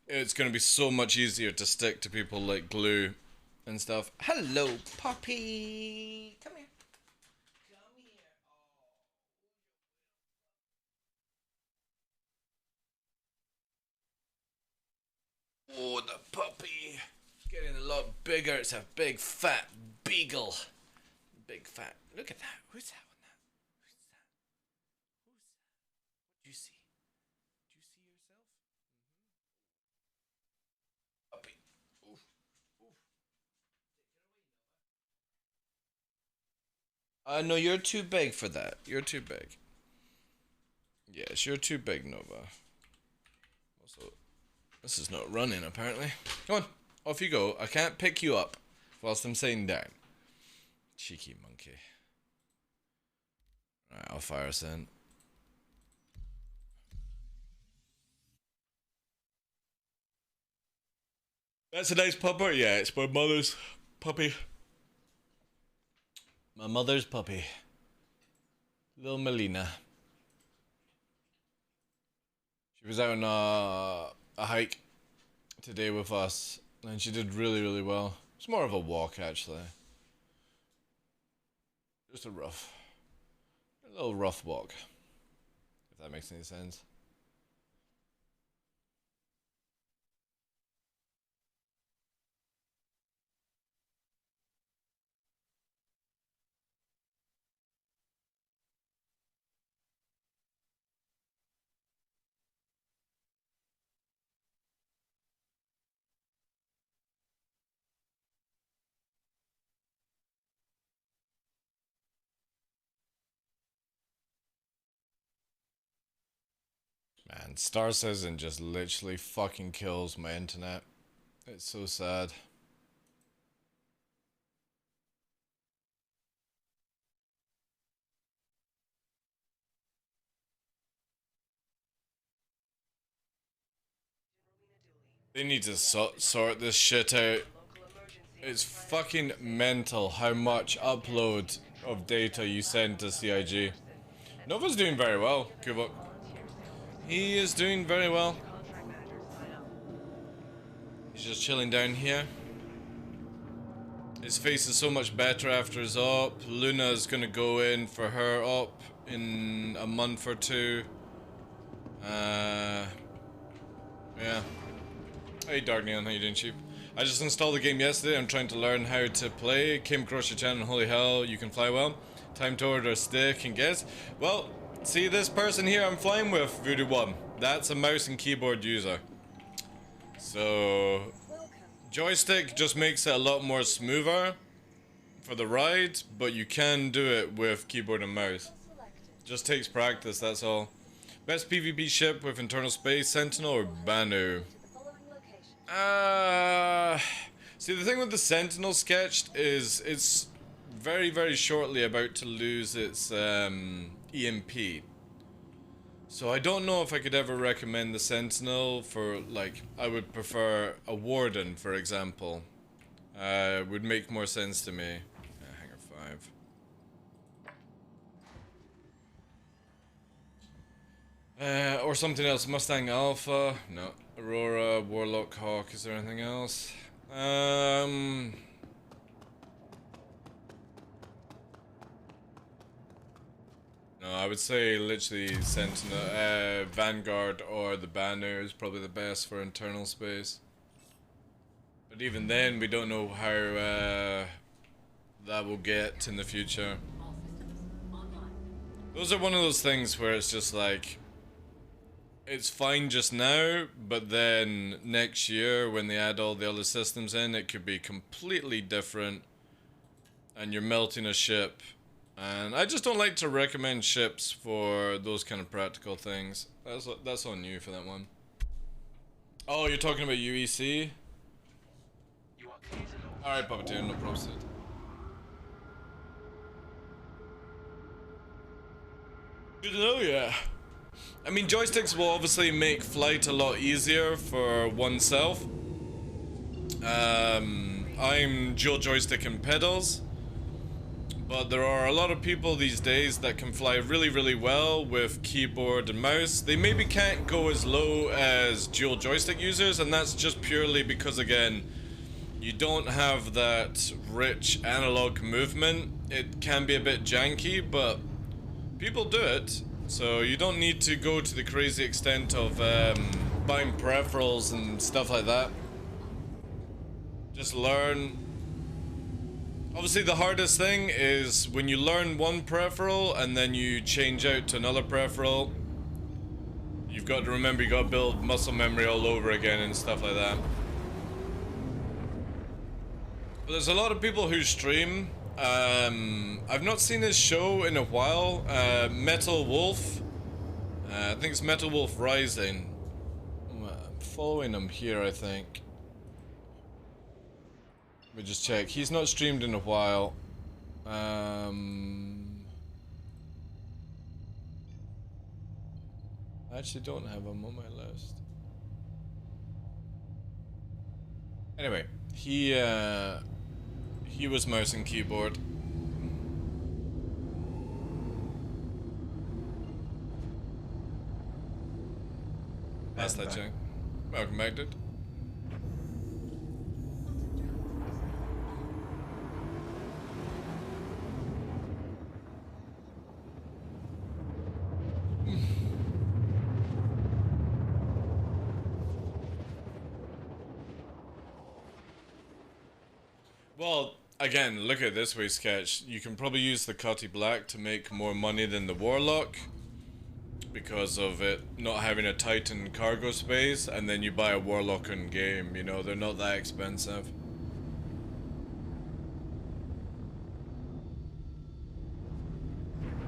[SPEAKER 1] it's gonna be so much easier to stick to people like glue and stuff. Hello, puppy. Come here. Come here. Oh, the puppy. Getting a lot bigger. It's a big fat beagle. Big fat. Look at that. Who's that one? Who's that? Who's that? What do you see? Do you see yourself? No, you're too big for that. You're too big. Yes, you're too big, Nova. Also, this is not running, apparently. Come on, off you go. I can't pick you up whilst I'm sitting down. Cheeky monkey. Alright, I'll fire us in. That's a nice pupper? Yeah, it's my mother's puppy. My mother's puppy. Little Melina. She was out on a hike today with us, and she did really, really well. It's more of a walk, actually. Just a little rough walk, if that makes any sense. Man, Star Citizen just literally fucking kills my internet. It's so sad. They need to sort this shit out. It's fucking mental how much upload of data you send to CIG. Nova's doing very well, Kubok. He is doing very well. He's just chilling down here. His face is so much better after his op. Luna's gonna go in for her op in a month or two. Yeah. Hey Darkneon, how you doing, Chief? I just installed the game yesterday. I'm trying to learn how to play. Came across your channel, holy hell, you can fly well. Time to order a stick and guess. Well, see this person here I'm flying with, Voodoo 1. That's a mouse and keyboard user. So, joystick just makes it a lot more smoother for the ride, but you can do it with keyboard and mouse. Just takes practice, that's all. Best PvP ship with internal space, Sentinel or Banu? See, the thing with the Sentinel sketched is it's very, very shortly about to lose its EMP. So I don't know if I could ever recommend the Sentinel for, like, I would prefer a Warden, for example. Would make more sense to me. Hangar 5. Or something else. Mustang Alpha. No. Aurora, Warlock, Hawk. Is there anything else? No, I would say literally Sentinel, Vanguard or the Banner is probably the best for internal space. But even then, we don't know how that will get in the future. Those are one of those things where it's just like, it's fine just now, but then next year when they add all the other systems in, it could be completely different and you're melting a ship. And I just don't like to recommend ships for those kind of practical things. That's on you for that one. Oh, you're talking about UEC? Alright, Puppeteer, no problem. Good to know, yeah. I mean, joysticks will obviously make flight a lot easier for oneself. I'm dual joystick and pedals, but there are a lot of people these days that can fly really, really well with keyboard and mouse. They maybe can't go as low as dual joystick users, and that's just purely because, again, you don't have that rich analog movement. It can be a bit janky, but people do it. So you don't need to go to the crazy extent of buying peripherals and stuff like that. Just learn. Obviously the hardest thing is when you learn one peripheral and then you change out to another peripheral. You've got to remember you got to build muscle memory all over again and stuff like that. But there's a lot of people who stream I've not seen his show in a while. Metal Wolf. I think it's Metal Wolf Rising. I'm following him here, I think. Let me just check. He's not streamed in a while. I actually don't have him on my list. Anyway, he was mouse and keyboard. That's that check. Welcome back, dude. Well, again, look at it this way, Sketch. You can probably use the Cutty Black to make more money than the Warlock because of it not having a Titan cargo space, and then you buy a Warlock in game, you know, they're not that expensive.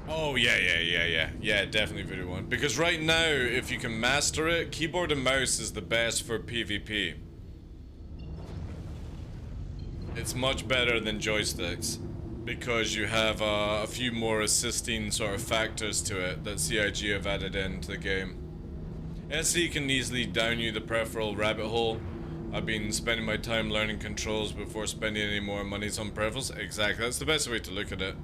[SPEAKER 1] Oh, yeah, definitely Voodoo 1. Because right now, if you can master it, keyboard and mouse is the best for PvP. It's much better than joysticks because you have a few more assisting sort of factors to it that CIG have added into the game. SE can easily down you the peripheral rabbit hole. I've been spending my time learning controls before spending any more monies on peripherals. Exactly, that's the best way to look at it.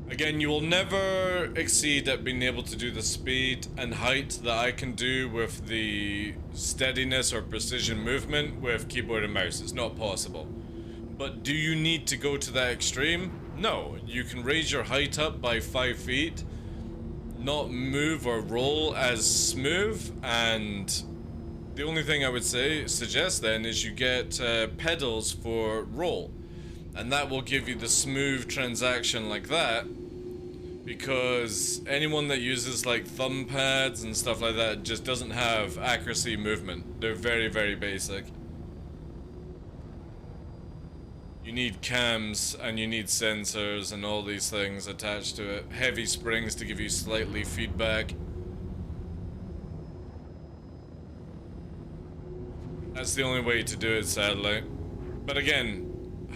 [SPEAKER 1] Again, you will never exceed at being able to do the speed and height that I can do with the steadiness or precision movement with keyboard and mouse. It's not possible. But do you need to go to that extreme? No. You can raise your height up by 5 feet, not move or roll as smooth, and the only thing I would suggest then is you get pedals for roll. And that will give you the smooth transaction like that, because anyone that uses like thumb pads and stuff like that just doesn't have accuracy movement. They're very, very basic. You need cams and you need sensors and all these things attached to it. Heavy springs to give you slightly feedback. That's the only way to do it, sadly. But again,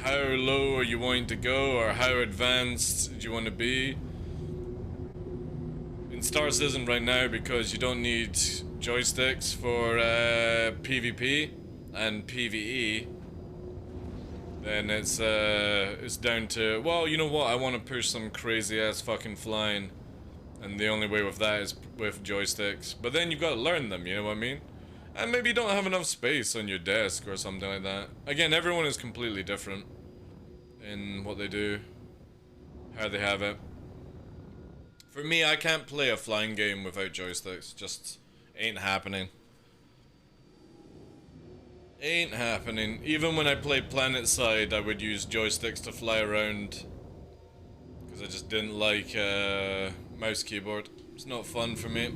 [SPEAKER 1] how low are you wanting to go, or how advanced do you want to be? In Star Citizen right now, because you don't need joysticks for PvP and PvE, then it's down to, well, you know what, I want to push some crazy ass fucking flying, and the only way with that is with joysticks. But then you've got to learn them, you know what I mean? And maybe you don't have enough space on your desk or something like that. Again, everyone is completely different in what they do, how they have it. For me, I can't play a flying game without joysticks. Just ain't happening. Ain't happening. Even when I played PlanetSide, I would use joysticks to fly around, because I just didn't like mouse keyboard. It's not fun for me.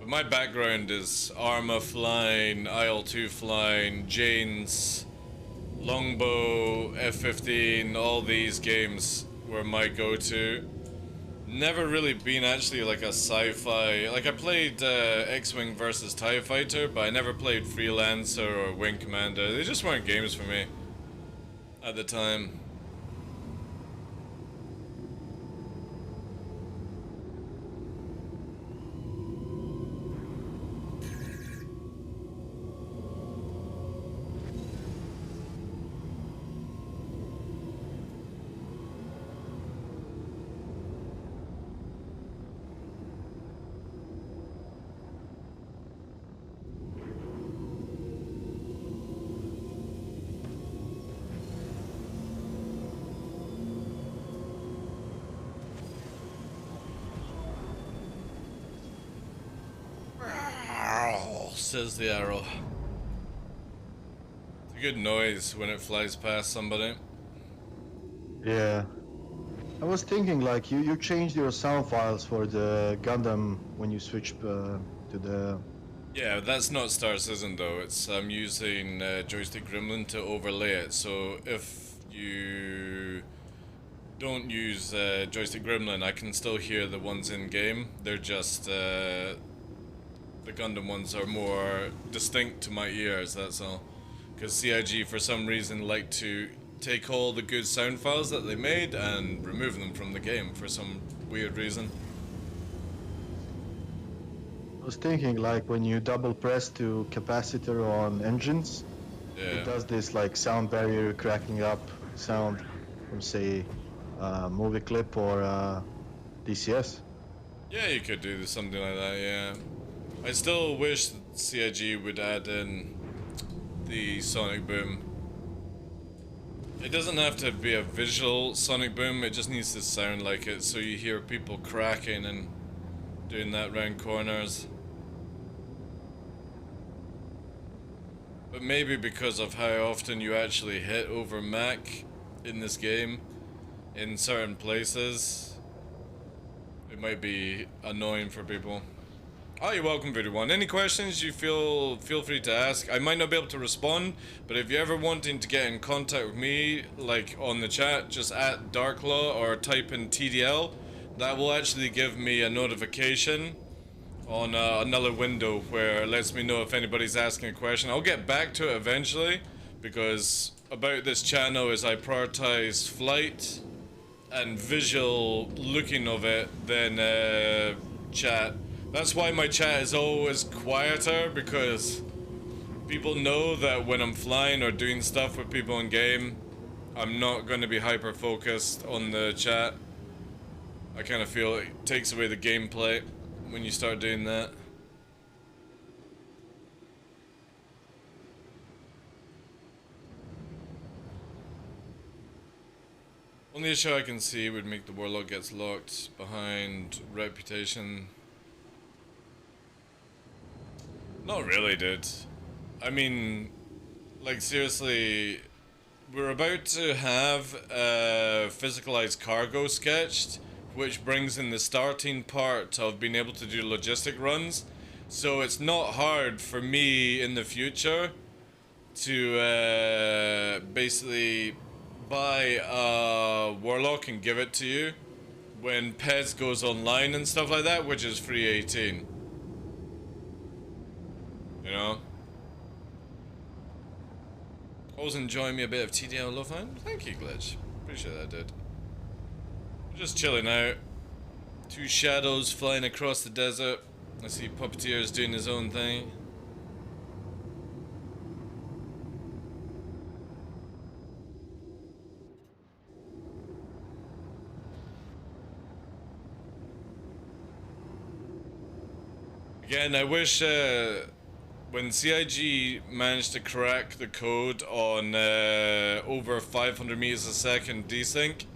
[SPEAKER 1] My background is Arma flying, IL-2 flying, Jane's, Longbow, F-15, all these games were my go-to. Never really been actually like a sci-fi, like I played X-Wing versus TIE Fighter, but I never played Freelancer or Wing Commander. They just weren't games for me at the time. Says the arrow. It's a good noise when it flies past somebody.
[SPEAKER 2] Yeah. I was thinking like you changed your sound files for the Gundam when you switched to the.
[SPEAKER 1] Yeah, that's not Star Citizen though. It's I'm using Joystick Gremlin to overlay it. So if you don't use Joystick Gremlin, I can still hear the ones in game. They're just the Gundam ones are more distinct to my ears. That's all. Because CIG for some reason like to take all the good sound files that they made and remove them from the game for some weird reason.
[SPEAKER 2] I was thinking like when you double press to capacitor on engines,
[SPEAKER 1] Yeah.
[SPEAKER 2] it does this like sound barrier cracking up sound from say movie clip or DCS.
[SPEAKER 1] Yeah, you could do something like that, yeah. I still wish that CIG would add in the sonic boom. It doesn't have to be a visual sonic boom, it just needs to sound like it, so you hear people cracking and doing that round corners. But maybe because of how often you actually hit over Mac in this game, in certain places, it might be annoying for people. Oh, you're welcome, everyone. Any questions you feel free to ask. I might not be able to respond, but if you're ever wanting to get in contact with me, like on the chat, just at TheDarkLaw or type in TDL. That will actually give me a notification on another window where it lets me know if anybody's asking a question. I'll get back to it eventually, because about this channel is I prioritize flight and visual looking of it than chat. That's why my chat is always quieter, because people know that when I'm flying or doing stuff with people in game, I'm not going to be hyper focused on the chat. I kind of feel it takes away the gameplay when you start doing that. Only issue I can see would make the warlock gets locked behind reputation. Not really, dude. I mean, like seriously, we're about to have a physicalized cargo sketched, which brings in the starting part of being able to do logistic runs. So it's not hard for me in the future to basically buy a warlock and give it to you when Pez goes online and stuff like that, which is free 18. You know? Always enjoying me a bit of TDL love, man. Thank you, Glitch. Appreciate that, dude. Just chilling out. Two shadows flying across the desert. I see Puppeteer's doing his own thing. Again, I wish when CIG managed to crack the code on over 500 meters a second desync,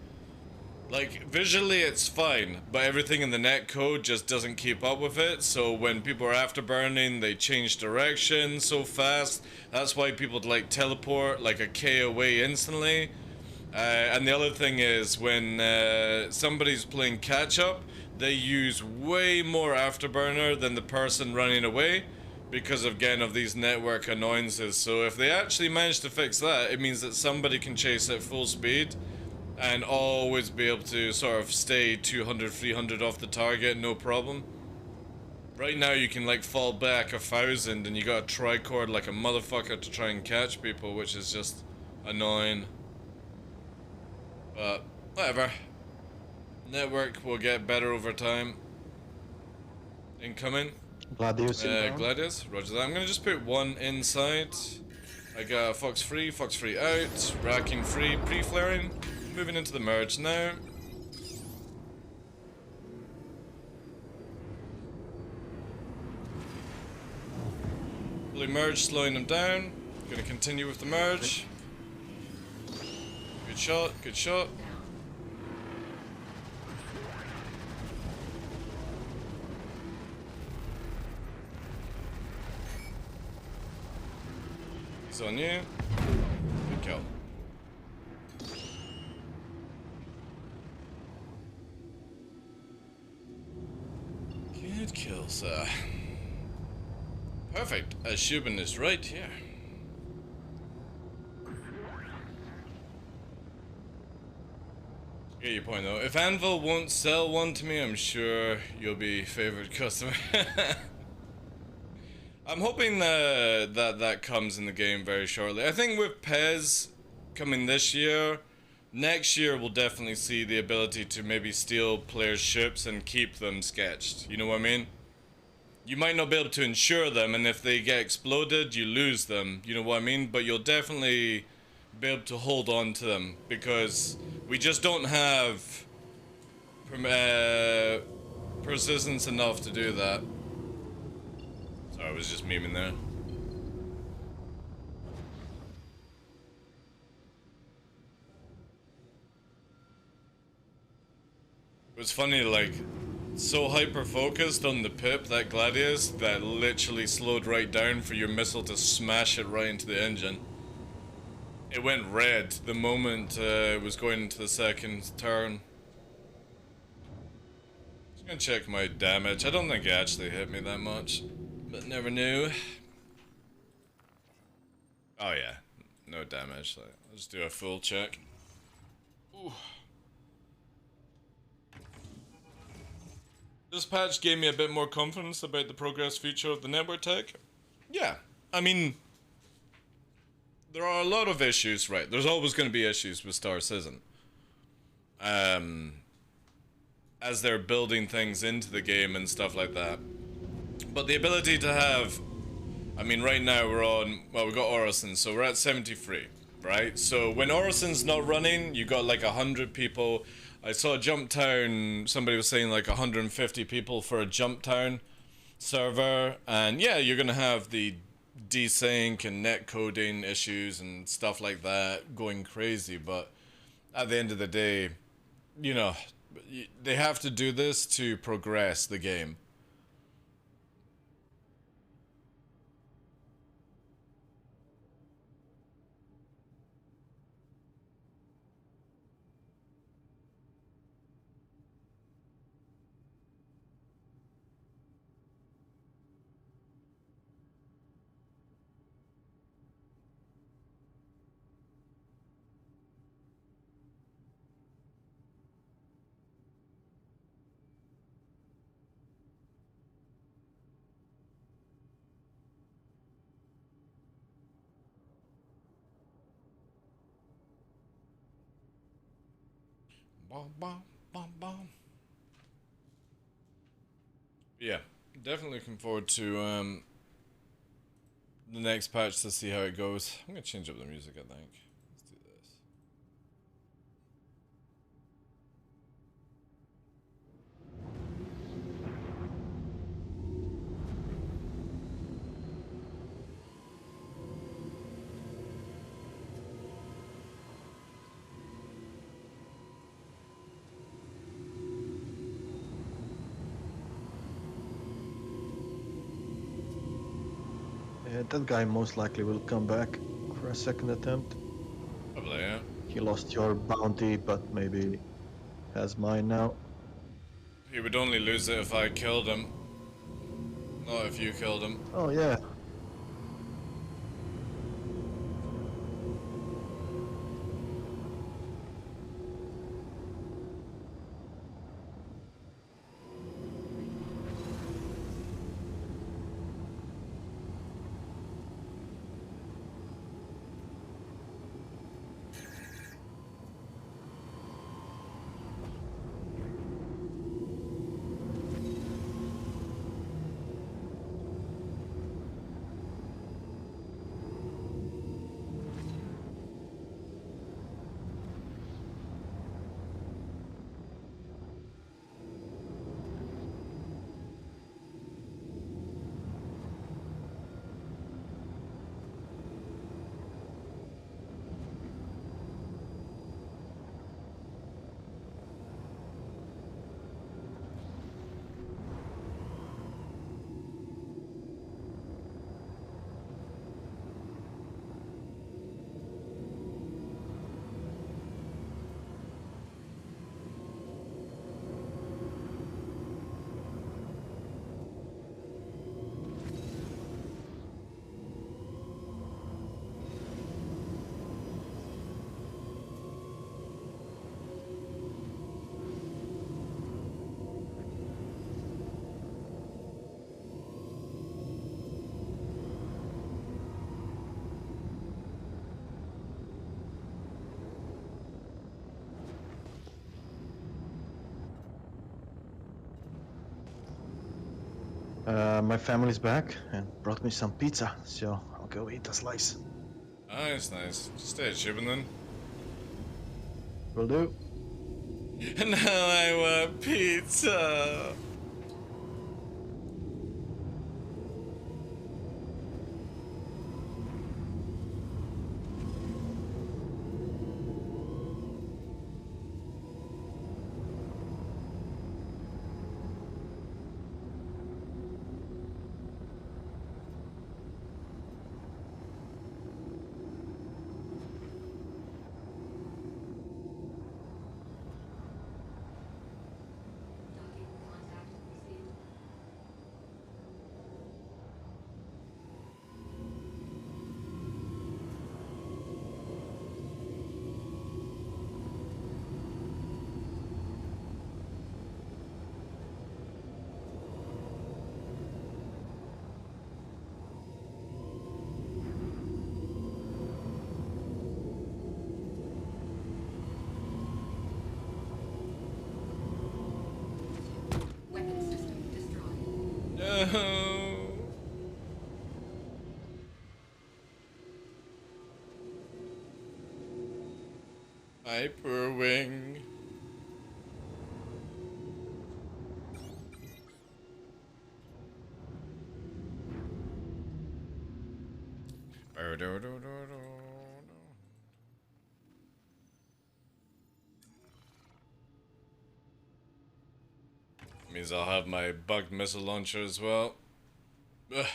[SPEAKER 1] like visually it's fine, but everything in the net code just doesn't keep up with it. So when people are afterburning, they change direction so fast. That's why people like teleport like a K away instantly. And the other thing is when somebody's playing catch up, they use way more afterburner than the person running away because again of these network annoyances. So if they actually manage to fix that, it means that somebody can chase at full speed and always be able to sort of stay 200, 300 off the target, no problem. Right now you can like fall back 1,000 and you got a tricord like a motherfucker to try and catch people, which is just annoying. But whatever. Network will get better over time. Incoming.
[SPEAKER 2] Gladius inbound.
[SPEAKER 1] Gladius, roger that. I'm gonna just put one inside. I got Fox free out, racking free, pre-flaring. Moving into the merge now. Fully merge, slowing them down. Gonna continue with the merge. Good shot, good shot. He's on you. Good kill. kills. Perfect. Shubin is right here. Get your point though. If Anvil won't sell one to me, I'm sure you'll be favored customer. I'm hoping that comes in the game very shortly. I think with Pez coming this year, next year we'll definitely see the ability to maybe steal players' ships and keep them sketched. You know what I mean? You might not be able to insure them, and if they get exploded, you lose them. You know what I mean? But you'll definitely be able to hold on to them, because we just don't have persistence enough to do that. Sorry, I was just memeing there. It was funny, like, so hyper-focused on the pip, that Gladius, that literally slowed right down for your missile to smash it right into the engine. It went red the moment it was going into the second turn. Just gonna check my damage. I don't think it actually hit me that much, but never knew. Oh yeah, no damage. I'll just do a full check. Ooh. This patch gave me a bit more confidence about the progress feature of the network tech. Yeah, I mean, there are a lot of issues, right? There's always going to be issues with Star Citizen. As they're building things into the game and stuff like that. But the ability to have, I mean, right now we're on, well, we got Orison, so we're at 73, right? So when Orison's not running, you got like 100 people. I saw Jump Town, somebody was saying like 150 people for a Jump Town server, and yeah, you're gonna have the desync and net coding issues and stuff like that going crazy, but at the end of the day, you know, they have to do this to progress the game. Bom, bom, bom, bom. Yeah, definitely looking forward to the next patch to see how it goes. I'm gonna change up the music, I think. Let's do this.
[SPEAKER 2] That guy most likely will come back for a second attempt.
[SPEAKER 1] Probably, yeah.
[SPEAKER 2] He lost your bounty, but maybe has mine now.
[SPEAKER 1] He would only lose it if I killed him. Not if you killed him.
[SPEAKER 2] Oh yeah. My family's back and brought me some pizza, so I'll go eat a slice.
[SPEAKER 1] Nice, nice. Just stay at shipping then.
[SPEAKER 2] Will do.
[SPEAKER 1] Now I want pizza.
[SPEAKER 5] Docking contact received. Weapon system destroyed.
[SPEAKER 1] No. Hyperwing. Means I'll have my bugged missile launcher as well. Ugh.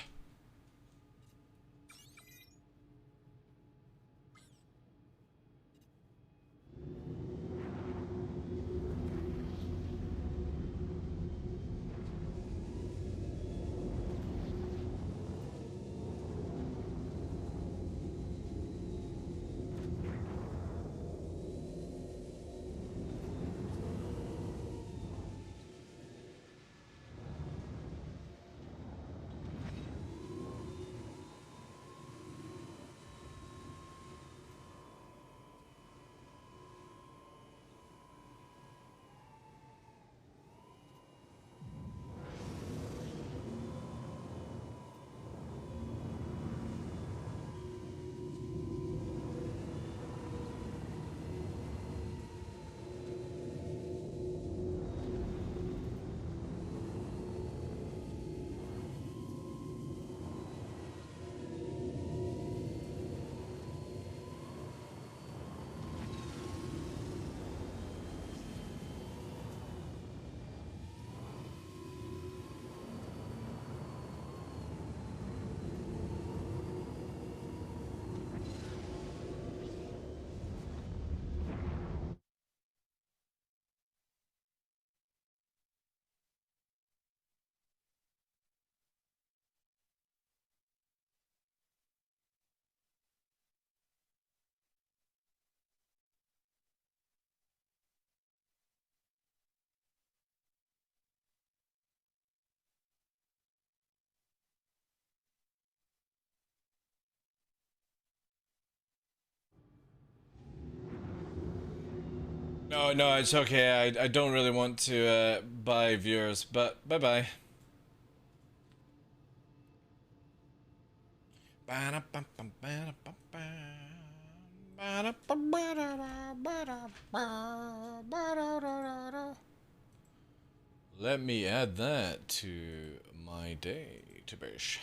[SPEAKER 1] No, no, it's okay. I don't really want to buy viewers, but bye bye. Let me add that to my database.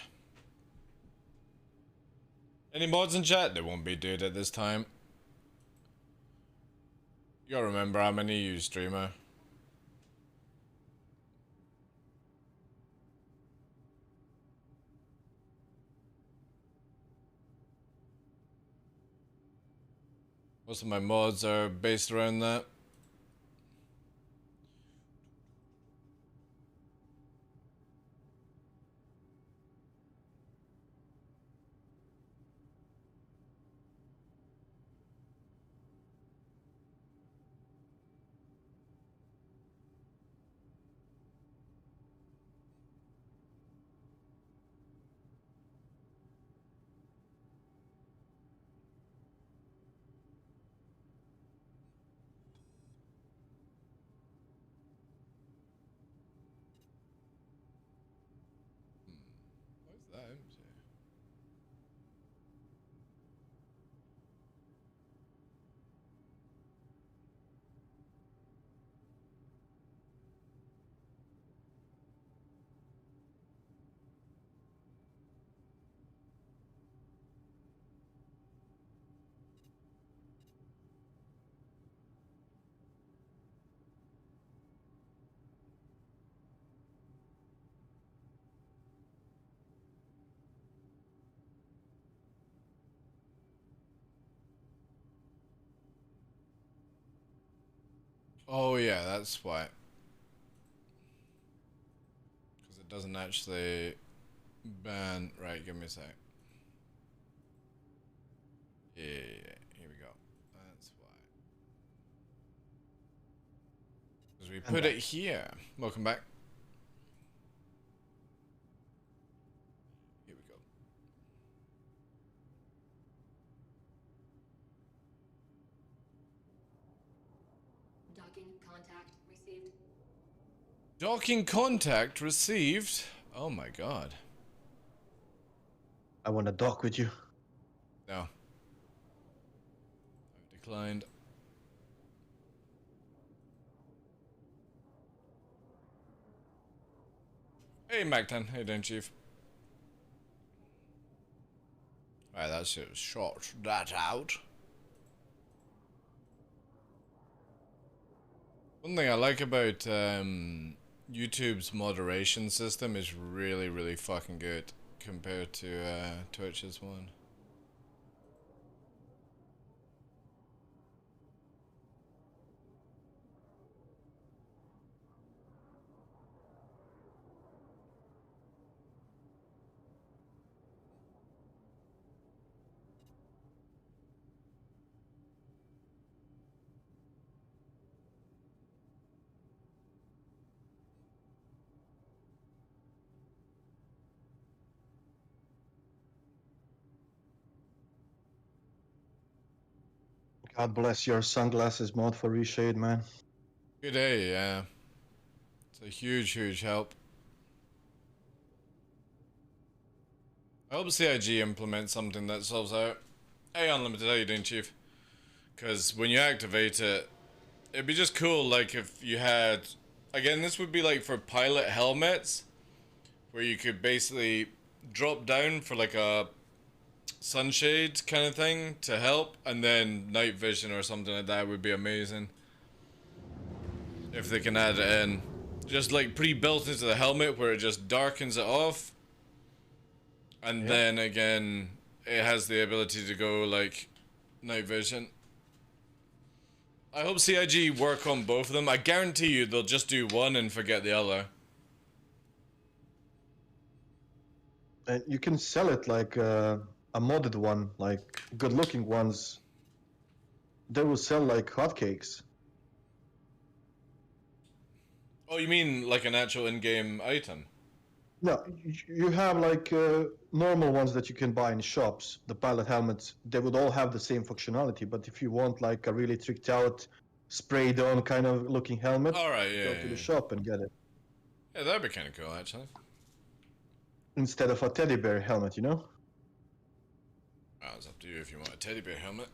[SPEAKER 1] Any mods in chat? There won't be, dude, at this time. You gotta remember, I'm a new streamer. Most of my mods are based around that. Oh yeah, that's why. Because it doesn't actually ban. Right, give me a sec. Yeah, here we go. That's why. Because we put it here. Welcome back. Here we go.
[SPEAKER 5] Docking contact received.
[SPEAKER 1] Docking contact received. Oh my god.
[SPEAKER 2] I want to dock with you.
[SPEAKER 1] No. I've declined. Hey Mactan, how you doing, Chief? Alright, that's it. Shot that out. One thing I like about YouTube's moderation system is really, really fucking good compared to Twitch's one.
[SPEAKER 2] God bless your sunglasses mod for reshade, man.
[SPEAKER 1] Good day, yeah. It's a huge, huge help. I hope CIG implements something that solves out. Hey Unlimited, how you doing, Chief? Because when you activate it, it'd be just cool, like, if you had... Again, this would be like for pilot helmets, where you could basically drop down for like a sunshade kind of thing to help, and then night vision or something like that would be amazing. If they can add it in. Just like pre-built into the helmet where it just darkens it off. And then again, it has the ability to go like night vision. I hope CIG work on both of them. I guarantee you they'll just do one and forget the other.
[SPEAKER 2] And you can sell it like a modded one, like good-looking ones. They will sell like hotcakes.
[SPEAKER 1] Oh, you mean like an actual in-game item?
[SPEAKER 2] No, you have like normal ones that you can buy in shops. The pilot helmets, they would all have the same functionality. But if you want like a really tricked out, sprayed on kind of looking helmet,
[SPEAKER 1] Alright, yeah,
[SPEAKER 2] go to the shop and get it.
[SPEAKER 1] Yeah, that'd be kind of cool, actually.
[SPEAKER 2] Instead of a teddy bear helmet, you know?
[SPEAKER 1] Oh, it's up to you if you want a teddy bear helmet.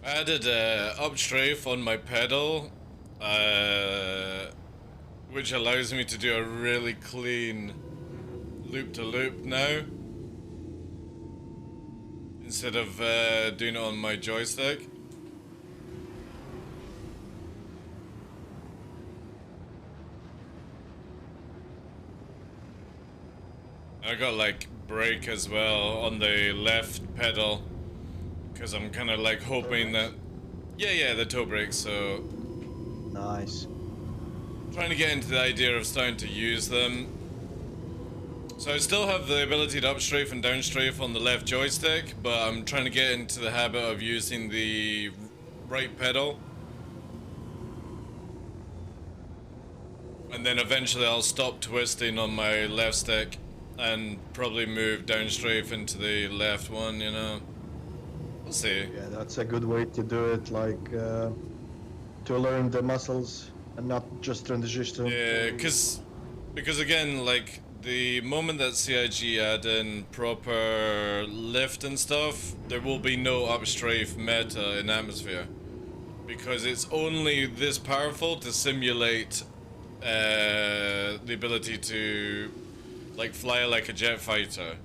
[SPEAKER 1] I added up strafe on my pedal, which allows me to do a really clean loop-to-loop now, instead of doing it on my joystick. I got like brake as well on the left pedal. Because I'm kind of like hoping that... Yeah, the toe brakes, so...
[SPEAKER 2] Nice.
[SPEAKER 1] Trying to get into the idea of starting to use them. So I still have the ability to up strafe and down strafe on the left joystick, but I'm trying to get into the habit of using the right pedal. And then eventually I'll stop twisting on my left stick and probably move down strafe into the left one, you know. We'll see.
[SPEAKER 2] Yeah, that's a good way to do it, like to learn the muscles and not just transition.
[SPEAKER 1] Yeah, because again, like the moment that CIG add in proper lift and stuff, there will be no upstrafe meta in atmosphere. Because it's only this powerful to simulate the ability to like fly like a jet fighter.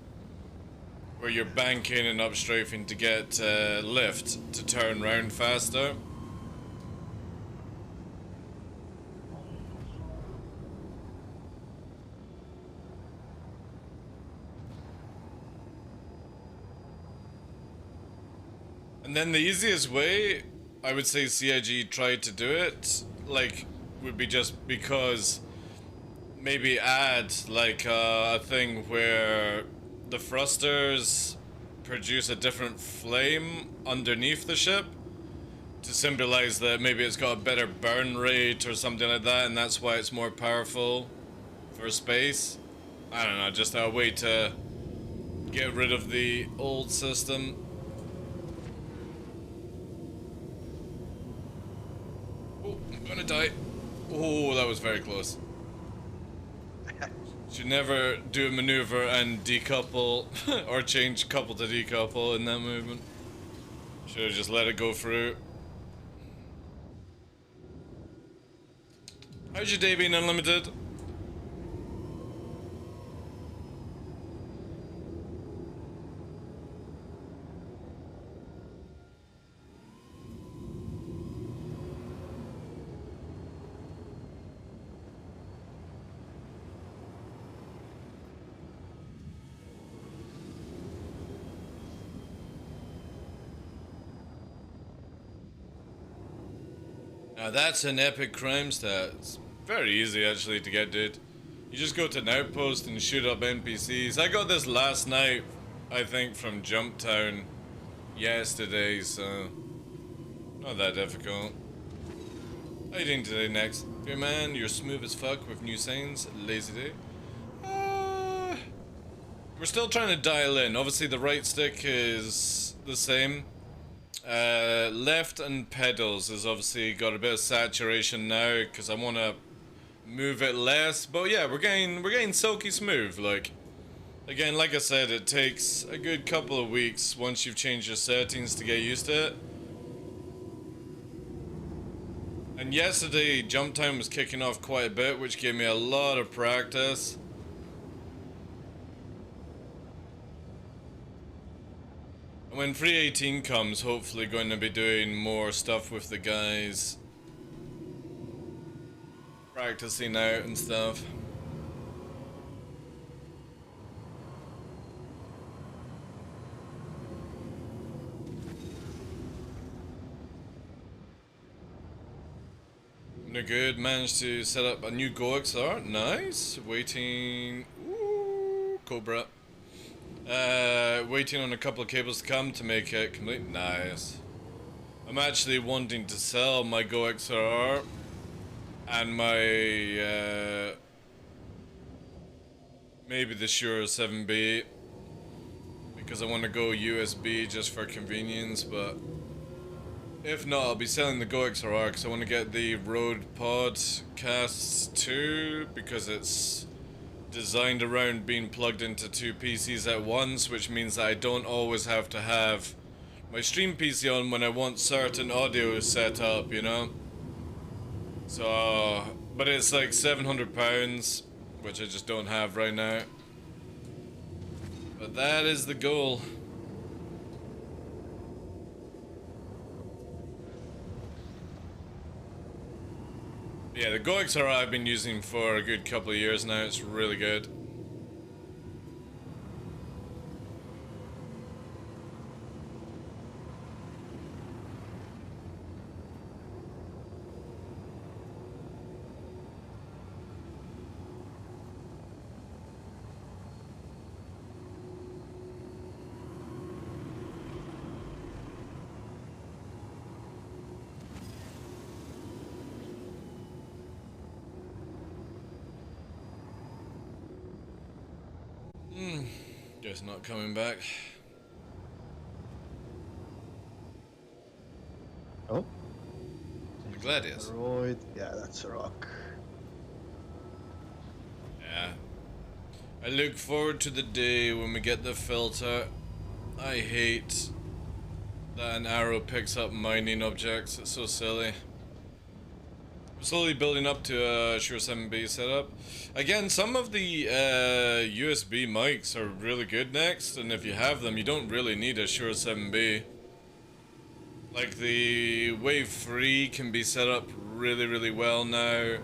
[SPEAKER 1] Where you're banking and upstrafing to get lift to turn round faster. And then the easiest way, I would say CIG tried to do it, like, would be just because maybe add, like, a thing where the thrusters produce a different flame underneath the ship to symbolize that maybe it's got a better burn rate or something like that, and that's why it's more powerful for space. I don't know, just a way to get rid of the old system. Oh, I'm gonna die. Oh, that was very close. Should never do a maneuver and decouple or change couple to decouple in that movement. Should have just let it go through. How's your day been, Unlimited? Now that's an epic crime stat. It's very easy actually to get, dude. You just go to an outpost and shoot up NPCs. I got this last night, I think, from Jumptown yesterday, so not that difficult. How you doing today, Next? Dear man, you're smooth as fuck with new signs. Lazy day. We're still trying to dial in. Obviously the right stick is the same. Left and pedals has obviously got a bit of saturation now because I want to move it less. But yeah, we're getting silky smooth. Like, again, like I said, it takes a good couple of weeks once you've changed your settings to get used to it. And yesterday, jump time was kicking off quite a bit, which gave me a lot of practice. When 318 comes, hopefully going to be doing more stuff with the guys. Practicing out and stuff. No good, managed to set up a new GoXR, nice. Waiting, ooh, Cobra. Waiting on a couple of cables to come to make it complete. Nice. I'm actually wanting to sell my GoXR and my maybe the Shure 7B because I want to go USB just for convenience, but if not, I'll be selling the GoXR because I want to get the Rode Podcast 2 because it's designed around being plugged into two PCs at once, which means that I don't always have to have my stream PC on when I want certain audio set up, you know? So, but it's like £700, which I just don't have right now. But that is the goal. Yeah, the GoXR I've been using for a good couple of years now. It's really good. Just not coming back.
[SPEAKER 2] Oh.
[SPEAKER 1] The Gladius.
[SPEAKER 2] Asteroid. Yeah, that's a rock.
[SPEAKER 1] Yeah. I look forward to the day when we get the filter. I hate that an arrow picks up mining objects. It's so silly. I'm slowly building up to a Shure 7B setup. Again, some of the USB mics are really good next, and if you have them, you don't really need a Shure 7B. Like the Wave 3 can be set up really, really well now.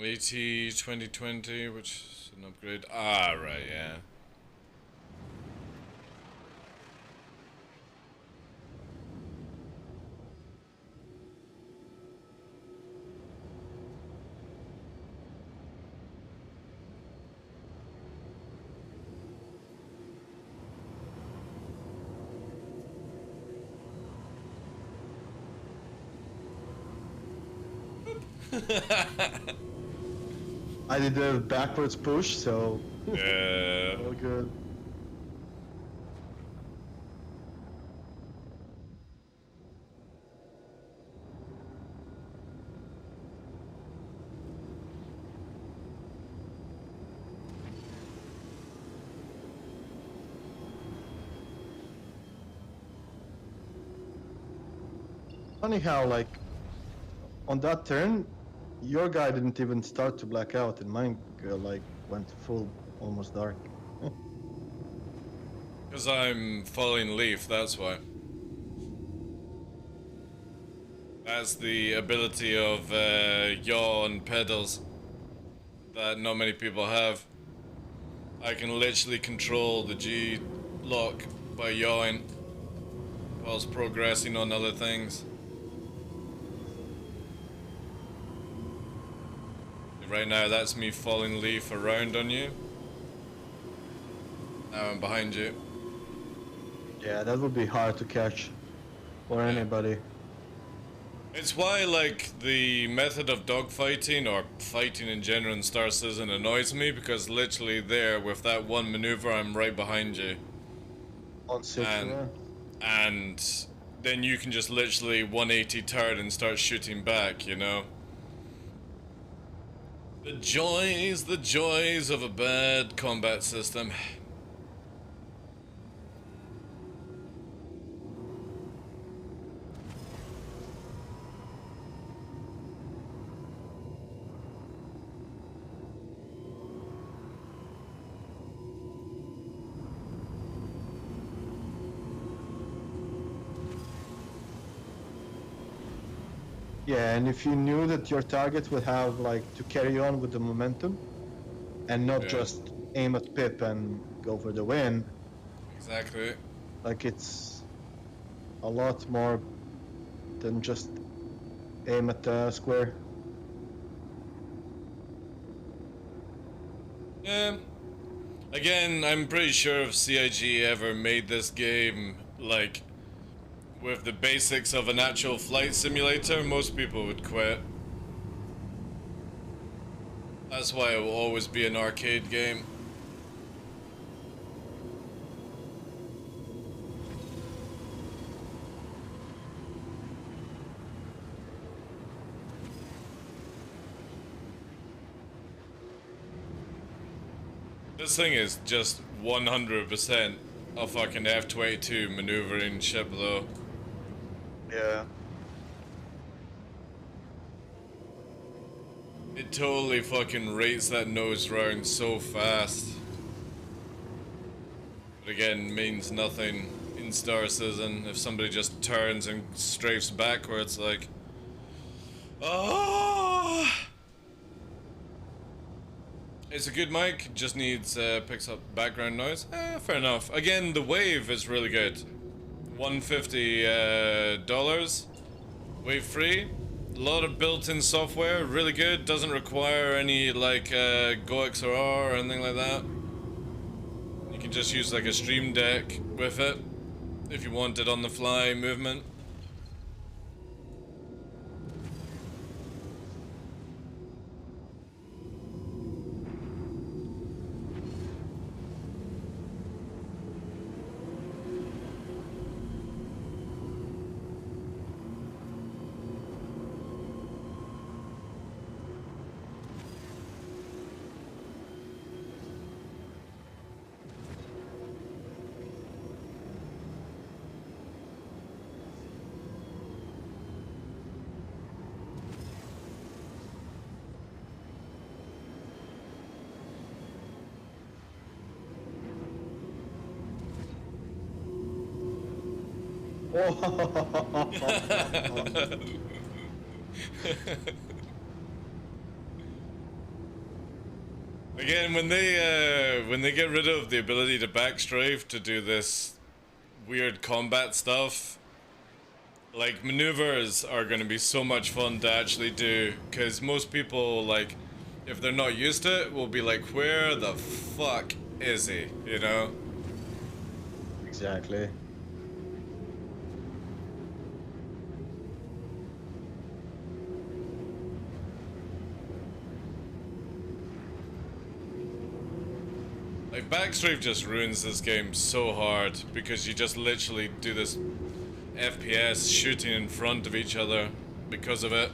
[SPEAKER 1] AT 2020, which is an upgrade. Ah, right, yeah.
[SPEAKER 2] I did a backwards push, so
[SPEAKER 1] Yeah.
[SPEAKER 2] all good. Funny how, like, on that turn, your guy didn't even start to black out, and mine, like, went full, almost dark.
[SPEAKER 1] Because I'm following Leaf, that's why. That's the ability of yaw on pedals that not many people have. I can literally control the G lock by yawing whilst progressing on other things. Right now, that's me following Leaf around on you. Now I'm behind you.
[SPEAKER 2] Yeah, that would be hard to catch for anybody.
[SPEAKER 1] It's why, like, the method of dogfighting, or fighting in general in Star Citizen annoys me, because literally there, with that one maneuver, I'm right behind you.
[SPEAKER 2] On 6, yeah.
[SPEAKER 1] And then you can just literally 180 turn and start shooting back, you know? The joys of a bad combat system.
[SPEAKER 2] Yeah, and if you knew that your target would have, like, to carry on with the momentum, and not just aim at Pip and go for the win,
[SPEAKER 1] Exactly.
[SPEAKER 2] like, it's a lot more than just aim at the square.
[SPEAKER 1] Yeah. Again, I'm pretty sure if CIG ever made this game, like, with the basics of an actual flight simulator, most people would quit. That's why it will always be an arcade game. This thing is just 100% a fucking F-22 maneuvering ship, though.
[SPEAKER 2] Yeah.
[SPEAKER 1] It totally fucking rates that nose round so fast. But again, means nothing in Star Citizen if somebody just turns and strafes backwards, like... Oh! It's a good mic, just needs, picks up background noise. Fair enough. Again, the wave is really good. $150 wave free. A lot of built-in software, really good. Doesn't require any like GoXR or anything like that. You can just use like a stream deck with it if you wanted on the fly movement. Again, when they get rid of the ability to backstrafe to do this weird combat stuff, like maneuvers are going to be so much fun to actually do, because most people, like, if they're not used to it, will be like, where the fuck is he, you know?
[SPEAKER 2] Exactly.
[SPEAKER 1] Like, backstrafe just ruins this game so hard, because you just literally do this FPS shooting in front of each other because of it.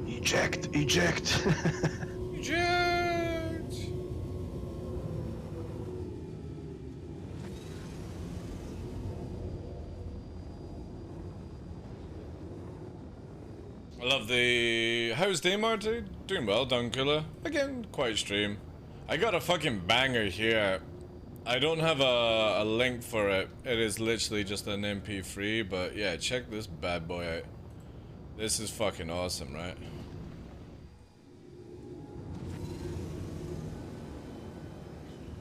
[SPEAKER 2] Eject, eject.
[SPEAKER 1] Eject! I love the... How's Daymar, dude? Doing well, Dunkula. Again, quiet stream. I got a fucking banger here. I don't have a link for it. It is literally just an MP3, but yeah, check this bad boy out. This is fucking awesome, right?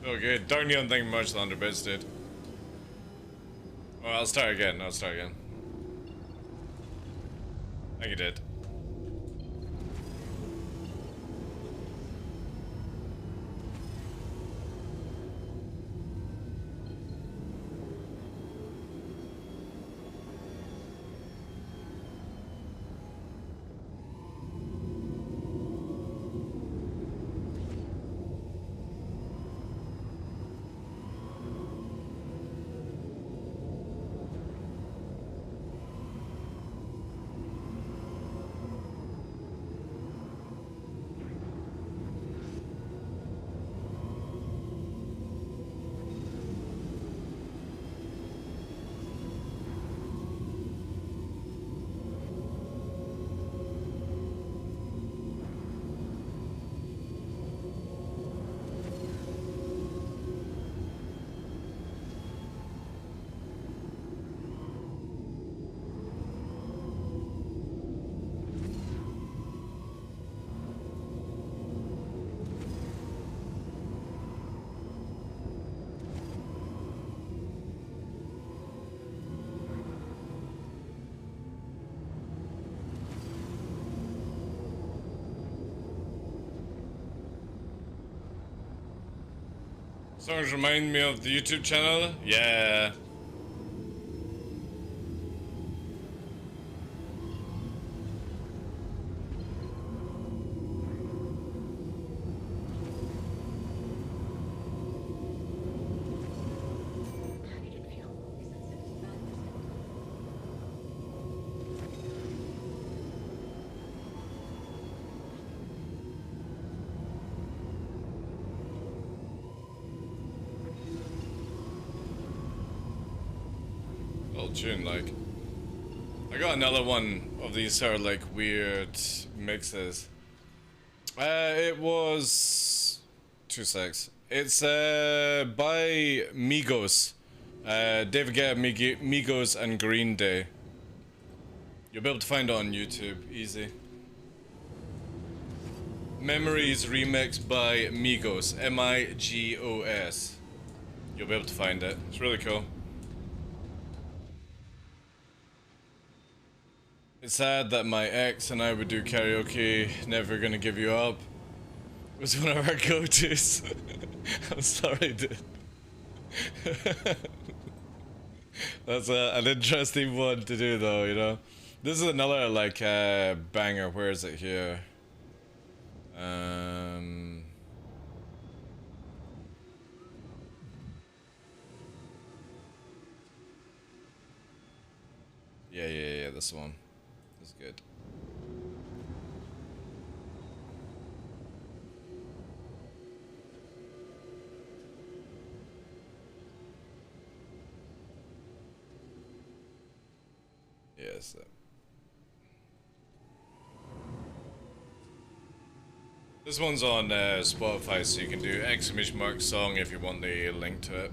[SPEAKER 1] Okay, darn you don't think much of the underbits, dude. Well, I'll start again. I think you did. Songs remind me of the YouTube channel? Yeah. Well, tune like. I got another one of these sort of like weird mixes. It was 2 secs. It's by Migos. David Guetta, Migos, and Green Day. You'll be able to find it on YouTube, easy. Memories remixed by Migos, M-I-G-O-S. You'll be able to find it. It's really cool. It's sad that my ex and I would do karaoke, Never Gonna Give You Up. It was one of our go-tos. I'm sorry, dude. That's an interesting one to do though, you know? This is another like banger. Where is it here? Yeah, this one. This is good. Yes. This one's on Spotify, so you can do !song if you want the link to it.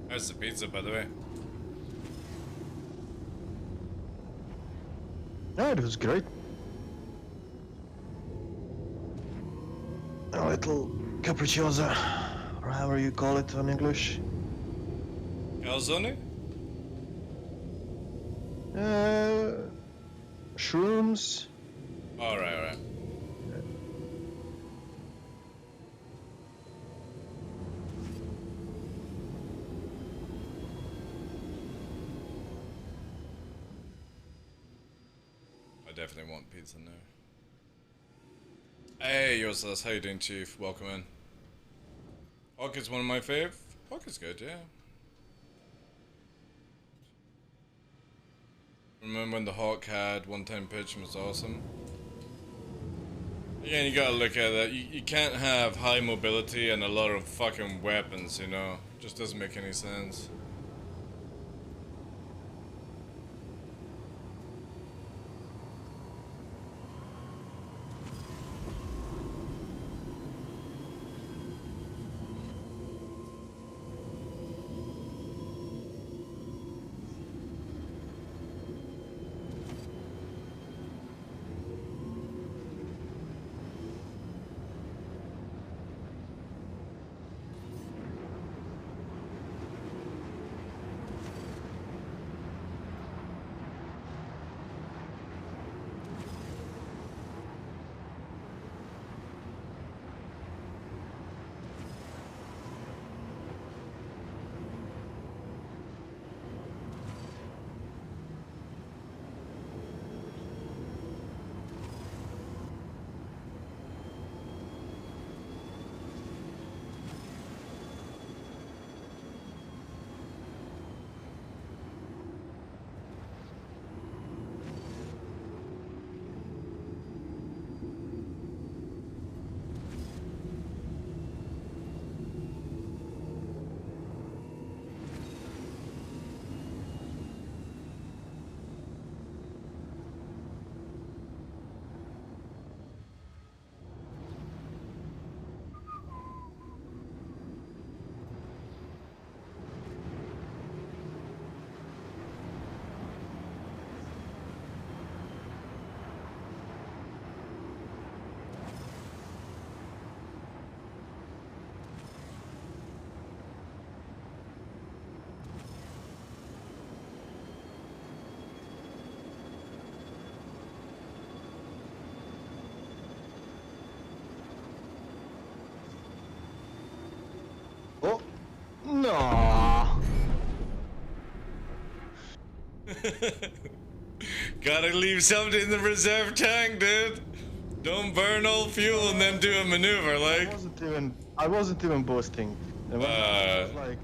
[SPEAKER 1] How's the pizza, by the way?
[SPEAKER 2] Yeah, it was great. A little capricciosa, or however you call it in English.
[SPEAKER 1] Calzone?
[SPEAKER 2] Shrooms.
[SPEAKER 1] Alright, alright. I definitely want pizza now. Hey, Yoseless, how you doing, Chief? Welcome in. Hawk is one of my fave. Hawk is good, yeah. Remember when the Hawk had one-time pitch and was awesome? Again, you gotta look at that. You can't have high mobility and a lot of fucking weapons, you know? Just doesn't make any sense.
[SPEAKER 2] Oh, no.
[SPEAKER 1] Gotta leave something in the reserve tank, dude. Don't burn all fuel and then do a maneuver, like.
[SPEAKER 2] I wasn't even boasting. And when I was like,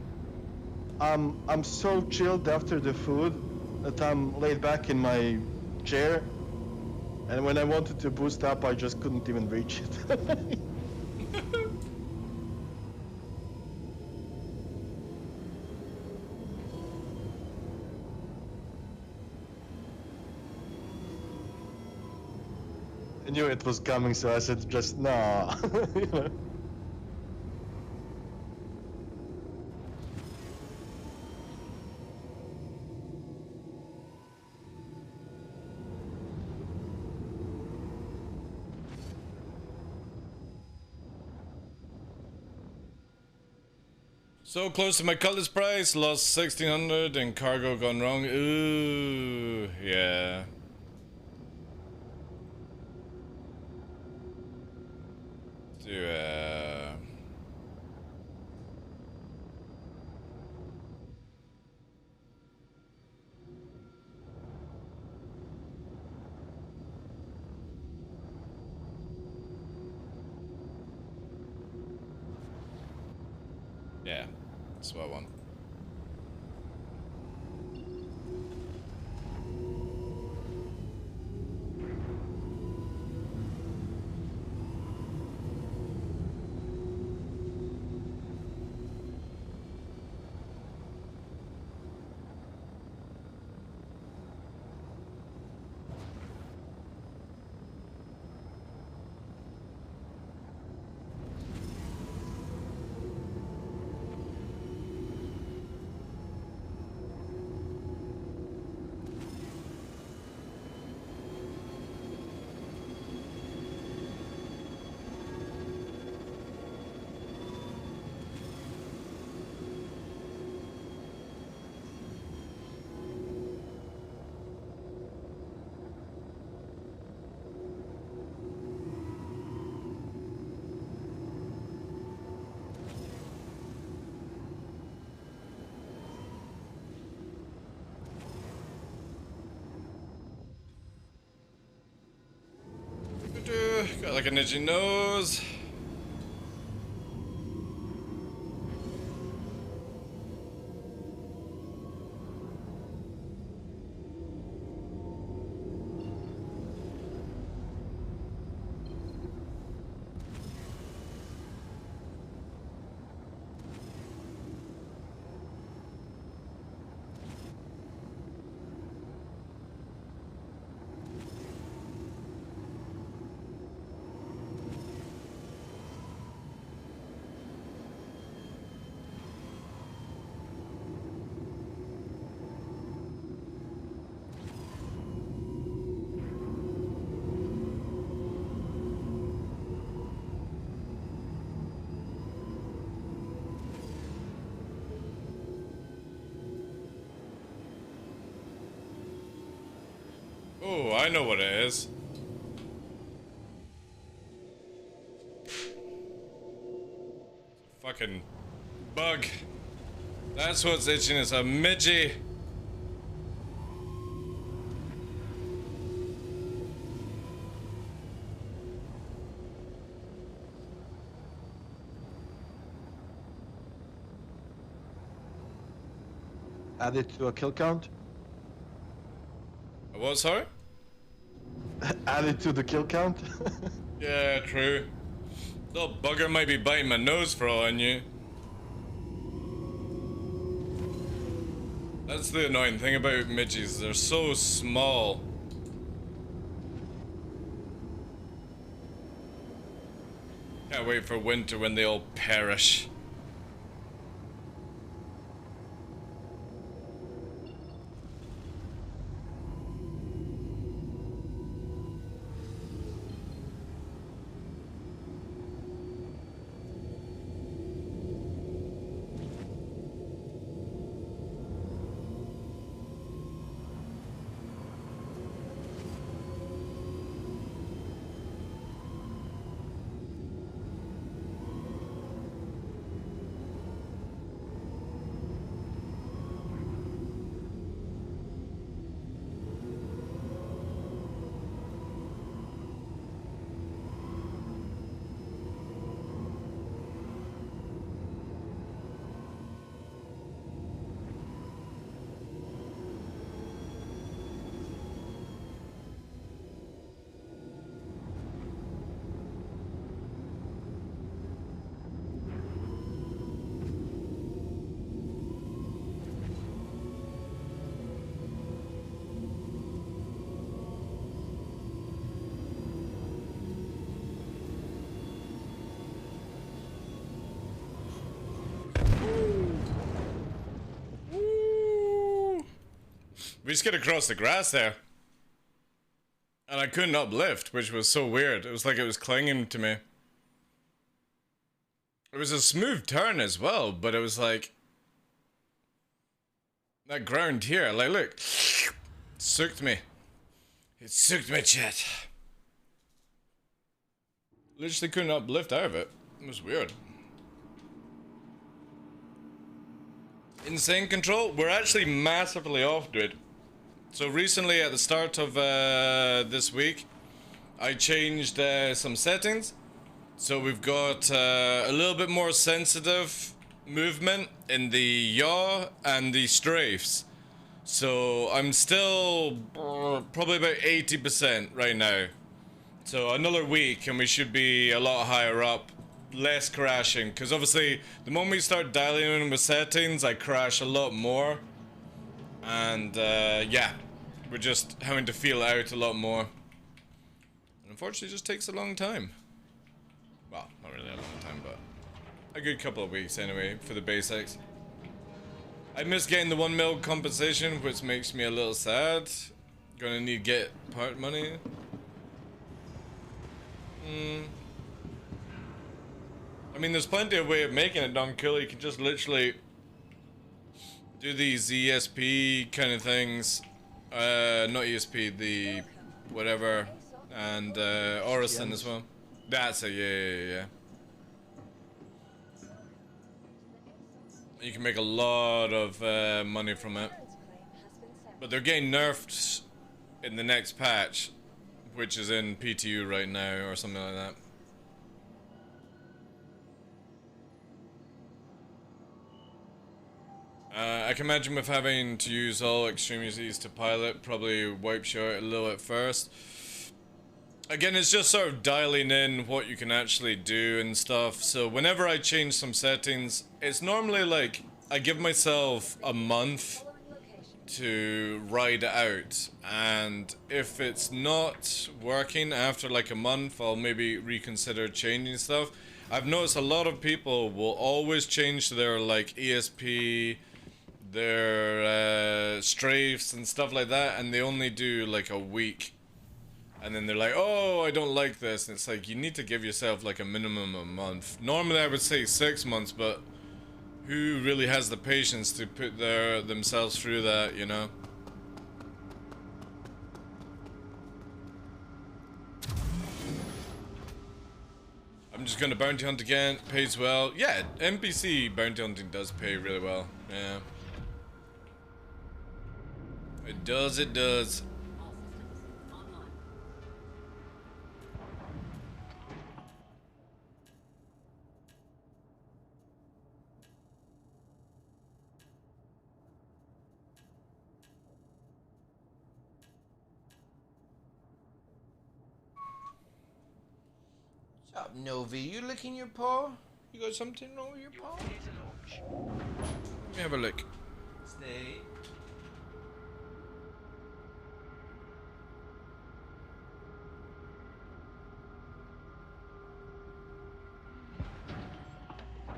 [SPEAKER 2] I'm so chilled after the food that I'm laid back in my chair. And when I wanted to boost up, I just couldn't even reach it. I knew it was coming, so I said just nah. You know?
[SPEAKER 1] So close to my cutlass price, lost 1600 and cargo gone wrong. Ooh, yeah. Do yeah, that's what I want. like an itchy nose. Oh, I know what it is. Fucking bug. That's what's itching. It's a midgie.
[SPEAKER 2] Add it to a kill count.
[SPEAKER 1] What, sorry?
[SPEAKER 2] Add it to the kill count.
[SPEAKER 1] Yeah, true. Little bugger might be biting my nose for all I knew. That's the annoying thing about midges. They're so small. Can't wait for winter when they all perish. We just get across the grass there. And I couldn't uplift, which was so weird. It was like it was clinging to me. It was a smooth turn as well, but it was like... that ground here, like look. Sucked me. It sucked my chat. Literally couldn't uplift out of it. It was weird. Insane control? We're actually massively off, dude. So recently at the start of this week, I changed some settings. So we've got a little bit more sensitive movement in the yaw and the strafes. So I'm still probably about 80% right now. So another week and we should be a lot higher up, less crashing. Because obviously the moment we start dialing in with settings, I crash a lot more. And yeah, we're just having to feel it out a lot more. And unfortunately it just takes a long time. Well, not really a long time, but a good couple of weeks anyway for the basics. I miss getting the 1 mil compensation, which makes me a little sad. Gonna need to get part money. I mean, there's plenty of way of making it done cool. You can just literally do these ESP kind of things. Not ESP, the whatever, and Orison as well. That's it, yeah. You can make a lot of money from it. But they're getting nerfed in the next patch, which is in PTU right now or something like that. I can imagine with having to use all extremities to pilot, probably wipes you out a little at first. Again, it's just sort of dialing in what you can actually do and stuff. So whenever I change some settings, it's normally like I give myself a month to ride it out, and if it's not working after like a month, I'll maybe reconsider changing stuff. I've noticed a lot of people will always change their like ESP, their strafes and stuff like that, and they only do like a week. And then they're like, oh, I don't like this. And it's like, you need to give yourself like a minimum of a month. Normally I would say 6 months, but who really has the patience to put themselves through that, you know? I'm just gonna bounty hunt again. Pays well. Yeah, NPC bounty hunting does pay really well. Yeah. It does, it does.
[SPEAKER 5] All systems online.
[SPEAKER 1] What's up, Novi? You licking your paw? You got something wrong with your paw? Let me have a look. Stay.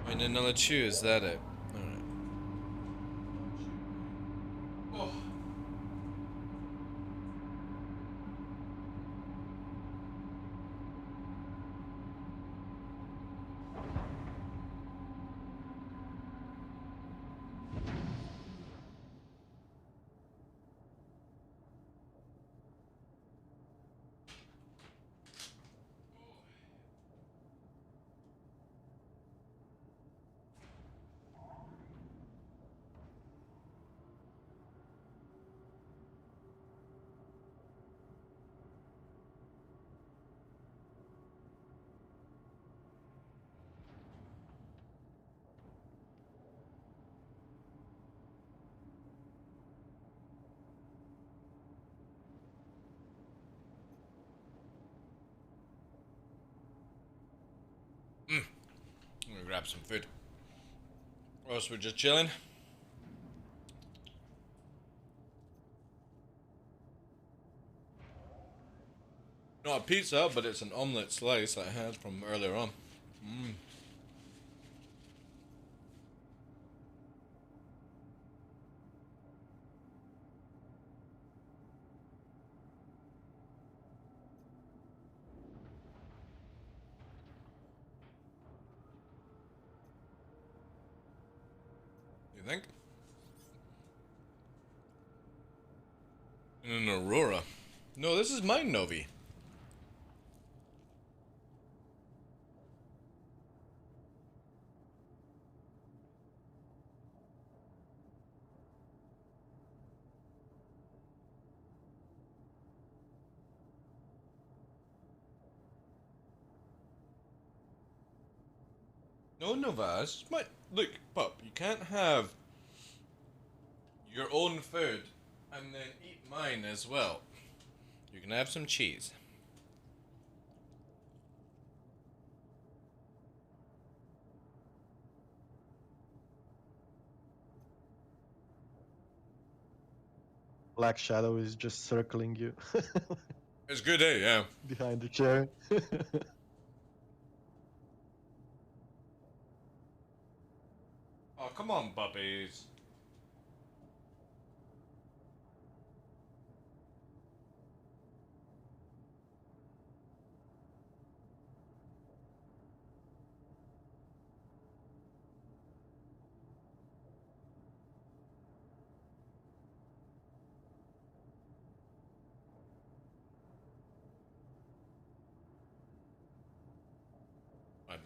[SPEAKER 1] Wait, another chew, is that it? Alright. Oh. I'm gonna grab some food. Or else we're just chilling. Not a pizza, but it's an omelette slice I had from earlier on. You think? In an Aurora. No, this is mine, Novi. No, Nova, this is my... Look, pup, you can't have your own food and then eat mine as well. You can have some cheese.
[SPEAKER 2] Black Shadow is just circling you
[SPEAKER 1] It's good, eh? Yeah.
[SPEAKER 2] behind the chair.
[SPEAKER 1] Oh, come on, puppies.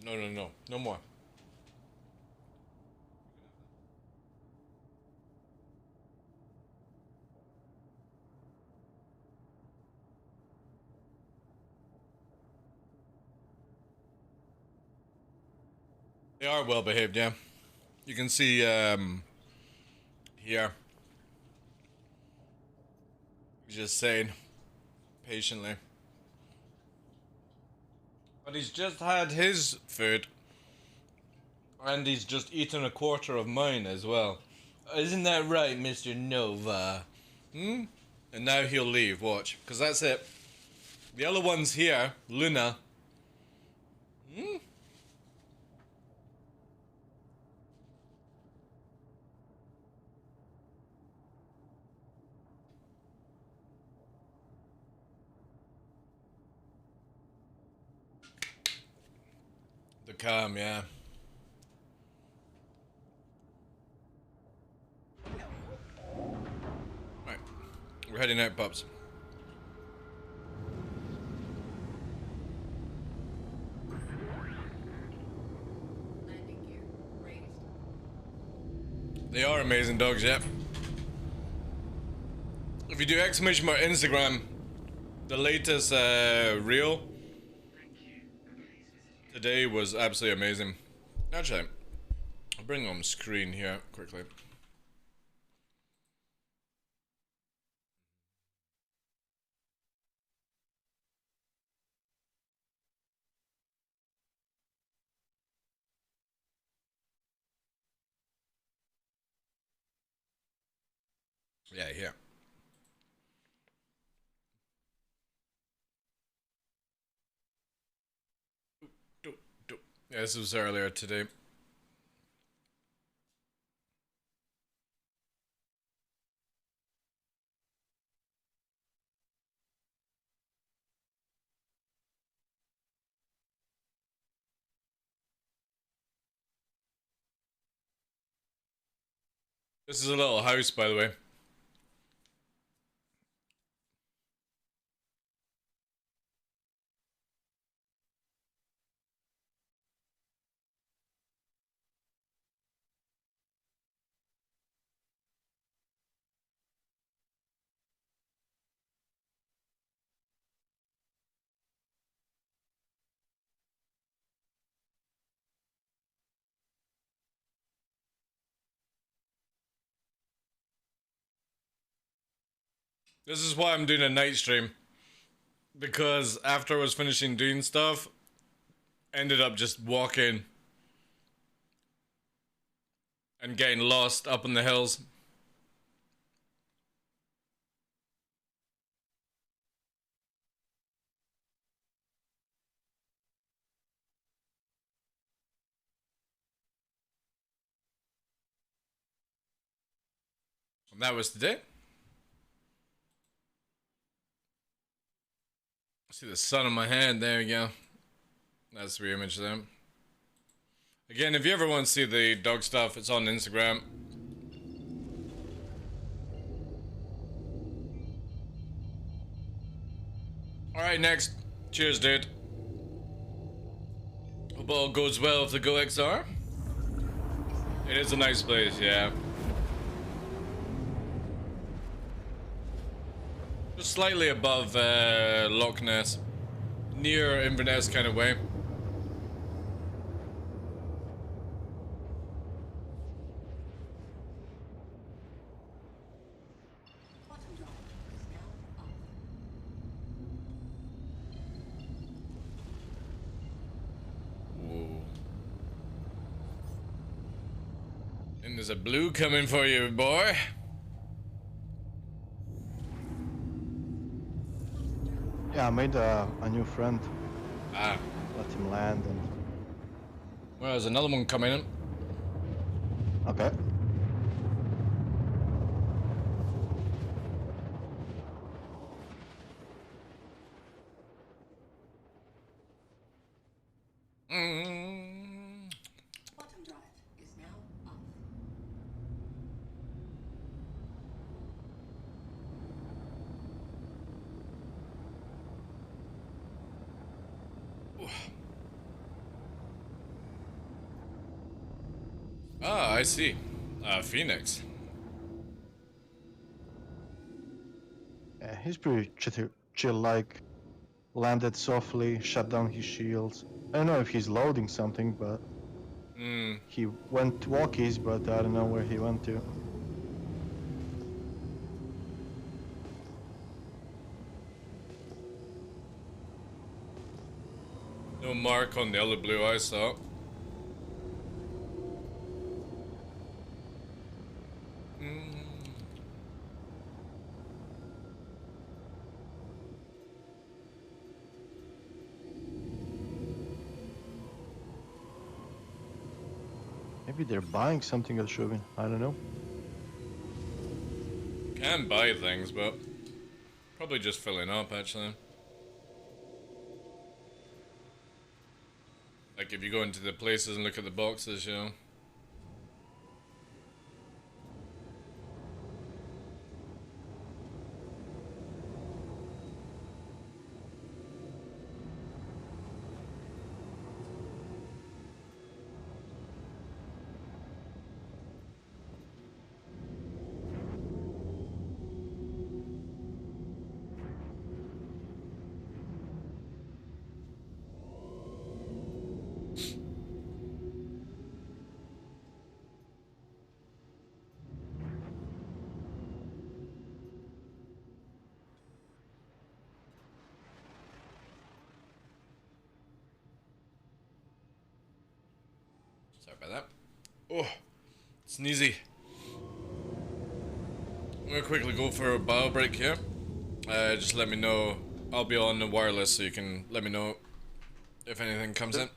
[SPEAKER 1] No, no, no. No more. They are well behaved, yeah. You can see here. He's just saying patiently. But he's just had his food. And he's just eaten a quarter of mine as well. Isn't that right, Mr. Nova? Hmm? And now he'll leave, watch. Because that's it. The other one's here, Luna. Hmm? The calm, yeah. Right. We're heading out, pups.
[SPEAKER 5] Landing gear raised.
[SPEAKER 1] They are amazing dogs, yeah. If you do exclamation mark Instagram, the latest reel today was absolutely amazing. Actually, I'll bring on screen here quickly. Yeah, here. Yeah, this was earlier today. This is a little house, by the way. This is why I'm doing a night stream. Because after I was finishing doing stuff, ended up just walking and getting lost up in the hills. And that was today. See the sun on my hand, there you go. That's the image there. Again, if you ever want to see the dog stuff, it's on Instagram. Alright, next. Cheers, dude. Hope all goes well with the Go XR. It is a nice place, yeah. Just slightly above Loch Ness. Near Inverness kind of way.
[SPEAKER 5] Quantum drive is now up.
[SPEAKER 1] Whoa. And there's a blue coming for you, boy.
[SPEAKER 2] Yeah, I made a new friend.
[SPEAKER 1] Ah.
[SPEAKER 2] Let him land and...
[SPEAKER 1] Well, there's another one coming in.
[SPEAKER 2] Okay.
[SPEAKER 5] Quantum drive is now up.
[SPEAKER 1] Ah, I see. Phoenix.
[SPEAKER 2] Yeah, he's pretty chill, like landed softly, shut down his shields. I don't know if he's loading something, but
[SPEAKER 1] Hmm.
[SPEAKER 2] He went to walkies, but I don't know where he went to.
[SPEAKER 1] No mark on the other blue I saw. Mm.
[SPEAKER 2] Maybe they're buying something at Chauvin. I don't know.
[SPEAKER 1] Can buy things, but probably just filling up actually. Like if you go into the places and look at the boxes, you know. Sorry about that. Oh, sneezy. I'm gonna quickly go for a bio break here. Just let me know. I'll be on the wireless so you can let me know if anything comes in.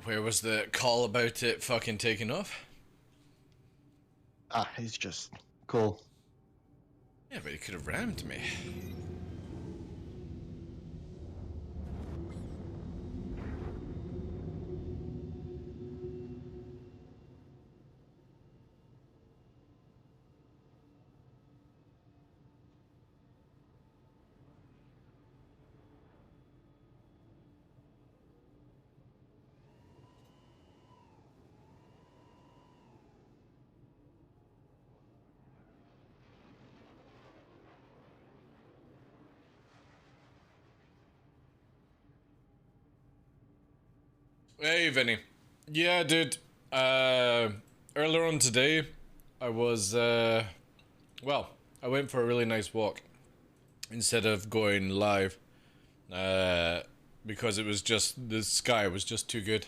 [SPEAKER 1] Where was the call about it fucking taking off?
[SPEAKER 2] Ah, he's just cool.
[SPEAKER 1] Yeah, but he could have rammed me. Hey, Vinny. Yeah, dude. Earlier on today, I was, well, I went for a really nice walk instead of going live. Because it was just, the sky was just too good.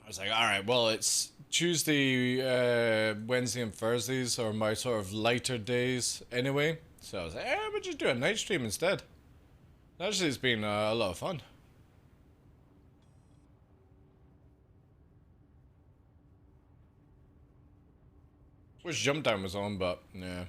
[SPEAKER 1] I was like, alright, well, it's Tuesday, Wednesday, and Thursdays are my sort of lighter days anyway. So I was like, we'll just do a night stream instead. Actually, it's been a lot of fun. Wish Jump Down was on, but yeah.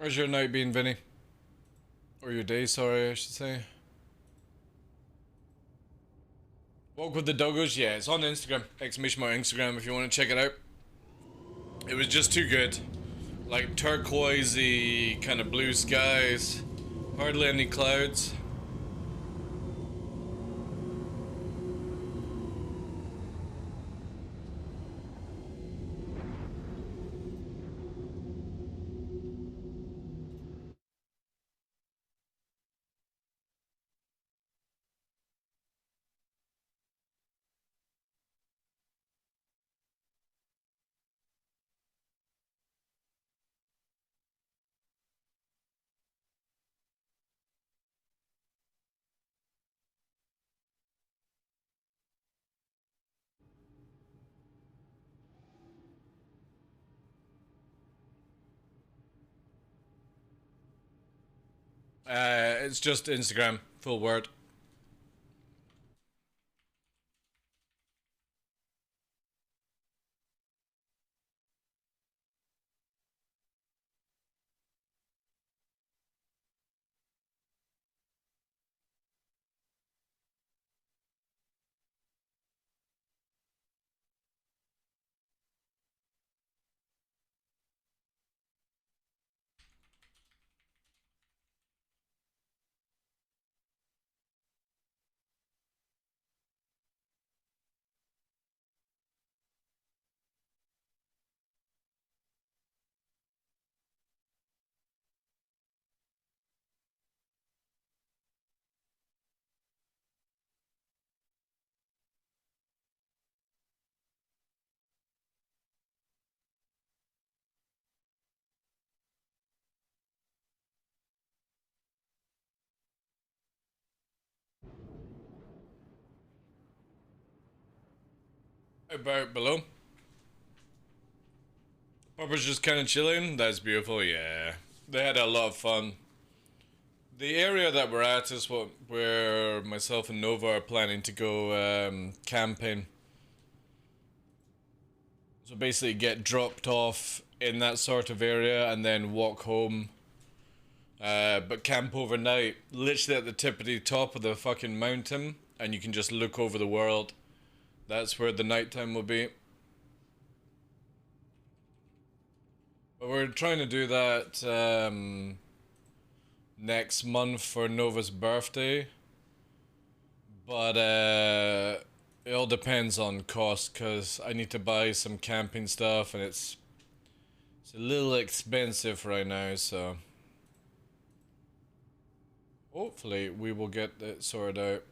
[SPEAKER 1] How's your night been, Vinny? Or your day, sorry, I should say. Walk with the Doggos? Yeah, it's on Instagram. Exclamation mark Instagram if you want to check it out. It was just too good. Like turquoisey kind of blue skies. Hardly any clouds. It's just Instagram, full word. About below. Papa's just kind of chilling. That's beautiful, yeah. They had a lot of fun. The area that we're at is what where myself and Nova are planning to go camping. So basically get dropped off in that sort of area and then walk home. But camp overnight, literally at the tippity top of the fucking mountain, and you can just look over the world. That's where the nighttime will be. But we're trying to do that next month for Nova's birthday. But it all depends on cost, because I need to buy some camping stuff and it's a little expensive right now, so hopefully we will get it sorted out.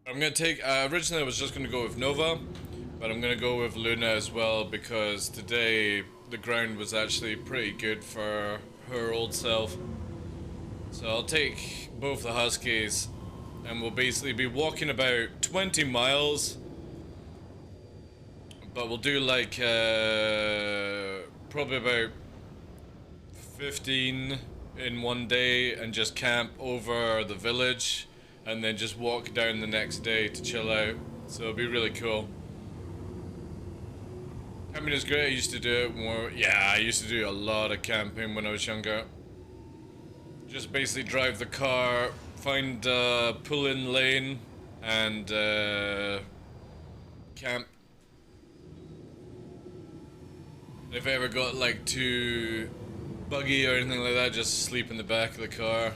[SPEAKER 1] I'm gonna take, originally I was just gonna go with Nova, but I'm gonna go with Luna as well, because today the ground was actually pretty good for her old self. So I'll take both the Huskies, and we'll basically be walking about 20 miles, but we'll do like, probably about 15 in one day, and just camp over the village, and then just walk down the next day to chill out. So it'll be really cool. Camping is great. I used to do it more. Yeah, I used to do a lot of camping when I was younger. Just basically drive the car, find a pull-in lane, and camp. If I ever got like too buggy or anything like that, just sleep in the back of the car.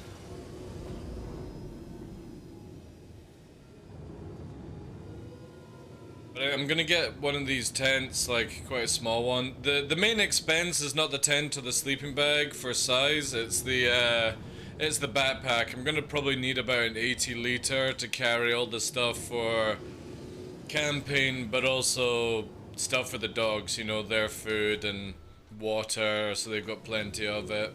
[SPEAKER 1] But I'm gonna get one of these tents, like quite a small one. The main expense is not the tent or the sleeping bag for size. It's the backpack. I'm gonna probably need about an 80-liter to carry all the stuff for camping, but also stuff for the dogs. You know, their food and water, so they've got plenty of it.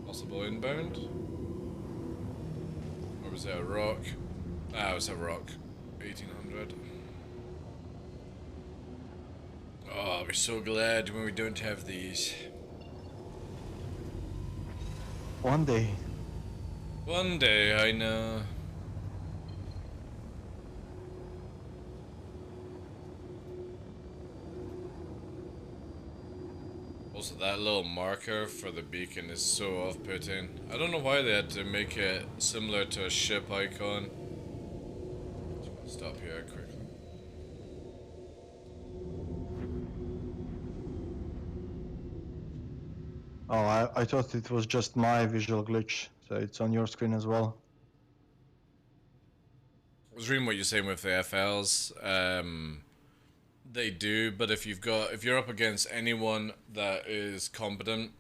[SPEAKER 1] Possible inbound. Was it a rock? Ah, it was a rock. 1800. Oh, we're so glad when we don't have these.
[SPEAKER 2] One day.
[SPEAKER 1] One day, I know. Also, that little marker for the beacon is so off-putting. I don't know why they had to make it similar to a ship icon. Stop here quickly.
[SPEAKER 2] Oh, I thought it was just my visual glitch, so it's on your screen as well.
[SPEAKER 1] I was reading what you're saying with the FLs. They do, but if you're up against anyone that is competent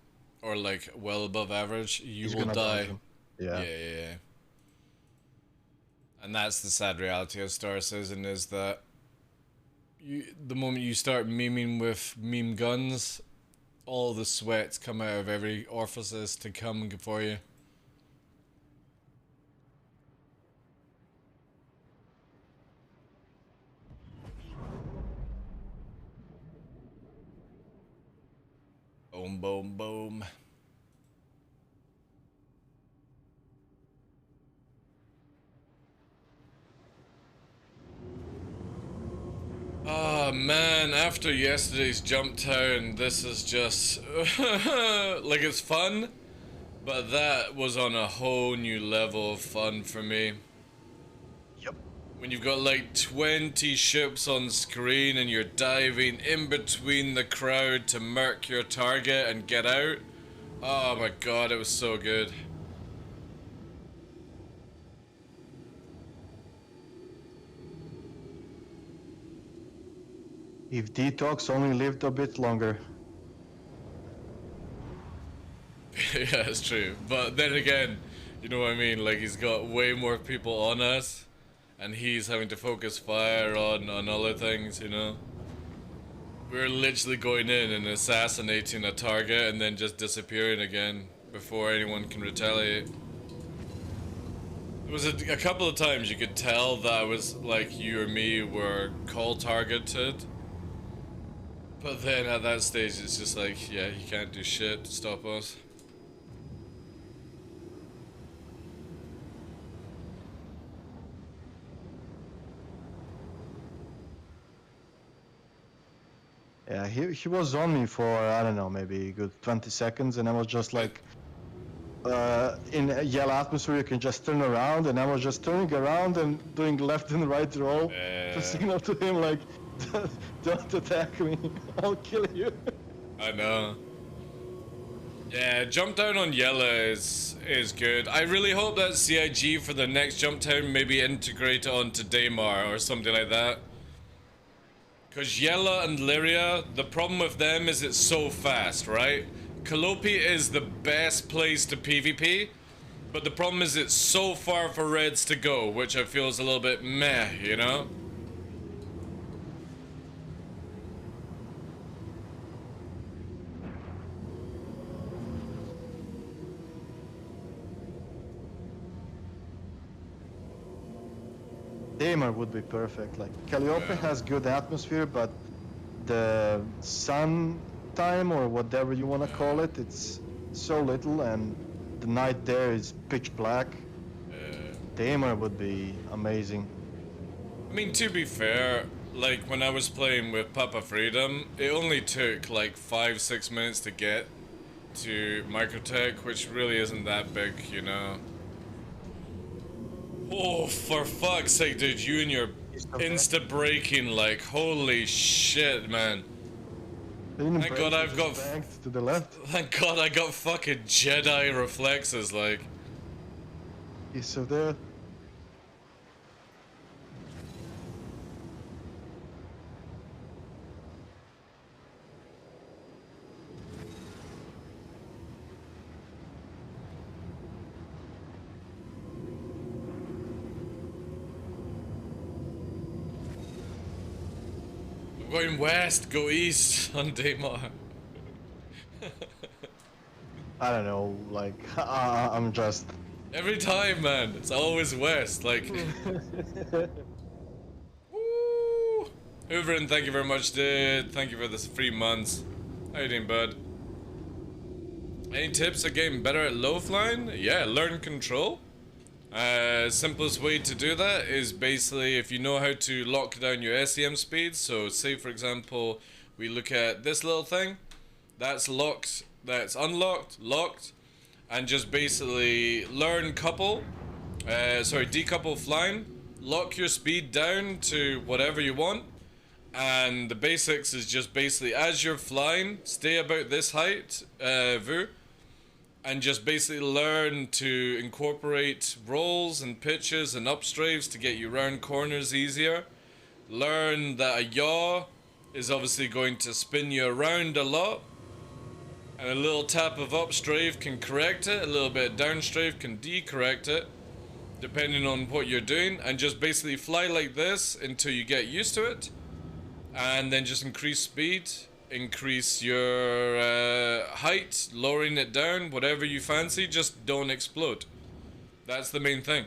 [SPEAKER 1] or like well above average, you
[SPEAKER 2] He's
[SPEAKER 1] will
[SPEAKER 2] gonna
[SPEAKER 1] die.
[SPEAKER 2] dodge him. Yeah.
[SPEAKER 1] Yeah. And that's the sad reality of Star Citizen is that the moment you start memeing with meme guns, all the sweats come out of every orifice to come for you. Boom, boom, boom. Oh man, after yesterday's Jump Town, this is just like it's fun, but that was on a whole new level of fun for me.
[SPEAKER 2] Yep.
[SPEAKER 1] When you've got like 20 ships on screen and you're diving in between the crowd to murk your target and get out. Oh my god, it was so good.
[SPEAKER 2] If Detox only lived a bit longer.
[SPEAKER 1] Yeah, it's true. But then again, you know what I mean? Like, he's got way more people on us, and he's having to focus fire on other things, you know? We're literally going in and assassinating a target and then just disappearing again before anyone can retaliate. There was a couple of times you could tell that I was like you or me were call targeted. But then at that stage it's just like, yeah, you can't do shit to stop us.
[SPEAKER 2] Yeah, he was on me for, I don't know, maybe a good 20 seconds, and I was just like, in a yellow atmosphere, you can just turn around, and I was just turning around and doing left and right roll to signal to him, like, don't attack me, I'll kill you.
[SPEAKER 1] I know. Yeah, jump down on yellow is good. I really hope that CIG for the next jump down maybe integrate it onto Daymar or something like that. Because Yella and Lyria, the problem with them is it's so fast, right? Calliope is the best place to PvP, but the problem is it's so far for Reds to go, which I feel is a little bit meh, you know?
[SPEAKER 2] Daymar would be perfect. Like Calliope has good atmosphere, but the sun time or whatever you want to call it, it's so little, and the night there is pitch black. Daymar would be amazing.
[SPEAKER 1] I mean, to be fair, like when I was playing with Papa Freedom, it only took like 5-6 minutes to get to Microtech, which really isn't that big, you know. Oh, for fuck's sake, dude, you and your insta-braking, like, holy shit, man. Thank God I've got...
[SPEAKER 2] to the left.
[SPEAKER 1] Thank God I got fucking Jedi reflexes, like.
[SPEAKER 2] He's so there.
[SPEAKER 1] Going west, go east on Daymar.
[SPEAKER 2] I don't know, like, I'm just
[SPEAKER 1] Every time, man. It's always west. Like, woo. Hooverin, thank you very much, dude. Thank you for this 3 months. How you doing, bud? Any tips at getting better at low flying? Yeah, learn control. Simplest way to do that is basically if you know how to lock down your SEM speed. So say for example, we look at this little thing. That's locked, that's unlocked, locked. And just basically learn decouple flying. Lock your speed down to whatever you want. And the basics is just basically as you're flying, stay about this height, VU. And just basically learn to incorporate rolls and pitches and upstrafes to get you around corners easier. Learn that a yaw is obviously going to spin you around a lot. And a little tap of upstrafe can correct it, a little bit of downstrafe can decorrect it, depending on what you're doing. And just basically fly like this until you get used to it. And then just increase speed. Increase your height, lowering it down, whatever you fancy, just don't explode. That's the main thing.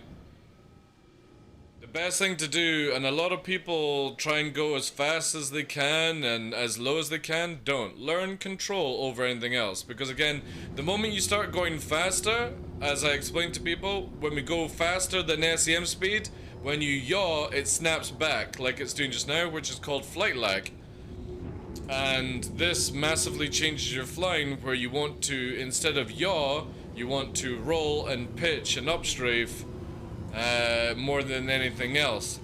[SPEAKER 1] The best thing to do, and a lot of people try and go as fast as they can and as low as they can, don't. Learn control over anything else. Because again, the moment you start going faster, as I explained to people, when we go faster than SEM speed, when you yaw, it snaps back like it's doing just now, which is called flight lag. And this massively changes your flying where you want to, instead of yaw, you want to roll and pitch and upstrafe more than anything else.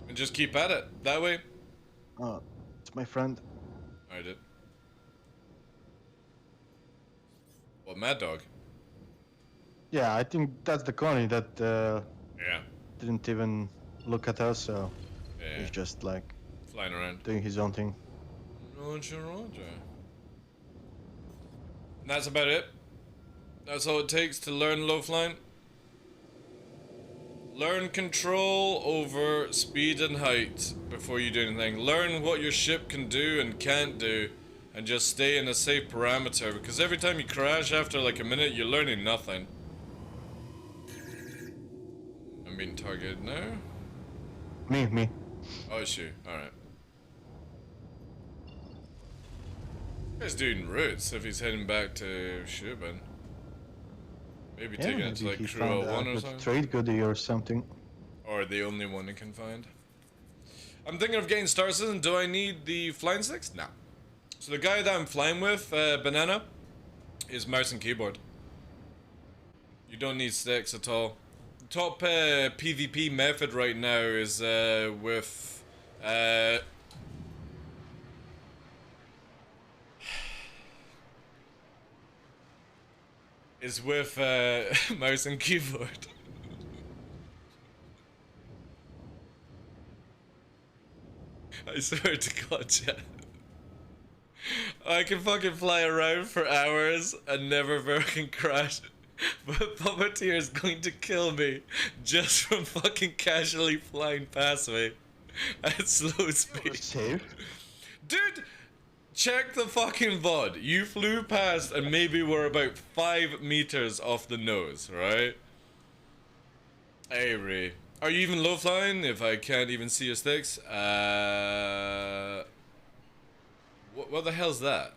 [SPEAKER 1] And just keep at it, that way.
[SPEAKER 2] It's my friend.
[SPEAKER 1] I did. What, Mad Dog?
[SPEAKER 2] Yeah, I think that's the Connie that
[SPEAKER 1] Yeah.
[SPEAKER 2] didn't even look at us, so
[SPEAKER 1] Yeah.
[SPEAKER 2] he's just like
[SPEAKER 1] Flying around.
[SPEAKER 2] doing his own thing.
[SPEAKER 1] Roger. And that's about it. That's all it takes to learn low flying. Learn control over speed and height before you do anything. Learn what your ship can do and can't do, and just stay in a safe parameter, because every time you crash after like a minute, you're learning nothing. I'm being targeted now.
[SPEAKER 2] Me.
[SPEAKER 1] Oh, shoot. Alright. He's doing routes if he's heading back to Shubin. Maybe
[SPEAKER 2] Yeah,
[SPEAKER 1] taking it to
[SPEAKER 2] maybe
[SPEAKER 1] like
[SPEAKER 2] he
[SPEAKER 1] Crew
[SPEAKER 2] found
[SPEAKER 1] 01 or
[SPEAKER 2] a
[SPEAKER 1] something.
[SPEAKER 2] trade goodie or something.
[SPEAKER 1] Or the only one he can find. I'm thinking of getting Star Citizen. Do I need the flying sticks? No. So the guy that I'm flying with, Banana, is mouse and keyboard. You don't need sticks at all. The top PvP method right now is with... is with mouse and keyboard. I swear to God, chat. I can fucking fly around for hours and never fucking crash. But Puppeteer is going to kill me just from fucking casually flying past me at slow speed.
[SPEAKER 2] Safe.
[SPEAKER 1] Dude, check the fucking VOD. You flew past and maybe were about 5 meters off the nose, right? Hey, Ray. Are you even low flying if I can't even see your sticks? What the hell's that?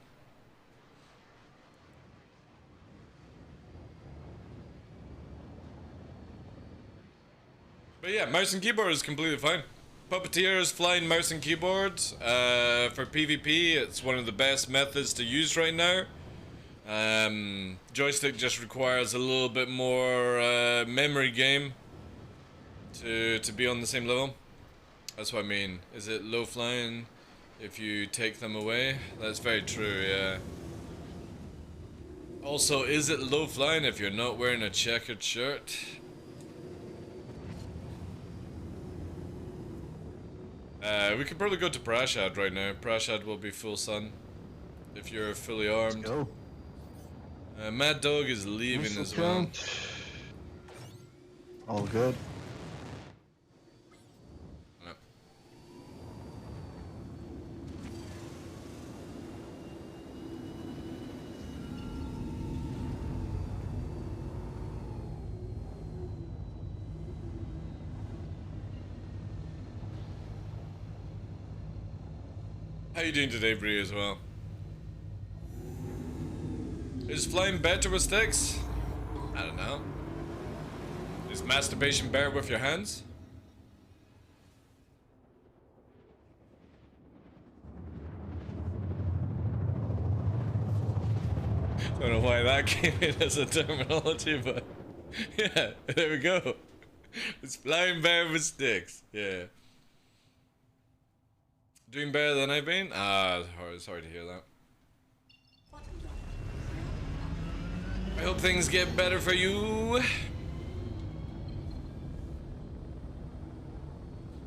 [SPEAKER 1] But yeah, mouse and keyboard is completely fine. Puppeteer is flying mouse and keyboard. For PvP, it's one of the best methods to use right now. Joystick just requires a little bit more memory game to be on the same level. That's what I mean. Is it low flying if you take them away? That's very true, yeah. Also, is it low flying if you're not wearing a checkered shirt? We could probably go to Prashad right now. Prashad will be full sun if you're fully armed.
[SPEAKER 2] Let's go.
[SPEAKER 1] Mad Dog is leaving as well.
[SPEAKER 2] All good.
[SPEAKER 1] Yep. How you doing today, Bree, as well? Is flying better with sticks? I don't know. Is masturbation better with your hands? Don't know why that came in as a terminology, but yeah, there we go. It's flying better with sticks. Yeah. Doing better than I've been? Ah, sorry to hear that.
[SPEAKER 5] Quantum drive is now
[SPEAKER 1] I hope things get better for you.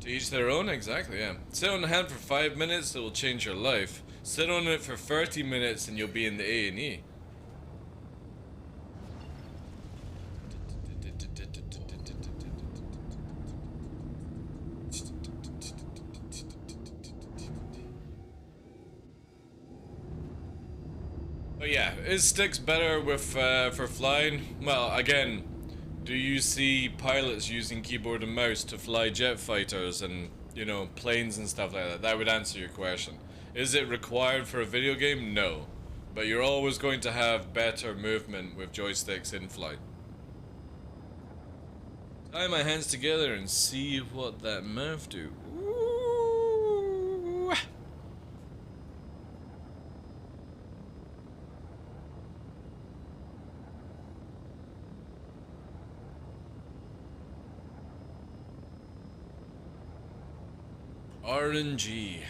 [SPEAKER 1] To each their own, exactly, yeah. Sit on the hand for 5 minutes, it will change your life. Sit on it for 30 minutes and you'll be in the A&E. But yeah, is sticks better with for flying? Well, again, do you see pilots using keyboard and mouse to fly jet fighters and, you know, planes and stuff like that? That would answer your question. Is it required for a video game? No. But you're always going to have better movement with joysticks in flight. Tie my hands together and see what that mouth do. Ooh. RNG.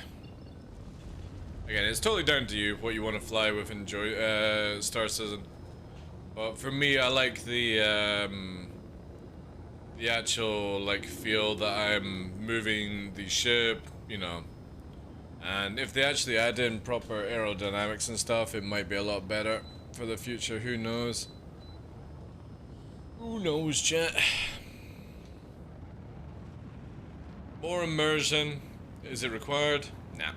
[SPEAKER 1] Again, it's totally down to you what you want to fly with in Star Citizen. But for me, I like the actual like feel that I'm moving the ship, you know. And if they actually add in proper aerodynamics and stuff, it might be a lot better for the future. Who knows? Who knows, chat? More immersion. Is it required? Nah.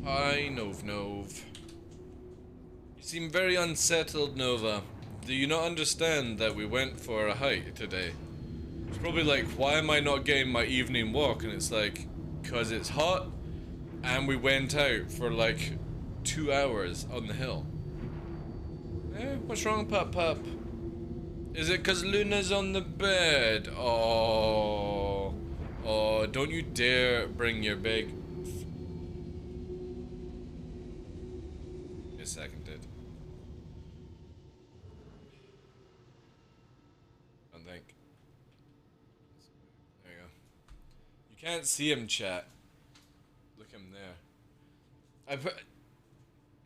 [SPEAKER 1] Hi, Nov. You seem very unsettled, Nova. Do you not understand that we went for a hike today? It's probably like, why am I not getting my evening walk? And it's like, cause it's hot, and we went out for like 2 hours on the hill. Eh, what's wrong, Pup? Is it cause Luna's on the bed? Oh, don't you dare bring your big... Seconded. I think. There you go. You can't see him, chat. Look him there. I put...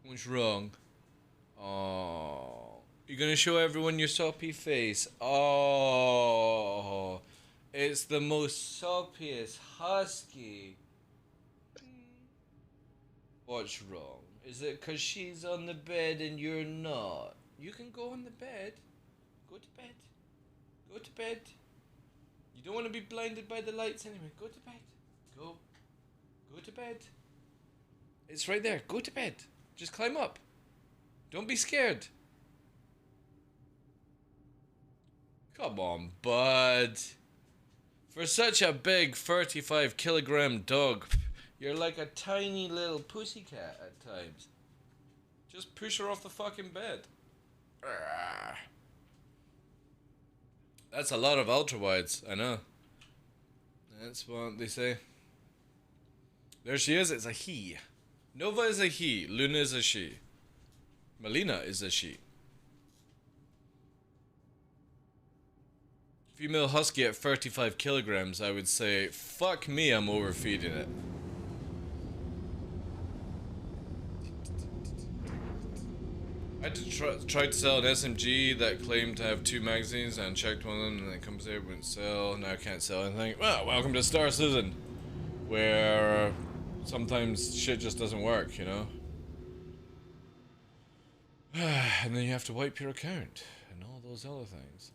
[SPEAKER 1] What's wrong? Oh. You're gonna show everyone your soppy face. Oh. It's the most soppiest husky. What's wrong? Is it cause she's on the bed and you're not? You can go on the bed. Go to bed. Go to bed. You don't want to be blinded by the lights anyway. Go to bed. Go. Go to bed. It's right there. Go to bed. Just climb up. Don't be scared. Come on, bud. For such a big 35-kilogram dog, you're like a tiny little pussycat at times. Just push her off the fucking bed. That's a lot of ultra-wides, I know. That's what they say. There she is, it's a he. Nova is a he, Luna is a she. Melina is a she. Female husky at 35 kilograms, I would say, fuck me, I'm overfeeding it. I tried to sell an SMG that claimed to have 2 magazines and checked one of them and then it comes there, wouldn't sell, now I can't sell anything. Well, welcome to Star Citizen, where sometimes shit just doesn't work, you know? And then you have to wipe your account and all those other things.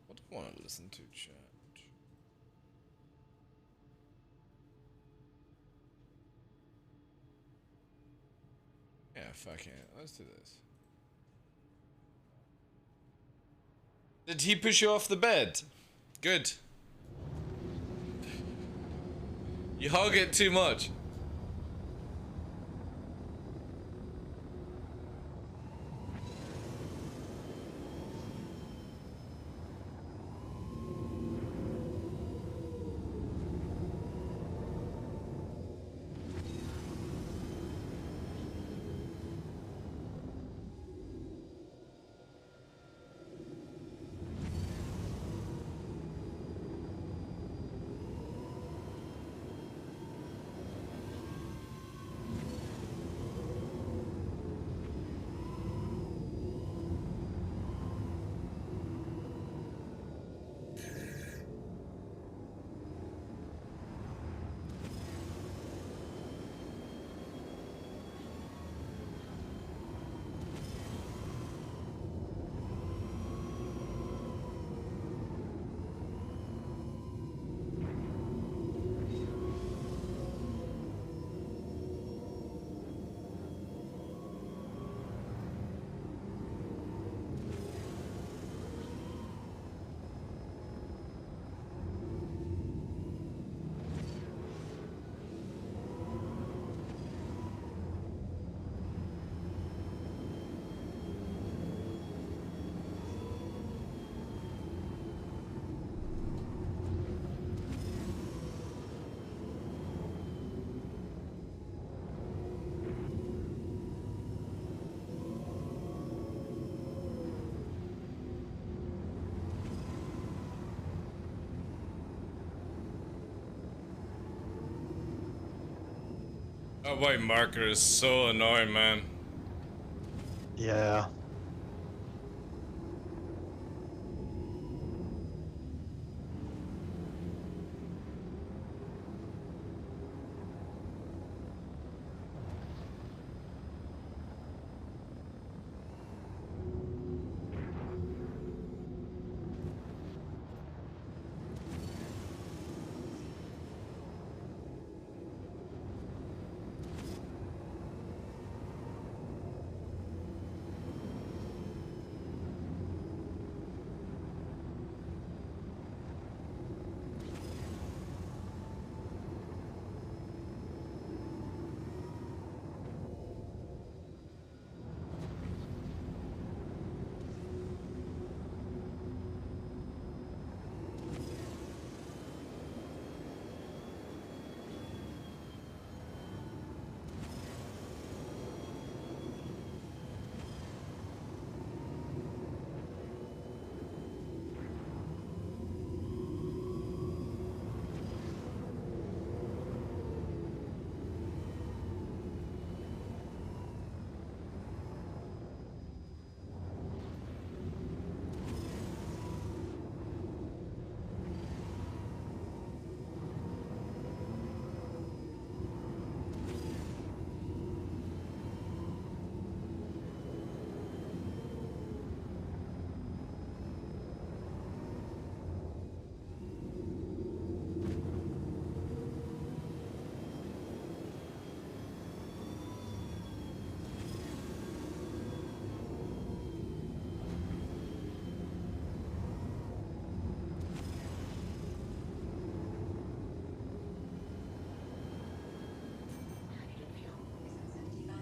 [SPEAKER 1] What do I want to listen to, chat? Yeah, fuck it. Let's do this. Did he push you off the bed? Good. You hog it too much. That white marker is so annoying, man.
[SPEAKER 2] Yeah.
[SPEAKER 5] Hydrogen fuel is at 75%.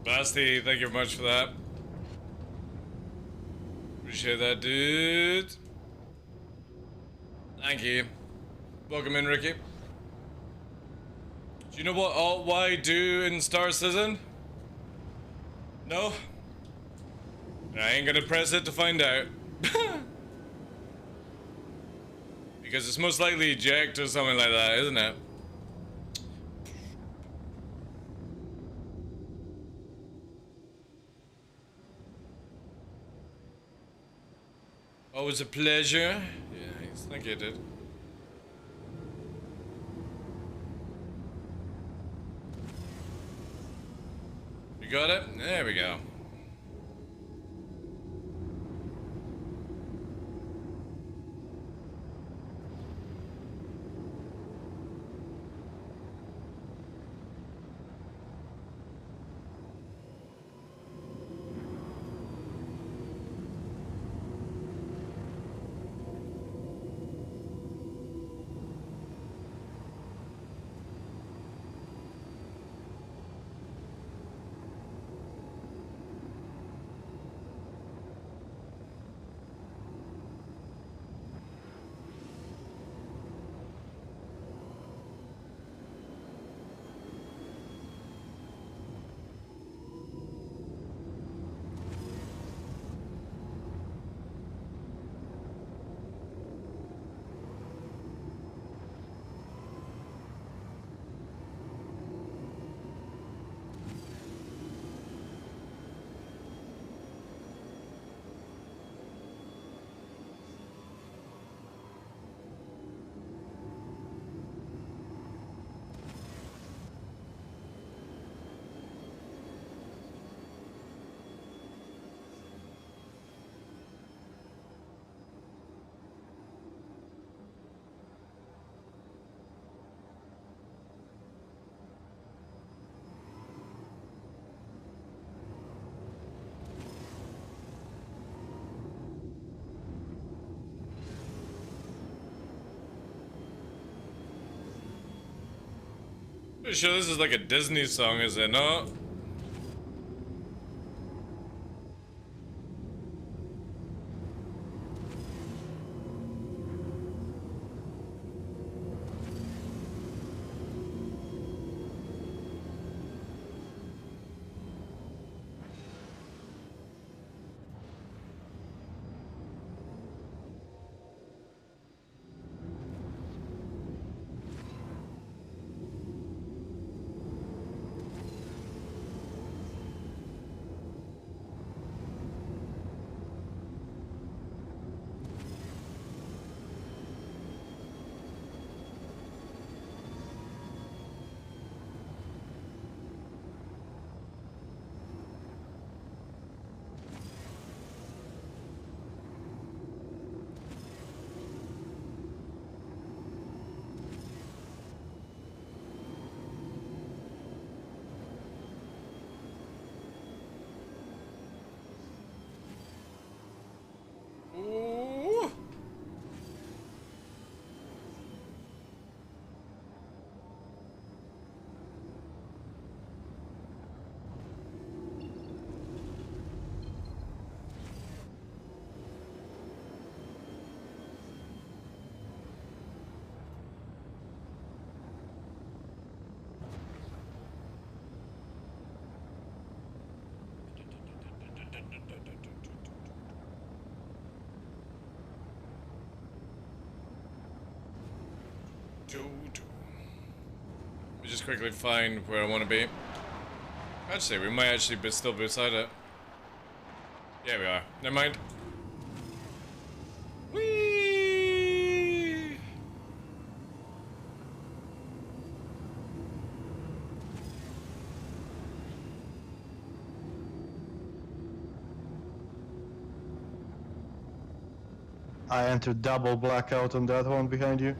[SPEAKER 1] Basti, thank you very much for that. Appreciate that, dude. Thank you. Welcome in, Ricky. Do you know what Alt-Y do in Star Citizen? No? I ain't gonna press it to find out. Because it's most likely eject or something like that, isn't it? Always a pleasure. Yeah, thank you, dude. You got it? There we go. Pretty sure this is like a Disney song, is it not? Ooh. Let me just quickly find where I want to be. Actually, we might actually be still beside it. Yeah, we are. Never mind. Whee!
[SPEAKER 2] I entered double blackout on that one behind you.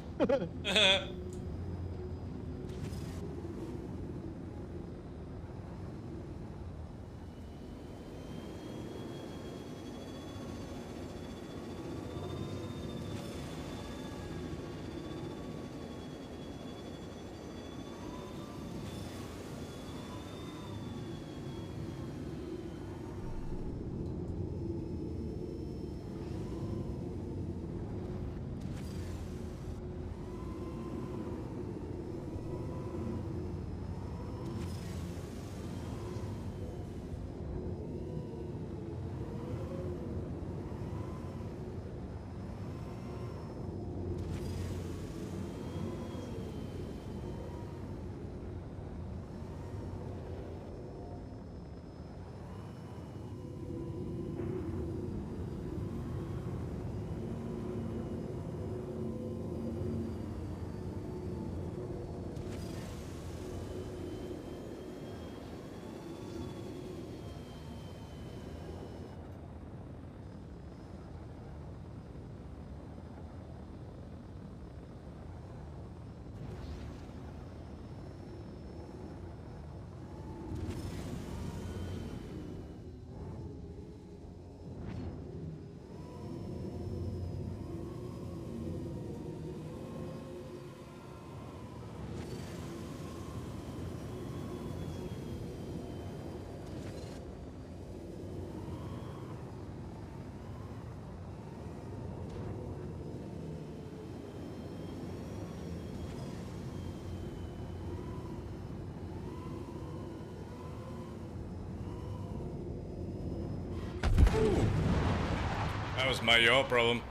[SPEAKER 1] That was my yaw problem.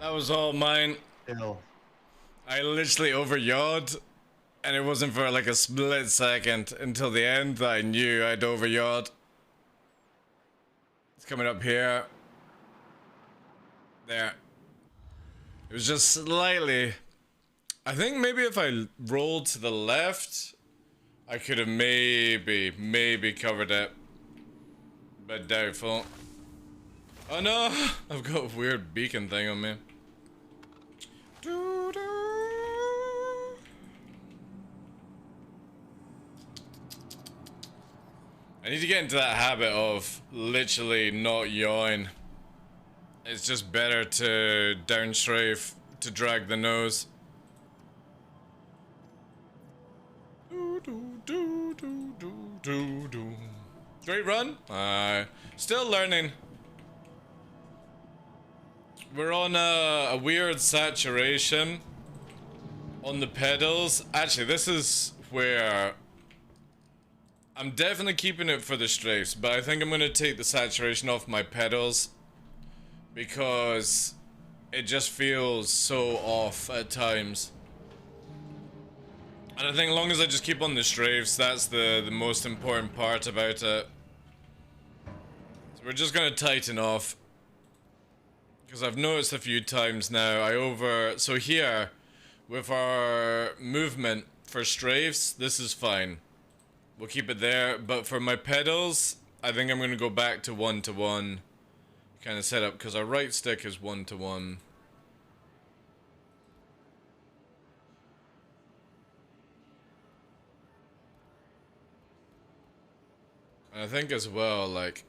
[SPEAKER 1] That was all mine.
[SPEAKER 2] Still.
[SPEAKER 1] I literally over-yawed, and it wasn't for like a split second until the end that I knew I'd over-yawed. It's coming up here. There. It was just slightly... I think maybe if I rolled to the left, I could have maybe covered it. But doubtful. Oh no! I've got a weird beacon thing on me. I need to get into that habit of literally not yawing. It's just better to downstrafe, to drag the nose. Great run. Still learning. We're on a weird saturation on the pedals. Actually, this is where I'm definitely keeping it for the strafes, but I think I'm gonna take the saturation off my pedals because it just feels so off at times. And I think as long as I just keep on the strafes, that's the most important part about it. So we're just gonna tighten off. Because I've noticed a few times now, so here, with our movement for strafes, this is fine. We'll keep it there, but for my pedals, I think I'm gonna go back to 1-to-1 kind of setup, because our right stick is 1-to-1. And I think as well, like,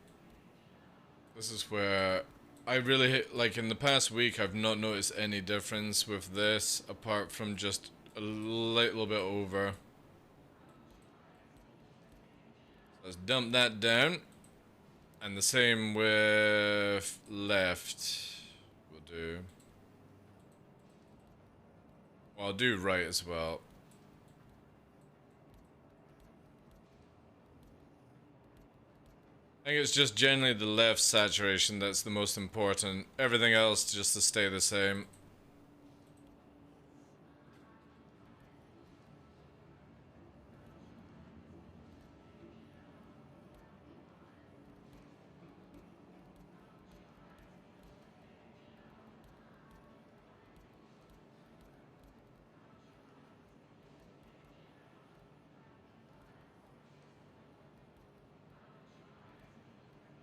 [SPEAKER 1] this is where I really, like, in the past week, I've not noticed any difference with this, apart from just a little bit over. Let's dump that down. And the same with left. We'll do. Well, I'll do right as well. I think it's just generally the left saturation that's the most important. Everything else just to stay the same.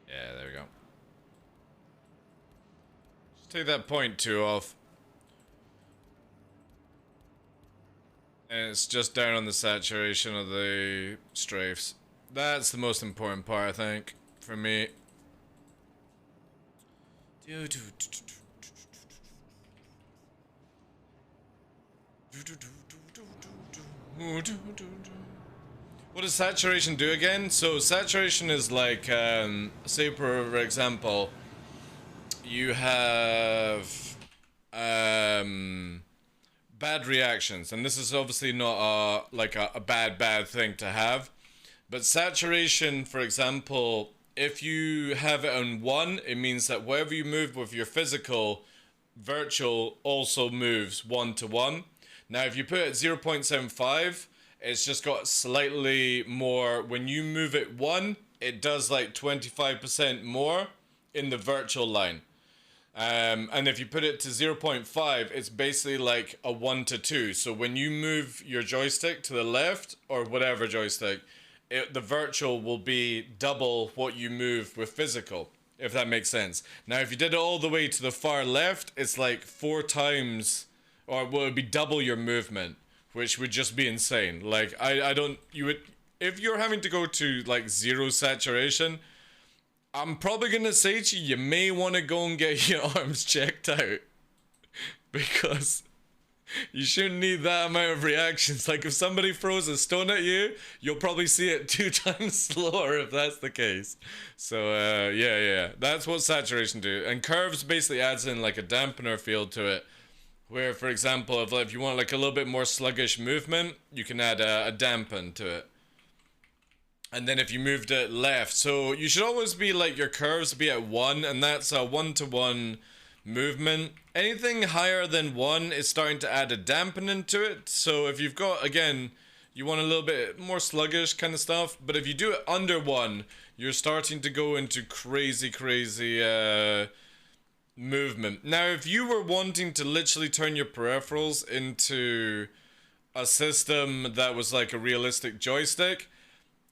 [SPEAKER 1] Yeah, there we go. Just take that 0.2 off. And it's just down on the saturation of the strafes. That's the most important part, I think, for me. What does saturation do again? So saturation is like, say for example, you have bad reactions, and this is obviously not a bad thing to have, but saturation, for example, if you have it on 1, it means that wherever you move with your physical, virtual also moves 1-to-1. Now if you put it at 0.75, it's just got slightly more. When you move it 1, it does like 25% more in the virtual line. And if you put it to 0.5, it's basically like a 1-to-2. So when you move your joystick to the left, or whatever joystick, the virtual will be double what you move with physical, if that makes sense. Now if you did it all the way to the far left, it's like 4 times, or well, it would be double your movement, which would just be insane. Like, if you're having to go to like 0 saturation, I'm probably gonna say to you, you may want to go and get your arms checked out, because you shouldn't need that amount of reactions. Like, if somebody throws a stone at you, you'll probably see it 2 times slower if that's the case. So yeah, that's what saturation do. And curves basically adds in like a dampener field to it, where, for example, if you want like a little bit more sluggish movement, you can add a dampen to it. and then if you moved it left, so you should always be like your curves be at 1, and that's a 1-to-1 movement. Anything higher than 1 is starting to add a dampening to it. So if you've got, again, you want a little bit more sluggish kind of stuff, but if you do it under 1, you're starting to go into crazy movement. Now if you were wanting to literally turn your peripherals into a system that was like a realistic joystick,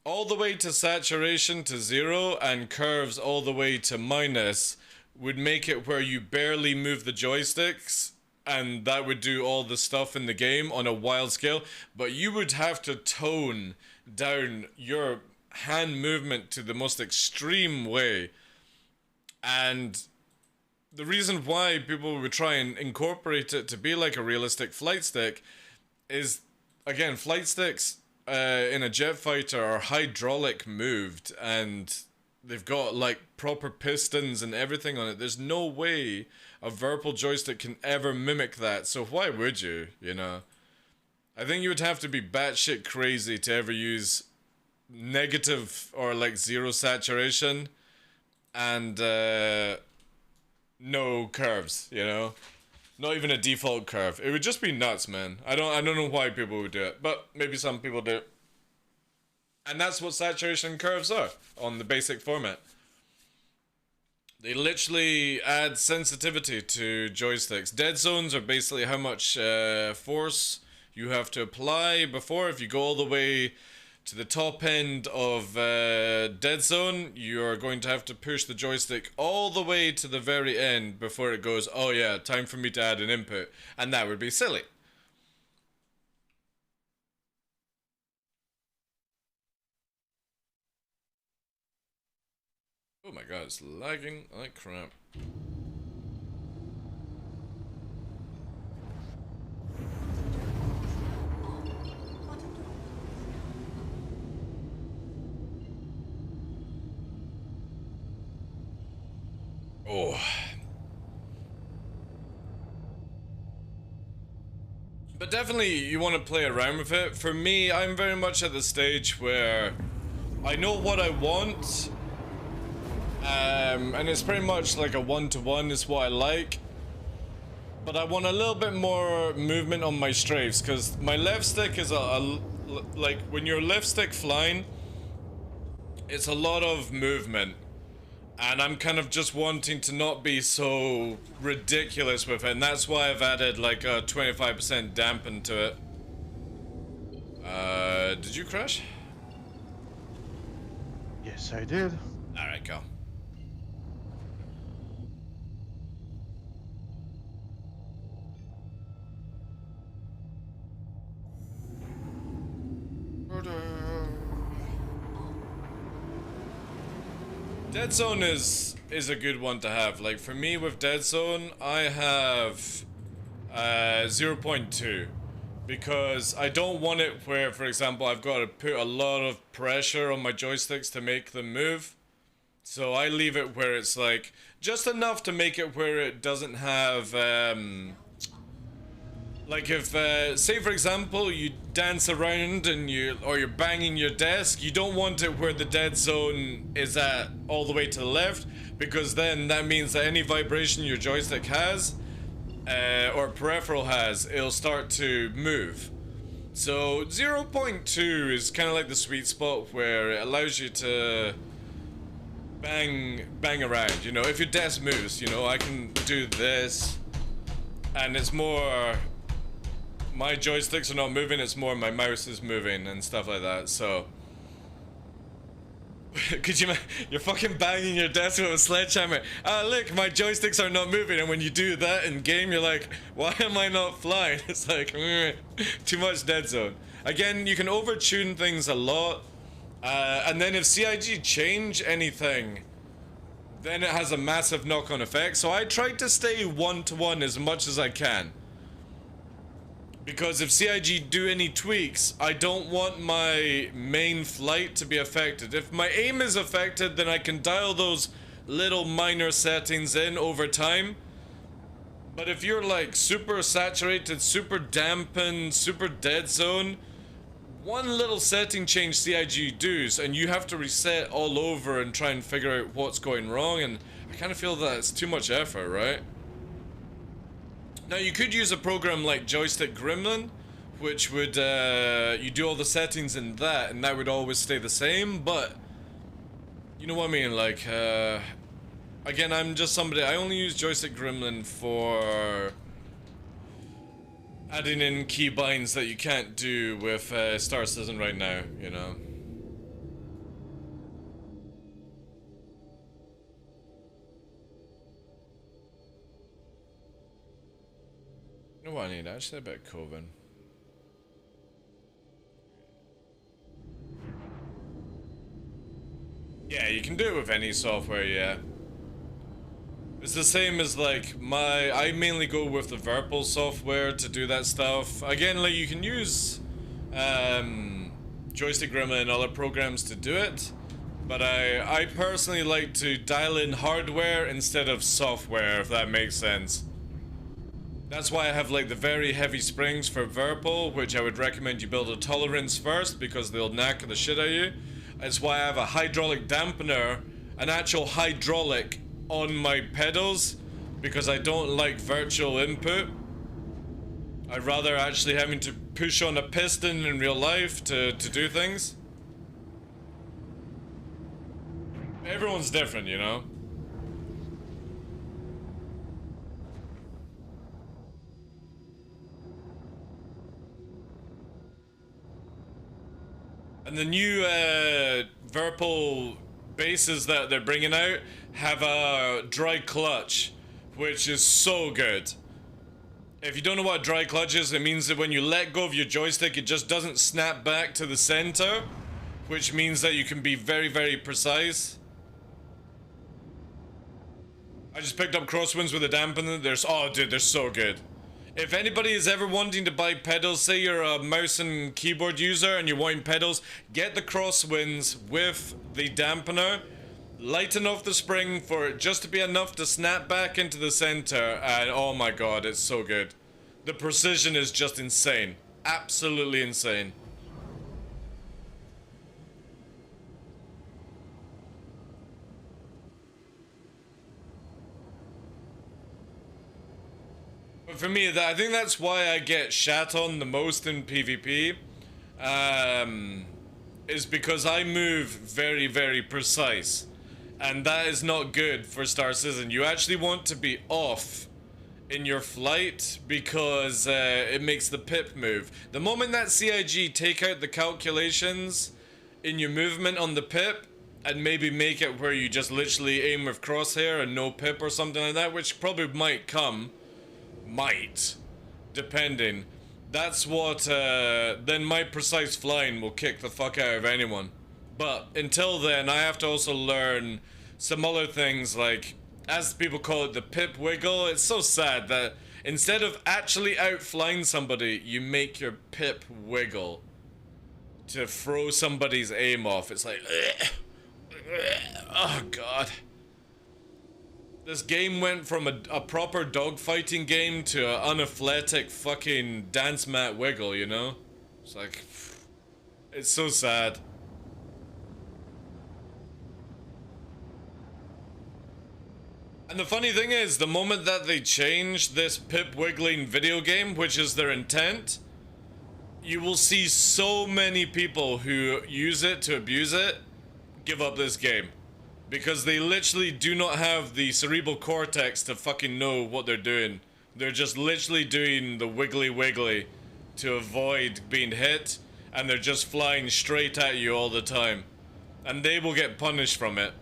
[SPEAKER 1] all the way to saturation to 0 and curves all the way to minus would make it where you barely move the joysticks, and that would do all the stuff in the game on a wild scale. But you would have to tone down your hand movement to the most extreme way. And the reason why people would try and incorporate it to be like a realistic flight stick is, again, flight sticks in a jet fighter are hydraulic moved, and they've got like proper pistons and everything on it. There's no way a Virpil joystick can ever mimic that, so why would you, you know? I think you would have to be batshit crazy to ever use negative or like 0 saturation and no curves, you know? Not even a default curve. It would just be nuts, man. I don't know why people would do it, but maybe some people do. And that's what saturation curves are on the basic format. They literally add sensitivity to joysticks. Dead zones are basically how much force you have to apply before. If you go all the way to the top end of dead zone, you're going to have to push the joystick all the way to the very end before it goes, oh yeah, time for me to add an input. And that would be silly. Oh my god, it's lagging like crap. Oh. But definitely you want to play around with it. For me, I'm very much at the stage where I know what I want. And it's pretty much like a 1-to-1 is what I like. But I want a little bit more movement on my strafes, because my left stick is like when you're left stick flying, it's a lot of movement. And I'm kind of just wanting to not be so ridiculous with it, and that's why I've added like a 25% dampen to it. Did you crash?
[SPEAKER 2] Yes, I did.
[SPEAKER 1] Alright, go. Dead Zone is a good one to have. Like for me with Dead Zone, I have 0.2 because I don't want it where, for example, I've got to put a lot of pressure on my joysticks to make them move. So I leave it where it's like just enough to make it where it doesn't have like if say for example you dance around and you're banging your desk, you don't want it where the dead zone is at all the way to the left, because then that means that any vibration your joystick has or peripheral has, it'll start to move. So 0.2 is kind of like the sweet spot where it allows you to bang around, you know. If your desk moves, you know, I can do this and it's more my joysticks are not moving, it's more my mouse is moving and stuff like that. So could you're fucking banging your desk with a sledgehammer. Ah, look, my joysticks are not moving. And when you do that in game, you're like, why am I not flying? It's like too much dead zone. Again, you can overtune things a lot, and then if CIG change anything, then it has a massive knock-on effect. So I try to stay 1-to-1 as much as I can, because if CIG do any tweaks, I don't want my main flight to be affected. If my aim is affected, then I can dial those little minor settings in over time. But if you're like super saturated, super dampened, super dead zone, one little setting change CIG does, and you have to reset all over and try and figure out what's going wrong, and I kind of feel that it's too much effort, right? Now, you could use a program like Joystick Gremlin, which would, you do all the settings in that, and that would always stay the same, but you know what I mean, like, again, I'm just somebody, I only use Joystick Gremlin for adding in keybinds that you can't do with Star Citizen right now, you know. You know what I need? Actually, a bit of Coven. Yeah, you can do it with any software, yeah. It's the same as like I mainly go with the Verpal software to do that stuff. Again, like you can use Joystick Gremlin and other programs to do it, but I personally like to dial in hardware instead of software, if that makes sense. That's why I have like the very heavy springs for Verpal, which I would recommend you build a tolerance first because they'll knack the shit out of you. That's why I have a hydraulic dampener, an actual hydraulic on my pedals, because I don't like virtual input. I'd rather actually having to push on a piston in real life to do things. Everyone's different, you know? And the new Verpal bases that they're bringing out have a dry clutch, which is so good. If you don't know what a dry clutch is, it means that when you let go of your joystick, it just doesn't snap back to the center, which means that you can be very, very precise. I just picked up crosswinds with a dampener. Oh dude, they're so good. If anybody is ever wanting to buy pedals, say you're a mouse and keyboard user and you're wanting pedals, get the crosswinds with the dampener, lighten off the spring for it just to be enough to snap back into the center, and oh my god, it's so good. The precision is just insane. Absolutely insane. But for me, I think that's why I get shat on the most in PvP, is because I move very, very precise. And that is not good for Star Citizen. You actually want to be off in your flight because it makes the pip move. The moment that CIG take out the calculations in your movement on the pip and maybe make it where you just literally aim with crosshair and no pip or something like that, which probably might come. Might. Depending. That's what, then my precise flying will kick the fuck out of anyone. But until then, I have to also learn some other things like, as people call it, the pip wiggle. It's so sad that instead of actually outflying somebody, you make your pip wiggle to throw somebody's aim off. It's like, oh god. This game went from a proper dogfighting game to an unathletic fucking dance mat wiggle, you know? It's like, it's so sad. And the funny thing is, the moment that they change this pip wiggling video game, which is their intent, you will see so many people who use it to abuse it give up this game. Because they literally do not have the cerebral cortex to fucking know what they're doing. They're just literally doing the wiggly wiggly to avoid being hit, and they're just flying straight at you all the time. And they will get punished from it.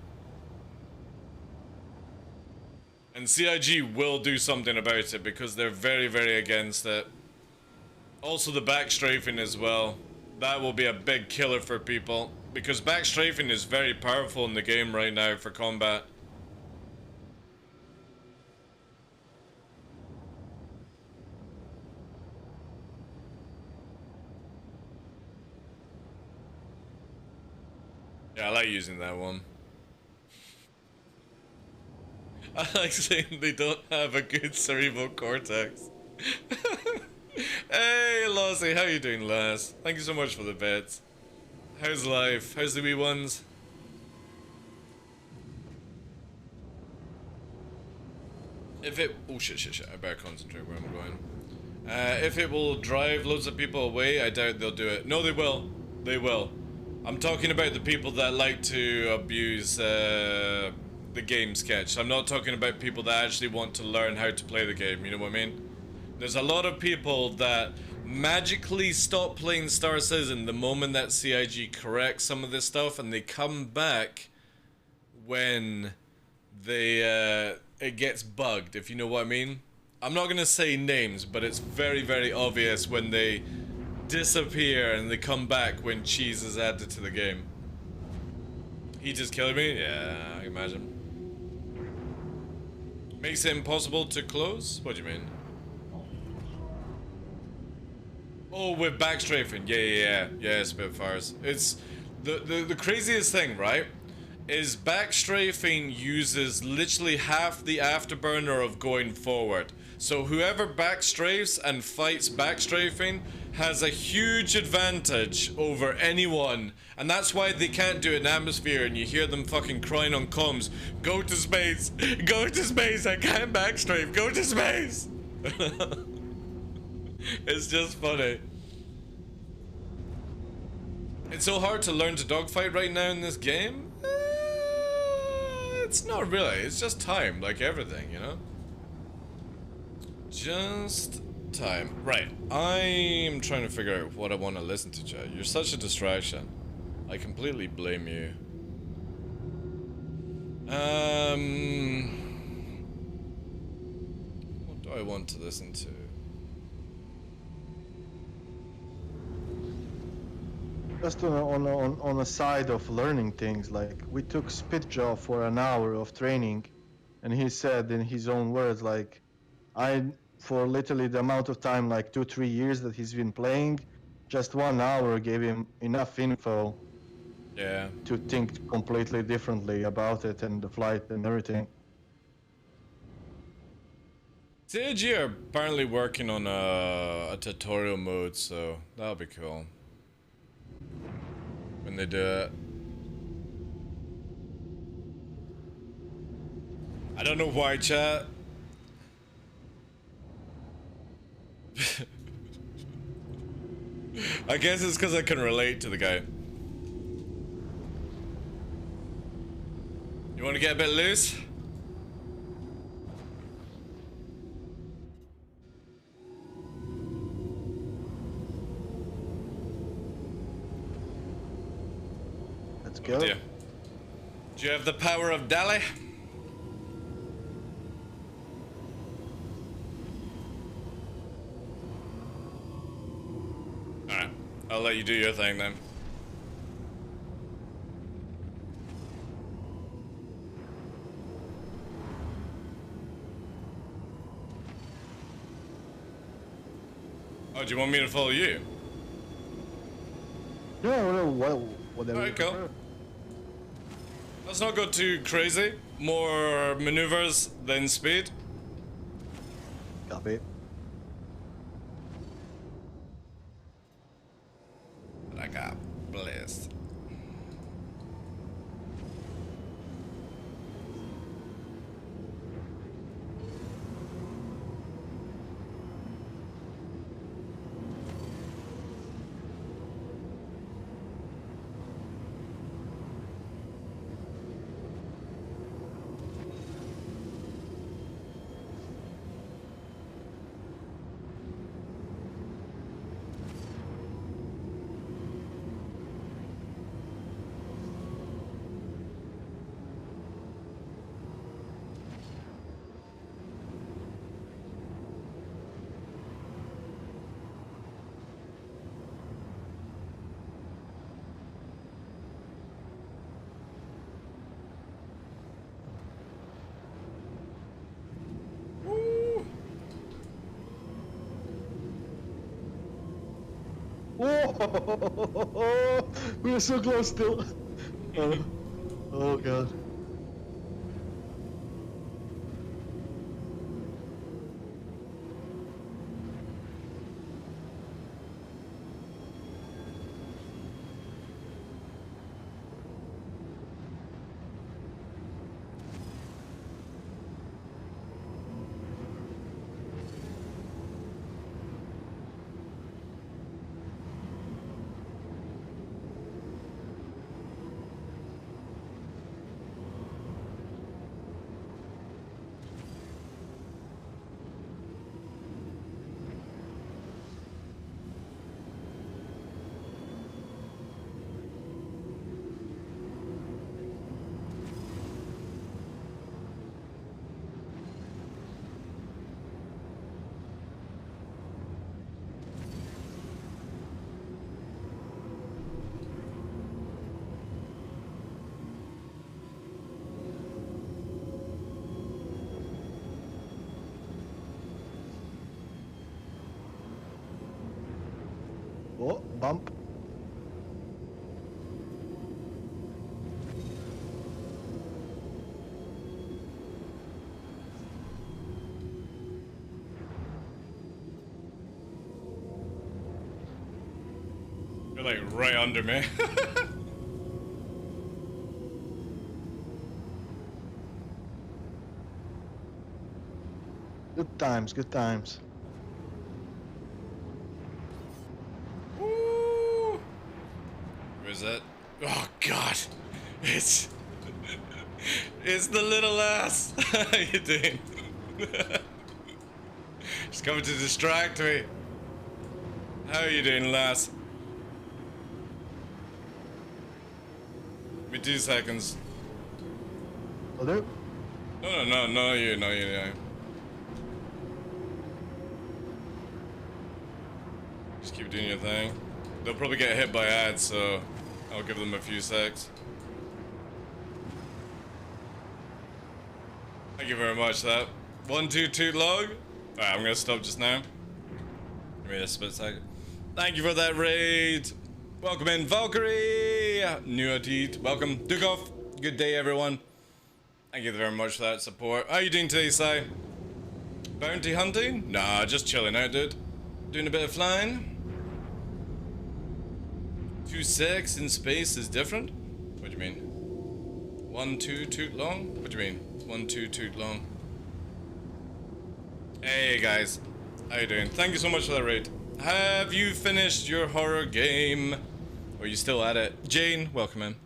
[SPEAKER 1] And CIG will do something about it because they're very, very against it. Also the backstrafing as well. That will be a big killer for people. Because backstrafing is very powerful in the game right now for combat. Yeah, I like using that one. I like saying they don't have a good cerebral cortex. Hey, Lossie, how you doing, lass? Thank you so much for the bits. How's life? How's the wee ones? If it... Oh, shit. I better concentrate where I'm going. If it will drive loads of people away, I doubt they'll do it. No, they will. They will. I'm talking about the people that like to abuse the game sketch. I'm not talking about people that actually want to learn how to play the game, you know what I mean? There's a lot of people that magically stop playing Star Citizen the moment that CIG corrects some of this stuff, and they come back when they it gets bugged, if you know what I mean. I'm not gonna say names, but it's very, very obvious when they disappear and they come back when cheese is added to the game. He just killed me? Yeah, I imagine. Makes it impossible to close? What do you mean? Oh, with backstrafing. Yeah, Spitfires. It's the craziest thing, right? Is backstrafing uses literally half the afterburner of going forward. So whoever backstrafes and fights backstrafing has a huge advantage over anyone, and that's why they can't do it in atmosphere, and you hear them fucking crying on comms, go to space, I can't backstrafe, go to space. It's just funny. It's so hard to learn to dogfight right now in this game. It's not really, it's just time, like everything, you know? Just time. Right, I'm trying to figure out what I want to listen to, Jay. You're such a distraction. I completely blame you. What do I want to listen to?
[SPEAKER 2] Just on a side of learning things, like we took Spitjaw for an hour of training, and he said in his own words, like, for literally the amount of time, like 2-3 years that he's been playing, just 1 hour gave him enough info to think completely differently about it and the flight and everything.
[SPEAKER 1] CIG are apparently working on a tutorial mode, so that'll be cool when they do it. I don't know why, chat. I guess it's because I can relate to the guy. You want to get a bit loose?
[SPEAKER 2] Let's go.
[SPEAKER 1] Do you have the power of Dali? Alright, I'll let you do your thing then. Oh, do you want me to follow you?
[SPEAKER 2] No, whatever.
[SPEAKER 1] Alright, cool. Let's not go too crazy. More maneuvers than speed.
[SPEAKER 2] Copy.
[SPEAKER 1] I got blessed.
[SPEAKER 2] Whoa! We are so close still. Oh god. Oh, bump.
[SPEAKER 1] You're like right under me.
[SPEAKER 2] Good times, good times.
[SPEAKER 1] Woo! Where is that? Oh god. It's it's the little ass. How you doing? She's coming to distract me. How are you doing, lass? Give me 2 seconds.
[SPEAKER 2] Will do.
[SPEAKER 1] No, you. Just keep doing your thing. They'll probably get hit by ads, so I'll give them a few secs. Thank you very much for that. 1, 2, toot log. Alright, I'm gonna stop just now. Give me a split second. Thank you for that raid. Welcome in, Valkyrie. New Atit. Welcome, Dukov. Good day, everyone. Thank you very much for that support. How are you doing today, Si? Bounty hunting? Nah, just chilling out, dude. Doing a bit of flying. 2 secs in space is different? What do you mean? 1, 2, toot long? What do you mean? 1, 2, toot long. Hey guys, how you doing? Thank you so much for that raid. Have you finished your horror game? Or are you still at it? Jane, welcome in.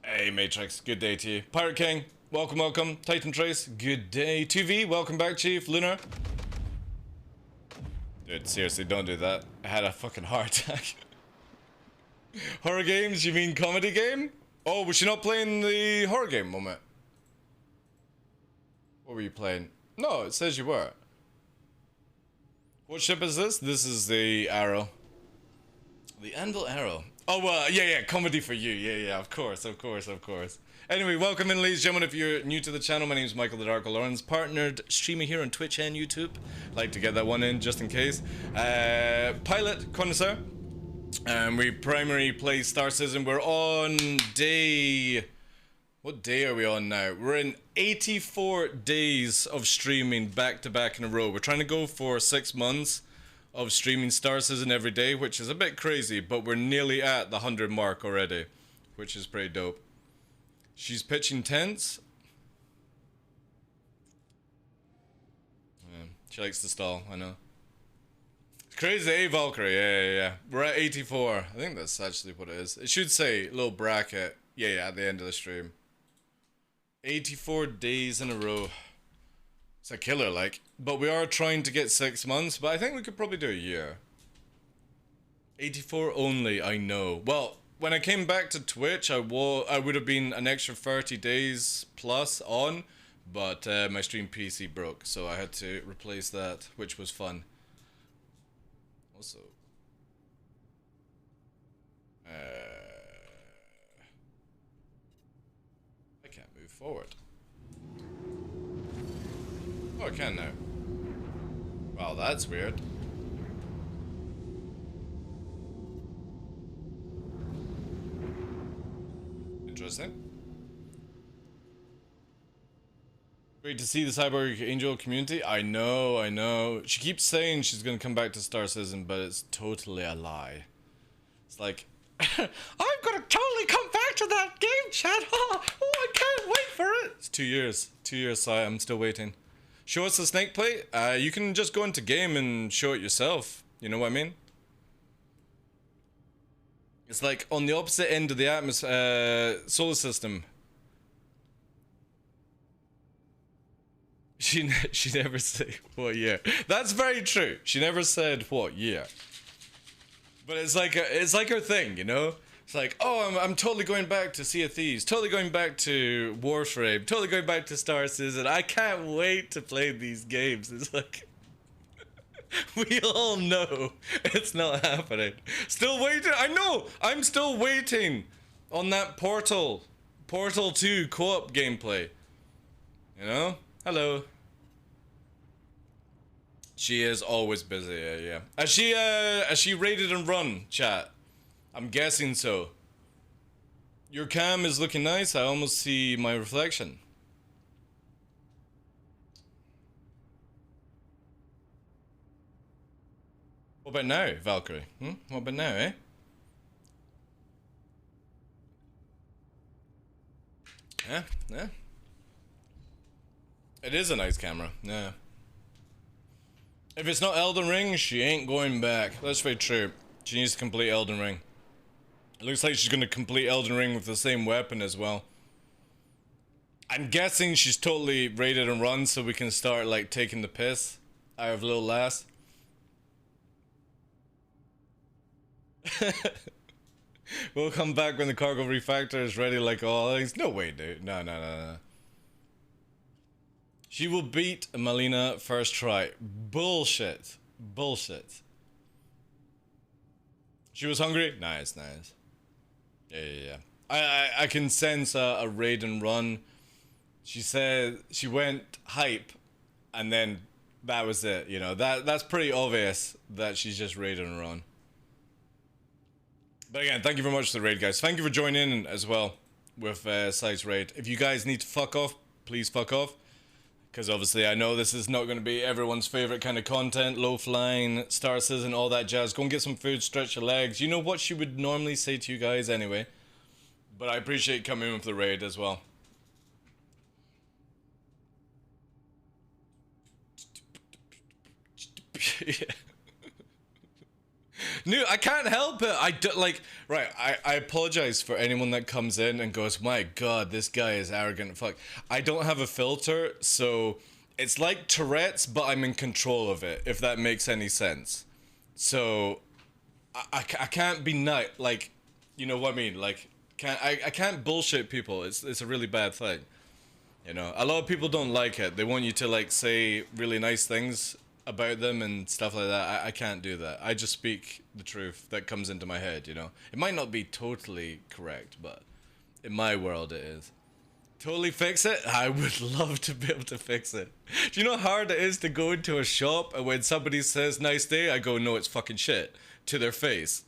[SPEAKER 1] Hey Matrix, good day to you. Pirate King, welcome. Titan Trace, good day. 2V, welcome back, Chief. Lunar. Dude, seriously, don't do that. I had a fucking heart attack. Horror games, you mean comedy game? Oh, was she not playing the horror game moment? What were you playing? No, it says you were. What ship is this? This is the Arrow. The Anvil Arrow. Oh, well, yeah, comedy for you. Yeah, of course. Anyway, welcome in, ladies and gentlemen. If you're new to the channel, my name is Michael TheDarkLaw, partnered streamer here on Twitch and YouTube. Like to get that one in just in case. Pilot Connoisseur. We primarily play Star Citizen. We're on day... What day are we on now? We're in 84 days of streaming back to back in a row. We're trying to go for 6 months of streaming Star Citizen every day, which is a bit crazy, but we're nearly at the 100 mark already, which is pretty dope. She's pitching tents. Yeah, she likes to stall, I know. It's crazy, eh, Valkyrie? Yeah. We're at 84. I think that's actually what it is. It should say little bracket. Yeah, at the end of the stream. 84 days in a row. It's a killer, like. But we are trying to get 6 months, but I think we could probably do a year. 84 only, I know. Well, when I came back to Twitch, I would have been an extra 30 days plus on, but my stream PC broke, so I had to replace that, which was fun. Also, I can't move forward. Oh, I can now. Wow, that's weird. Interesting. Great to see the Cyborg Angel community. I know. She keeps saying she's gonna come back to Star Citizen, but it's totally a lie. It's like, I'm gonna totally come back to that game, chat. Oh, I can't wait for it. It's 2 years. 2 years, so I'm still waiting. Show us the snake plate. You can just go into game and show it yourself. You know what I mean? It's like on the opposite end of the solar system. She never said what year. That's very true. She never said what year. But it's like her thing, you know. It's like, oh, I'm totally going back to Sea of Thieves, totally going back to Warframe, totally going back to Star Citizen. I can't wait to play these games. It's like, we all know it's not happening. Still waiting. I know. I'm still waiting on that Portal 2 co-op gameplay. You know? Hello. She is always busy, yeah. Has she raided and run, chat? I'm guessing so. Your cam is looking nice. I almost see my reflection. What about now, Valkyrie? What about now, eh? Yeah. It is a nice camera, yeah. If it's not Elden Ring, she ain't going back. That's very true. She needs to complete Elden Ring. It looks like she's gonna complete Elden Ring with the same weapon as well. I'm guessing she's totally raided and run so we can start like taking the piss out of little lass. We'll come back when the cargo refactor is ready like all things. No way, dude. No. She will beat Melina first try. Bullshit. She was hungry? Nice. Yeah. I can sense a raid and run. She said she went hype and then that was it, you know. That's pretty obvious that she's just raid and run. But again, thank you very much to the raid, guys. Thank you for joining in as well with Site's raid. If you guys need to fuck off, please fuck off. Because obviously I know this is not going to be everyone's favorite kind of content. Low flying, star and all that jazz. Go and get some food, stretch your legs. You know what she would normally say to you guys anyway. But I appreciate coming in with the raid as well. Yeah. No, I can't help it. I do, like, right, I apologize for anyone that comes in and goes, my god, this guy is arrogant. Fuck. I don't have a filter, so it's like Tourette's, but I'm in control of it, if that makes any sense. So, I can't be like, you know what I mean? Like, I can't bullshit people. It's a really bad thing. You know, a lot of people don't like it. They want you to, like, say really nice things about them and stuff like that. I can't do that. I just speak the truth that comes into my head, you know. It might not be totally correct, but in my world it is. Totally fix it? I would love to be able to fix it. Do you know how hard it is to go into a shop and when somebody says nice day, I go, no, it's fucking shit, to their face.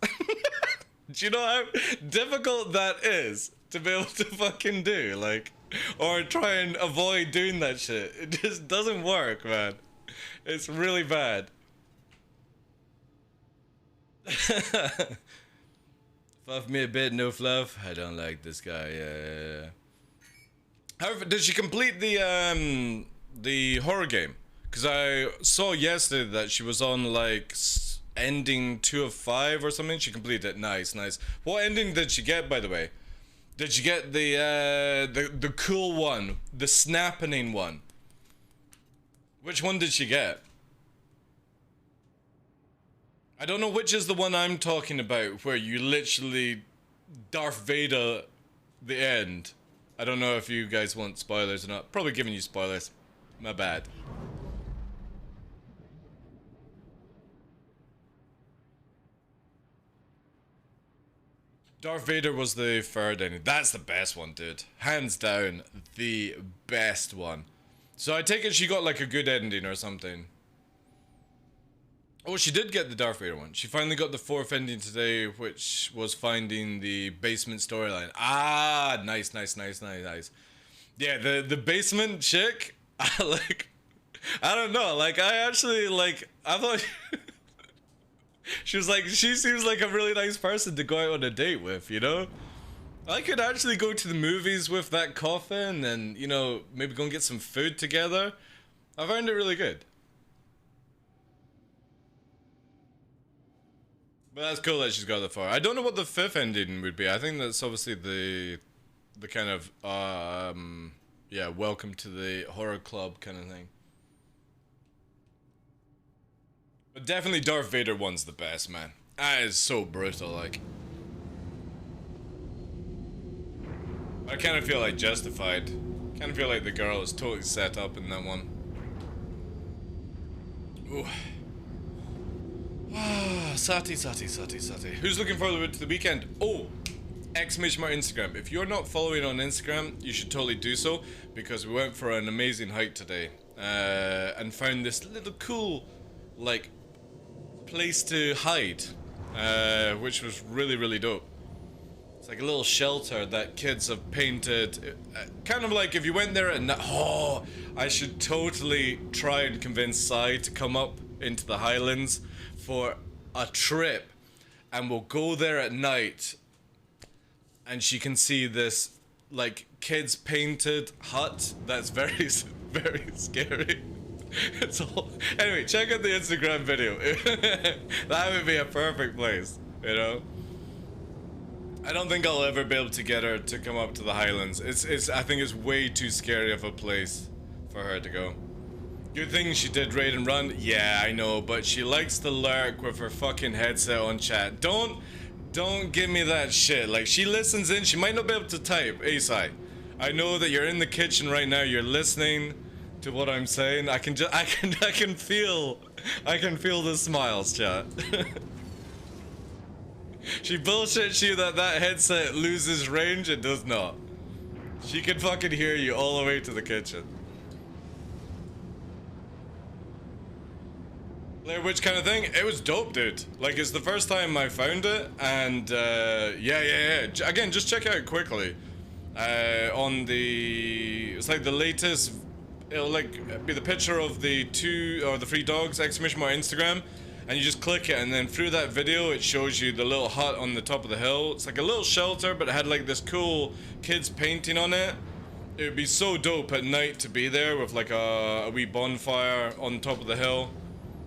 [SPEAKER 1] Do you know how difficult that is to be able to fucking do? Like, or try and avoid doing that shit. It just doesn't work, man. It's really bad. Fluff me a bit, no fluff. I don't like this guy. Yeah. However, did she complete the horror game? Because I saw yesterday that she was on like ending 2 of 5 or something. She completed it. Nice. What ending did she get, by the way? Did she get the cool one, the snapping one? Which one did she get? I don't know which is the one I'm talking about, where you literally Darth Vader the end. I don't know if you guys want spoilers or not. Probably giving you spoilers. My bad. Darth Vader was the third ending. That's the best one, dude. Hands down, the best one. So I take it she got like a good ending or something. Oh, she did get the Darth Vader one. She finally got the 4th ending today, which was finding the basement storyline. Ah, nice. Yeah, the basement chick, I don't know, like, I actually, like, I thought, she seems like a really nice person to go out on a date with, you know? I could actually go to the movies with that coffin and, you know, maybe go and get some food together. I found it really good. But that's cool that she's got that far. I don't know what the 5th ending would be. I think that's obviously the kind of, yeah, welcome to the horror club kind of thing. But definitely Darth Vader one's the best, man. That is so brutal, like. I kind of feel like justified. Kind of feel like the girl is totally set up in that one. Ooh. Sati. Who's looking forward to the weekend? Oh, exclamation mark Instagram. If you're not following on Instagram, you should totally do so, because we went for an amazing hike today and found this little cool like place to hide, which was really, really dope. It's like a little shelter that kids have painted, kind of like if you went there at night. Oh, I should totally try and convince Sai to come up into the Highlands for a trip, and we'll go there at night, and she can see this like kids painted hut that's very, very scary. It's all. Anyway, check out the Instagram video. That would be a perfect place, you know. I don't think I'll ever be able to get her to come up to the Highlands. I think it's way too scary of a place for her to go. Good thing she did raid and run. Yeah, I know, but she likes to lurk with her fucking headset on chat. Don't give me that shit. Like, she listens in, she might not be able to type. Asai, I know that you're in the kitchen right now, you're listening to what I'm saying. I can feel the smiles, chat. She bullshits you that headset loses range. It does not. She can fucking hear you all the way to the kitchen. Blair Witch kind of thing. It was dope, dude. Like, it's the first time I found it, and yeah. Again, just check it out quickly. On the, it's like the latest. It'll like be the picture of the 2 or the 3 dogs exclamation mark Instagram. And you just click it, and then through that video it shows you the little hut on the top of the hill. It's like a little shelter, but it had like this cool kids painting on it. It would be so dope at night to be there with like a wee bonfire on top of the hill.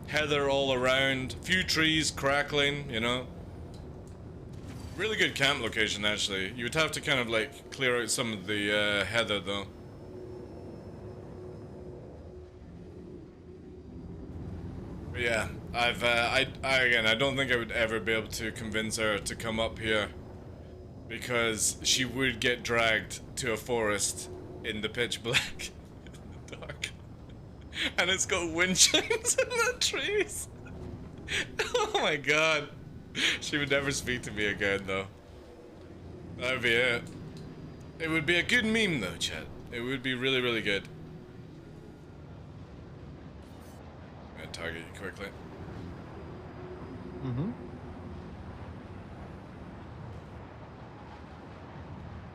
[SPEAKER 1] Heather all around, few trees crackling, you know. Really good camp location actually. You would have to kind of like clear out some of the heather though. But yeah, I don't think I would ever be able to convince her to come up here, because she would get dragged to a forest in the pitch black, in the dark, and it's got wind chimes in the trees. Oh my god, she would never speak to me again though. That'd be it. It would be a good meme though, chat. It would be really, really good. Target you quickly.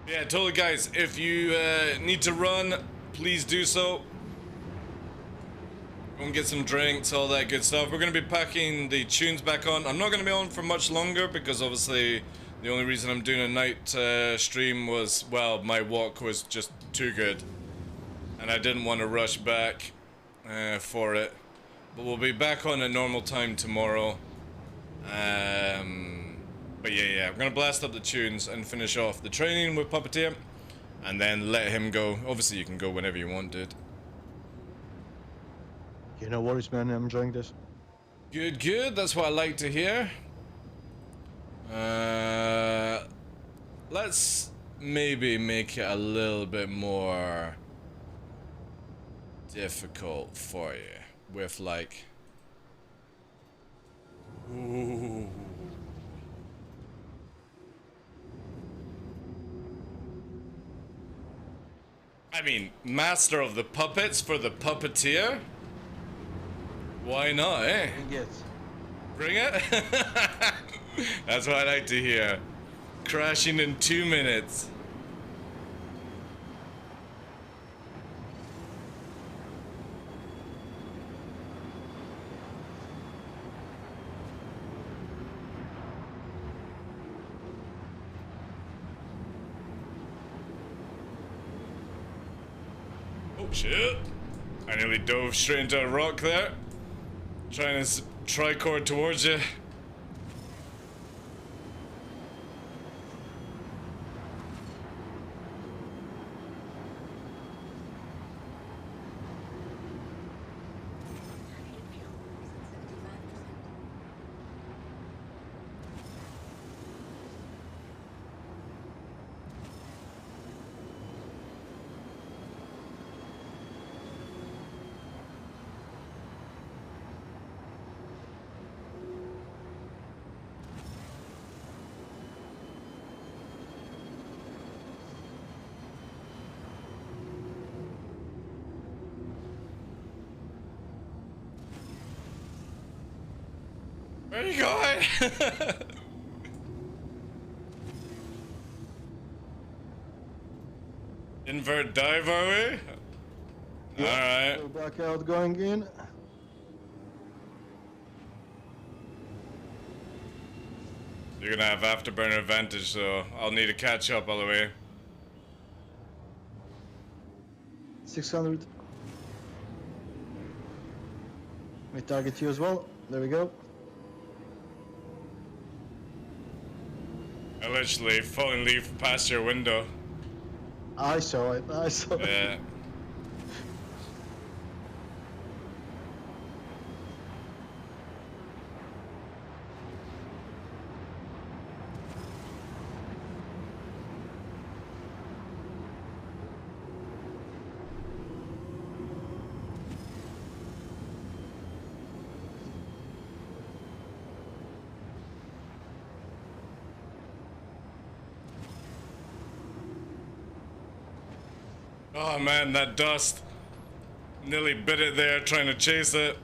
[SPEAKER 1] Yeah, totally, guys. If you need to run, please do so. Go and get some drinks, all that good stuff. We're going to be packing the tunes back on. I'm not going to be on for much longer because obviously the only reason I'm doing a night stream was, well, my walk was just too good. And I didn't want to rush back for it. But we'll be back on at normal time tomorrow. But yeah, we're gonna blast up the tunes and finish off the training with Puppeteer, and then let him go. Obviously, you can go whenever you want, dude.
[SPEAKER 2] You know worries, man. I'm enjoying this.
[SPEAKER 1] Good. That's what I like to hear. Let's maybe make it a little bit more difficult for you. With like, ooh. I mean, master of the puppets for the puppeteer? Why not, eh?
[SPEAKER 2] Yes.
[SPEAKER 1] Bring it? That's what I like to hear. Crashing in 2 minutes. Shit. I nearly dove straight into a rock there. Trying to tricord towards you. Where are you going? Invert dive, are we? Alright.
[SPEAKER 2] Go back out, going in.
[SPEAKER 1] You're gonna have afterburner advantage, so I'll need to catch up all the way.
[SPEAKER 2] 600. We target you as well. There we go.
[SPEAKER 1] I literally fallen leaf past your window.
[SPEAKER 2] I saw it. I saw it.
[SPEAKER 1] Yeah. Oh man, that dust. Nearly bit it there trying to chase it.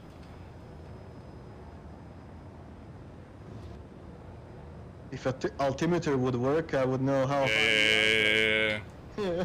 [SPEAKER 2] If a altimeter would work, I would know how.
[SPEAKER 1] Yeah.
[SPEAKER 2] Yeah.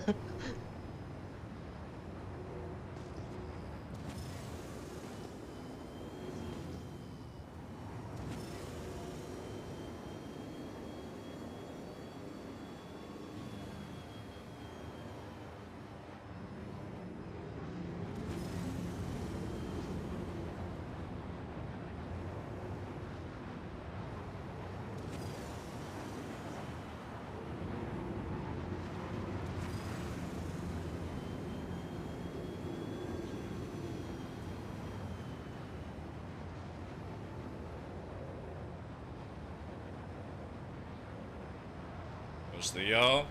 [SPEAKER 1] There's the yaw.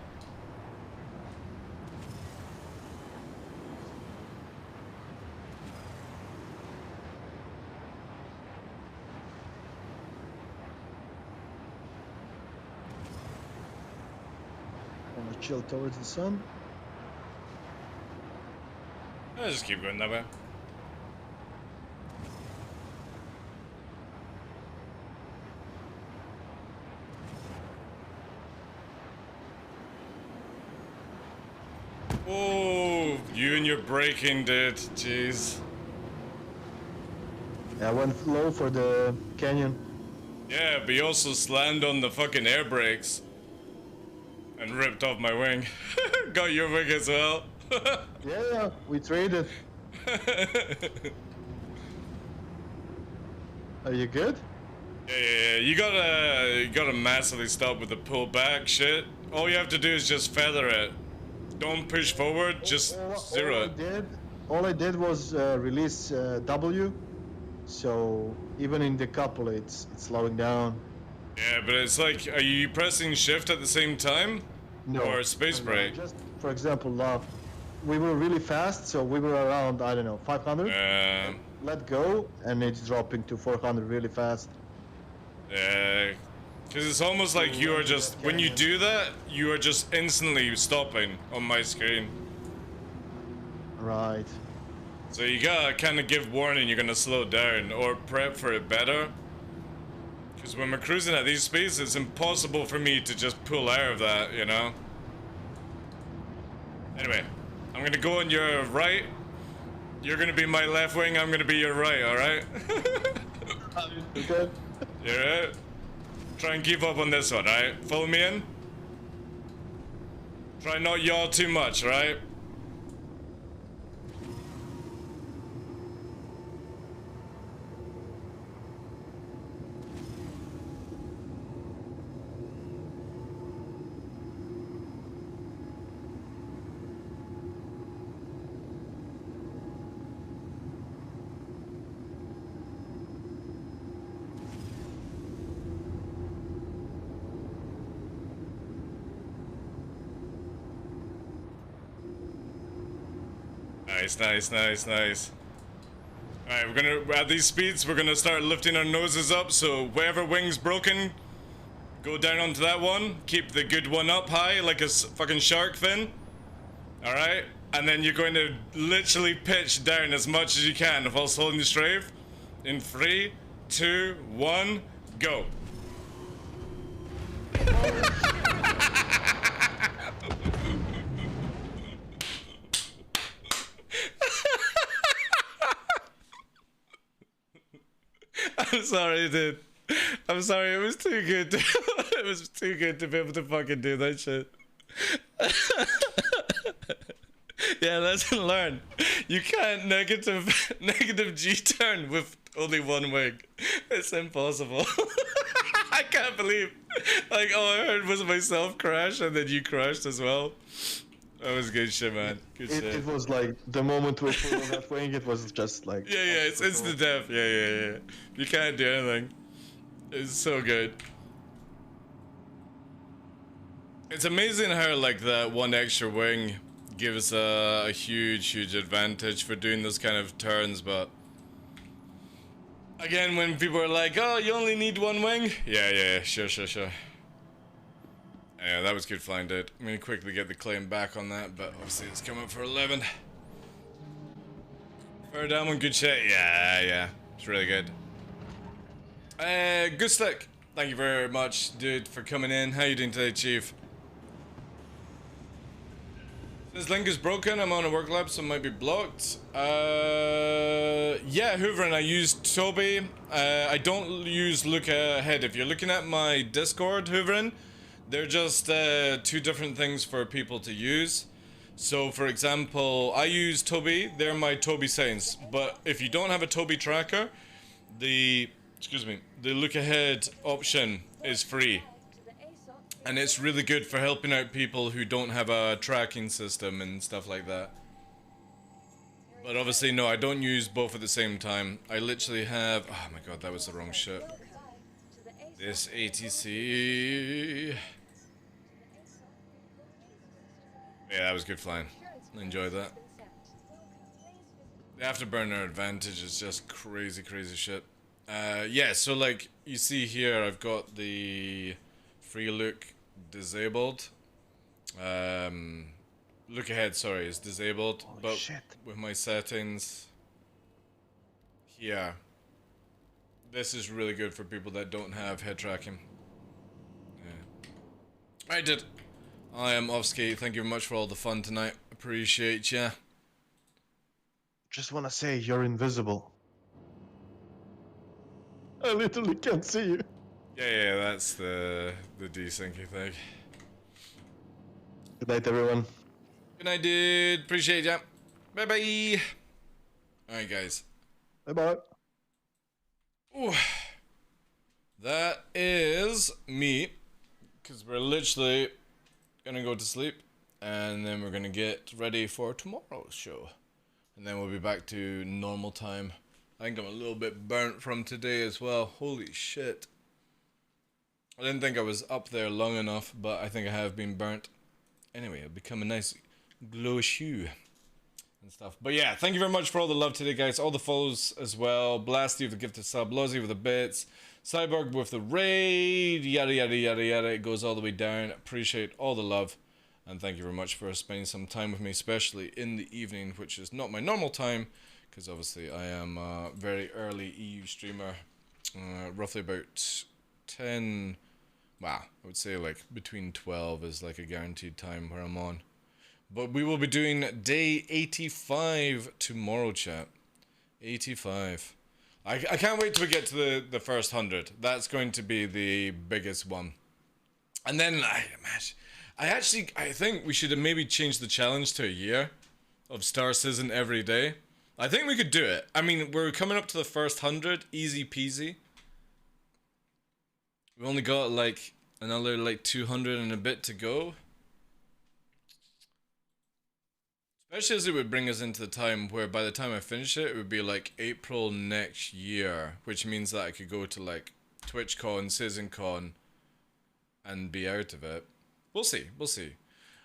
[SPEAKER 2] Gonna chill towards the sun.
[SPEAKER 1] I'll just keep going that way. Oh, you and your braking, dude. Jeez.
[SPEAKER 2] Yeah, I went low for the canyon.
[SPEAKER 1] Yeah, but you also slammed on the fucking air brakes and ripped off my wing. Got your wing as well.
[SPEAKER 2] Yeah, we traded. Are you good?
[SPEAKER 1] Yeah. You gotta massively stop with the pull back shit. All you have to do is just feather it. Don't push forward, just zero it.
[SPEAKER 2] All I did was release W, so even in the couple, it's slowing down.
[SPEAKER 1] Yeah, but it's like, are you pressing shift at the same time?
[SPEAKER 2] No.
[SPEAKER 1] Or space
[SPEAKER 2] no,
[SPEAKER 1] brake?
[SPEAKER 2] Just for example, we were really fast, so we were around, I don't know, 500. Let go, and it's dropping to 400 really fast.
[SPEAKER 1] Yeah. Because it's almost like you are just, when you do that, you are just instantly stopping on my screen.
[SPEAKER 2] Right.
[SPEAKER 1] So you gotta kind of give warning you're gonna slow down or prep for it better. Because when we're cruising at these speeds, it's impossible for me to just pull out of that, you know? Anyway, I'm gonna go on your right. You're gonna be my left wing, I'm gonna be your right, alright?
[SPEAKER 2] Okay.
[SPEAKER 1] You alright? Try and keep up on this one, alright? Follow me in. Try not yaw too much, alright? Nice. Alright, we're gonna, at these speeds, we're gonna start lifting our noses up, so wherever wing's broken, go down onto that one, keep the good one up high, like a fucking shark fin. Alright? And then you're going to literally pitch down as much as you can whilst holding the strafe. In 3, 2, 1, Go. I'm sorry, dude. I'm sorry, it was too good to, it was too good to be able to fucking do that shit. Yeah, lesson learned. You can't negative G-turn with only one wing. It's impossible. I can't believe, like, all I heard was myself crash and then you crashed as well. That was good shit, man. Good shit.
[SPEAKER 2] It was like the moment we pulled that wing, it was just like.
[SPEAKER 1] Yeah, it's instant death. Yeah. You can't do anything. It's so good. It's amazing how, like, that one extra wing gives a huge advantage for doing those kind of turns, but again, when people are like, oh, you only need one wing? Yeah, sure. Yeah, that was good flying, dude. I'm gonna quickly get the claim back on that, but obviously it's coming for 11. Fire down one, good shit. Yeah. It's really good. Good stick. Thank you very much, dude, for coming in. How you doing today, Chief? This link is broken. I'm on a work lab, so it might be blocked. Yeah, Hoover, and I use Toby. I don't use look ahead. If you're looking at my Discord, Hooverin, they're just two different things for people to use. So, for example, I use Toby. They're my Toby settings. But if you don't have a Toby tracker, the look ahead option is free. And it's really good for helping out people who don't have a tracking system and stuff like that. But obviously, no, I don't use both at the same time. I literally have... Oh my god, that was the wrong shit. This ATC... Yeah, that was good flying. I enjoyed that. The afterburner advantage is just crazy shit. Yeah, so like, you see here, I've got the free look disabled. Look ahead, sorry, is disabled.
[SPEAKER 2] Holy
[SPEAKER 1] but
[SPEAKER 2] shit.
[SPEAKER 1] with my settings here, this is really good for people that don't have head tracking. Yeah. I did. I am Offski. Thank you very much for all the fun tonight. Appreciate ya.
[SPEAKER 2] Just wanna say you're invisible. I literally can't see you.
[SPEAKER 1] Yeah, that's the desyncy thing.
[SPEAKER 2] Good night, everyone.
[SPEAKER 1] Good night, dude. Appreciate ya. Bye bye. Alright, guys.
[SPEAKER 2] Bye bye.
[SPEAKER 1] Ooh. That is me. Because we're literally gonna go to sleep. And then we're gonna get ready for tomorrow's show. And then we'll be back to normal time. I think I'm a little bit burnt from today as well. Holy shit. I didn't think I was up there long enough, but I think I have been burnt. Anyway, it'll become a nice glow shoe and stuff. But yeah, thank you very much for all the love today, guys. All the follows as well. Blasty with the gifted sub, Lozzy with the bits, Cyborg with the raid, yada. It goes all the way down. Appreciate all the love. And thank you very much for spending some time with me, especially in the evening, which is not my normal time, because obviously I am a very early EU streamer, roughly about 10, wow, I would say like between 12 is like a guaranteed time where I'm on. But we will be doing day 85 tomorrow, chat. 85. I can't wait till we get to the first 100. That's going to be the biggest one. And then, I think we should have maybe changed the challenge to a year of Star Citizen every day. I think we could do it. I mean, we're coming up to the first 100, easy peasy. We've only got like another like 200 and a bit to go. Especially as it would bring us into the time where by the time I finish it, it would be like April next year, which means that I could go to like TwitchCon, CitizenCon, and be out of it. We'll see.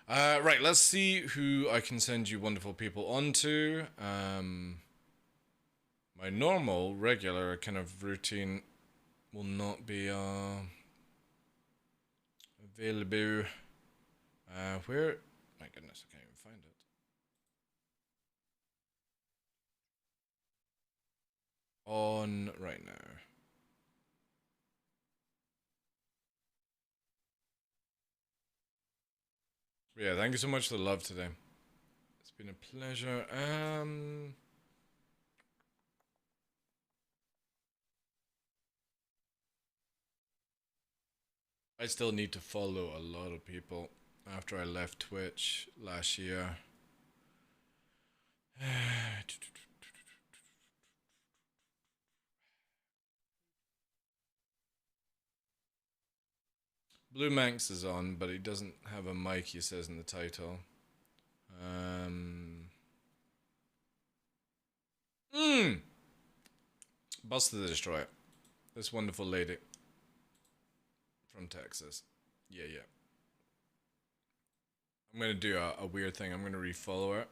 [SPEAKER 1] Right, let's see who I can send you wonderful people onto. My normal, regular kind of routine will not be available. Where? My goodness, I can't even find it. On right now. Yeah, thank you so much for the love today. It's been a pleasure. I still need to follow a lot of people after I left Twitch last year. Blue Manx is on, but he doesn't have a mic, he says in the title. Buster the Destroyer. This wonderful lady. From Texas. Yeah. I'm gonna do a weird thing. I'm gonna refollow her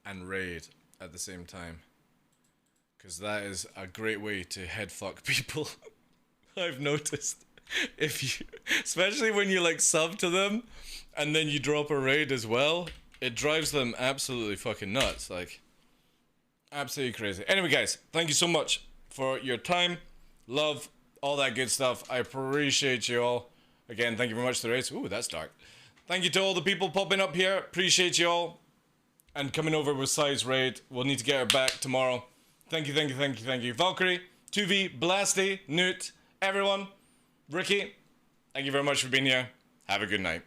[SPEAKER 1] and raid at the same time. Because that is a great way to headfuck people. I've noticed. If you, especially when you like sub to them and then you drop a raid as well, it drives them absolutely fucking nuts. Like, absolutely crazy. Anyway, guys, thank you so much for your time, love, all that good stuff. I appreciate you all. Again, thank you very much for the raids. Ooh, that's dark. Thank you to all the people popping up here. Appreciate you all. And coming over with Size Raid. We'll need to get her back tomorrow. Thank you. Valkyrie, 2V, Blasty, Newt, everyone. Ricky, thank you very much for being here. Have a good night.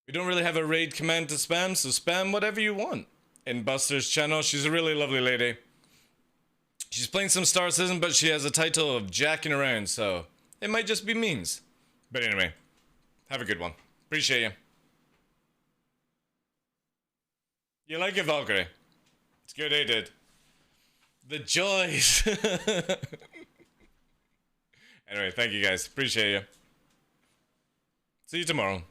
[SPEAKER 1] We don't really have a raid command to spam, so spam whatever you want in Buster's channel. She's a really lovely lady. She's playing some Star Citizen, but she has a title of jacking around, so it might just be memes. But anyway, have a good one. Appreciate you. You like it, Valkyrie? It's good, I did. The joys. Anyway, thank you guys. Appreciate you. See you tomorrow.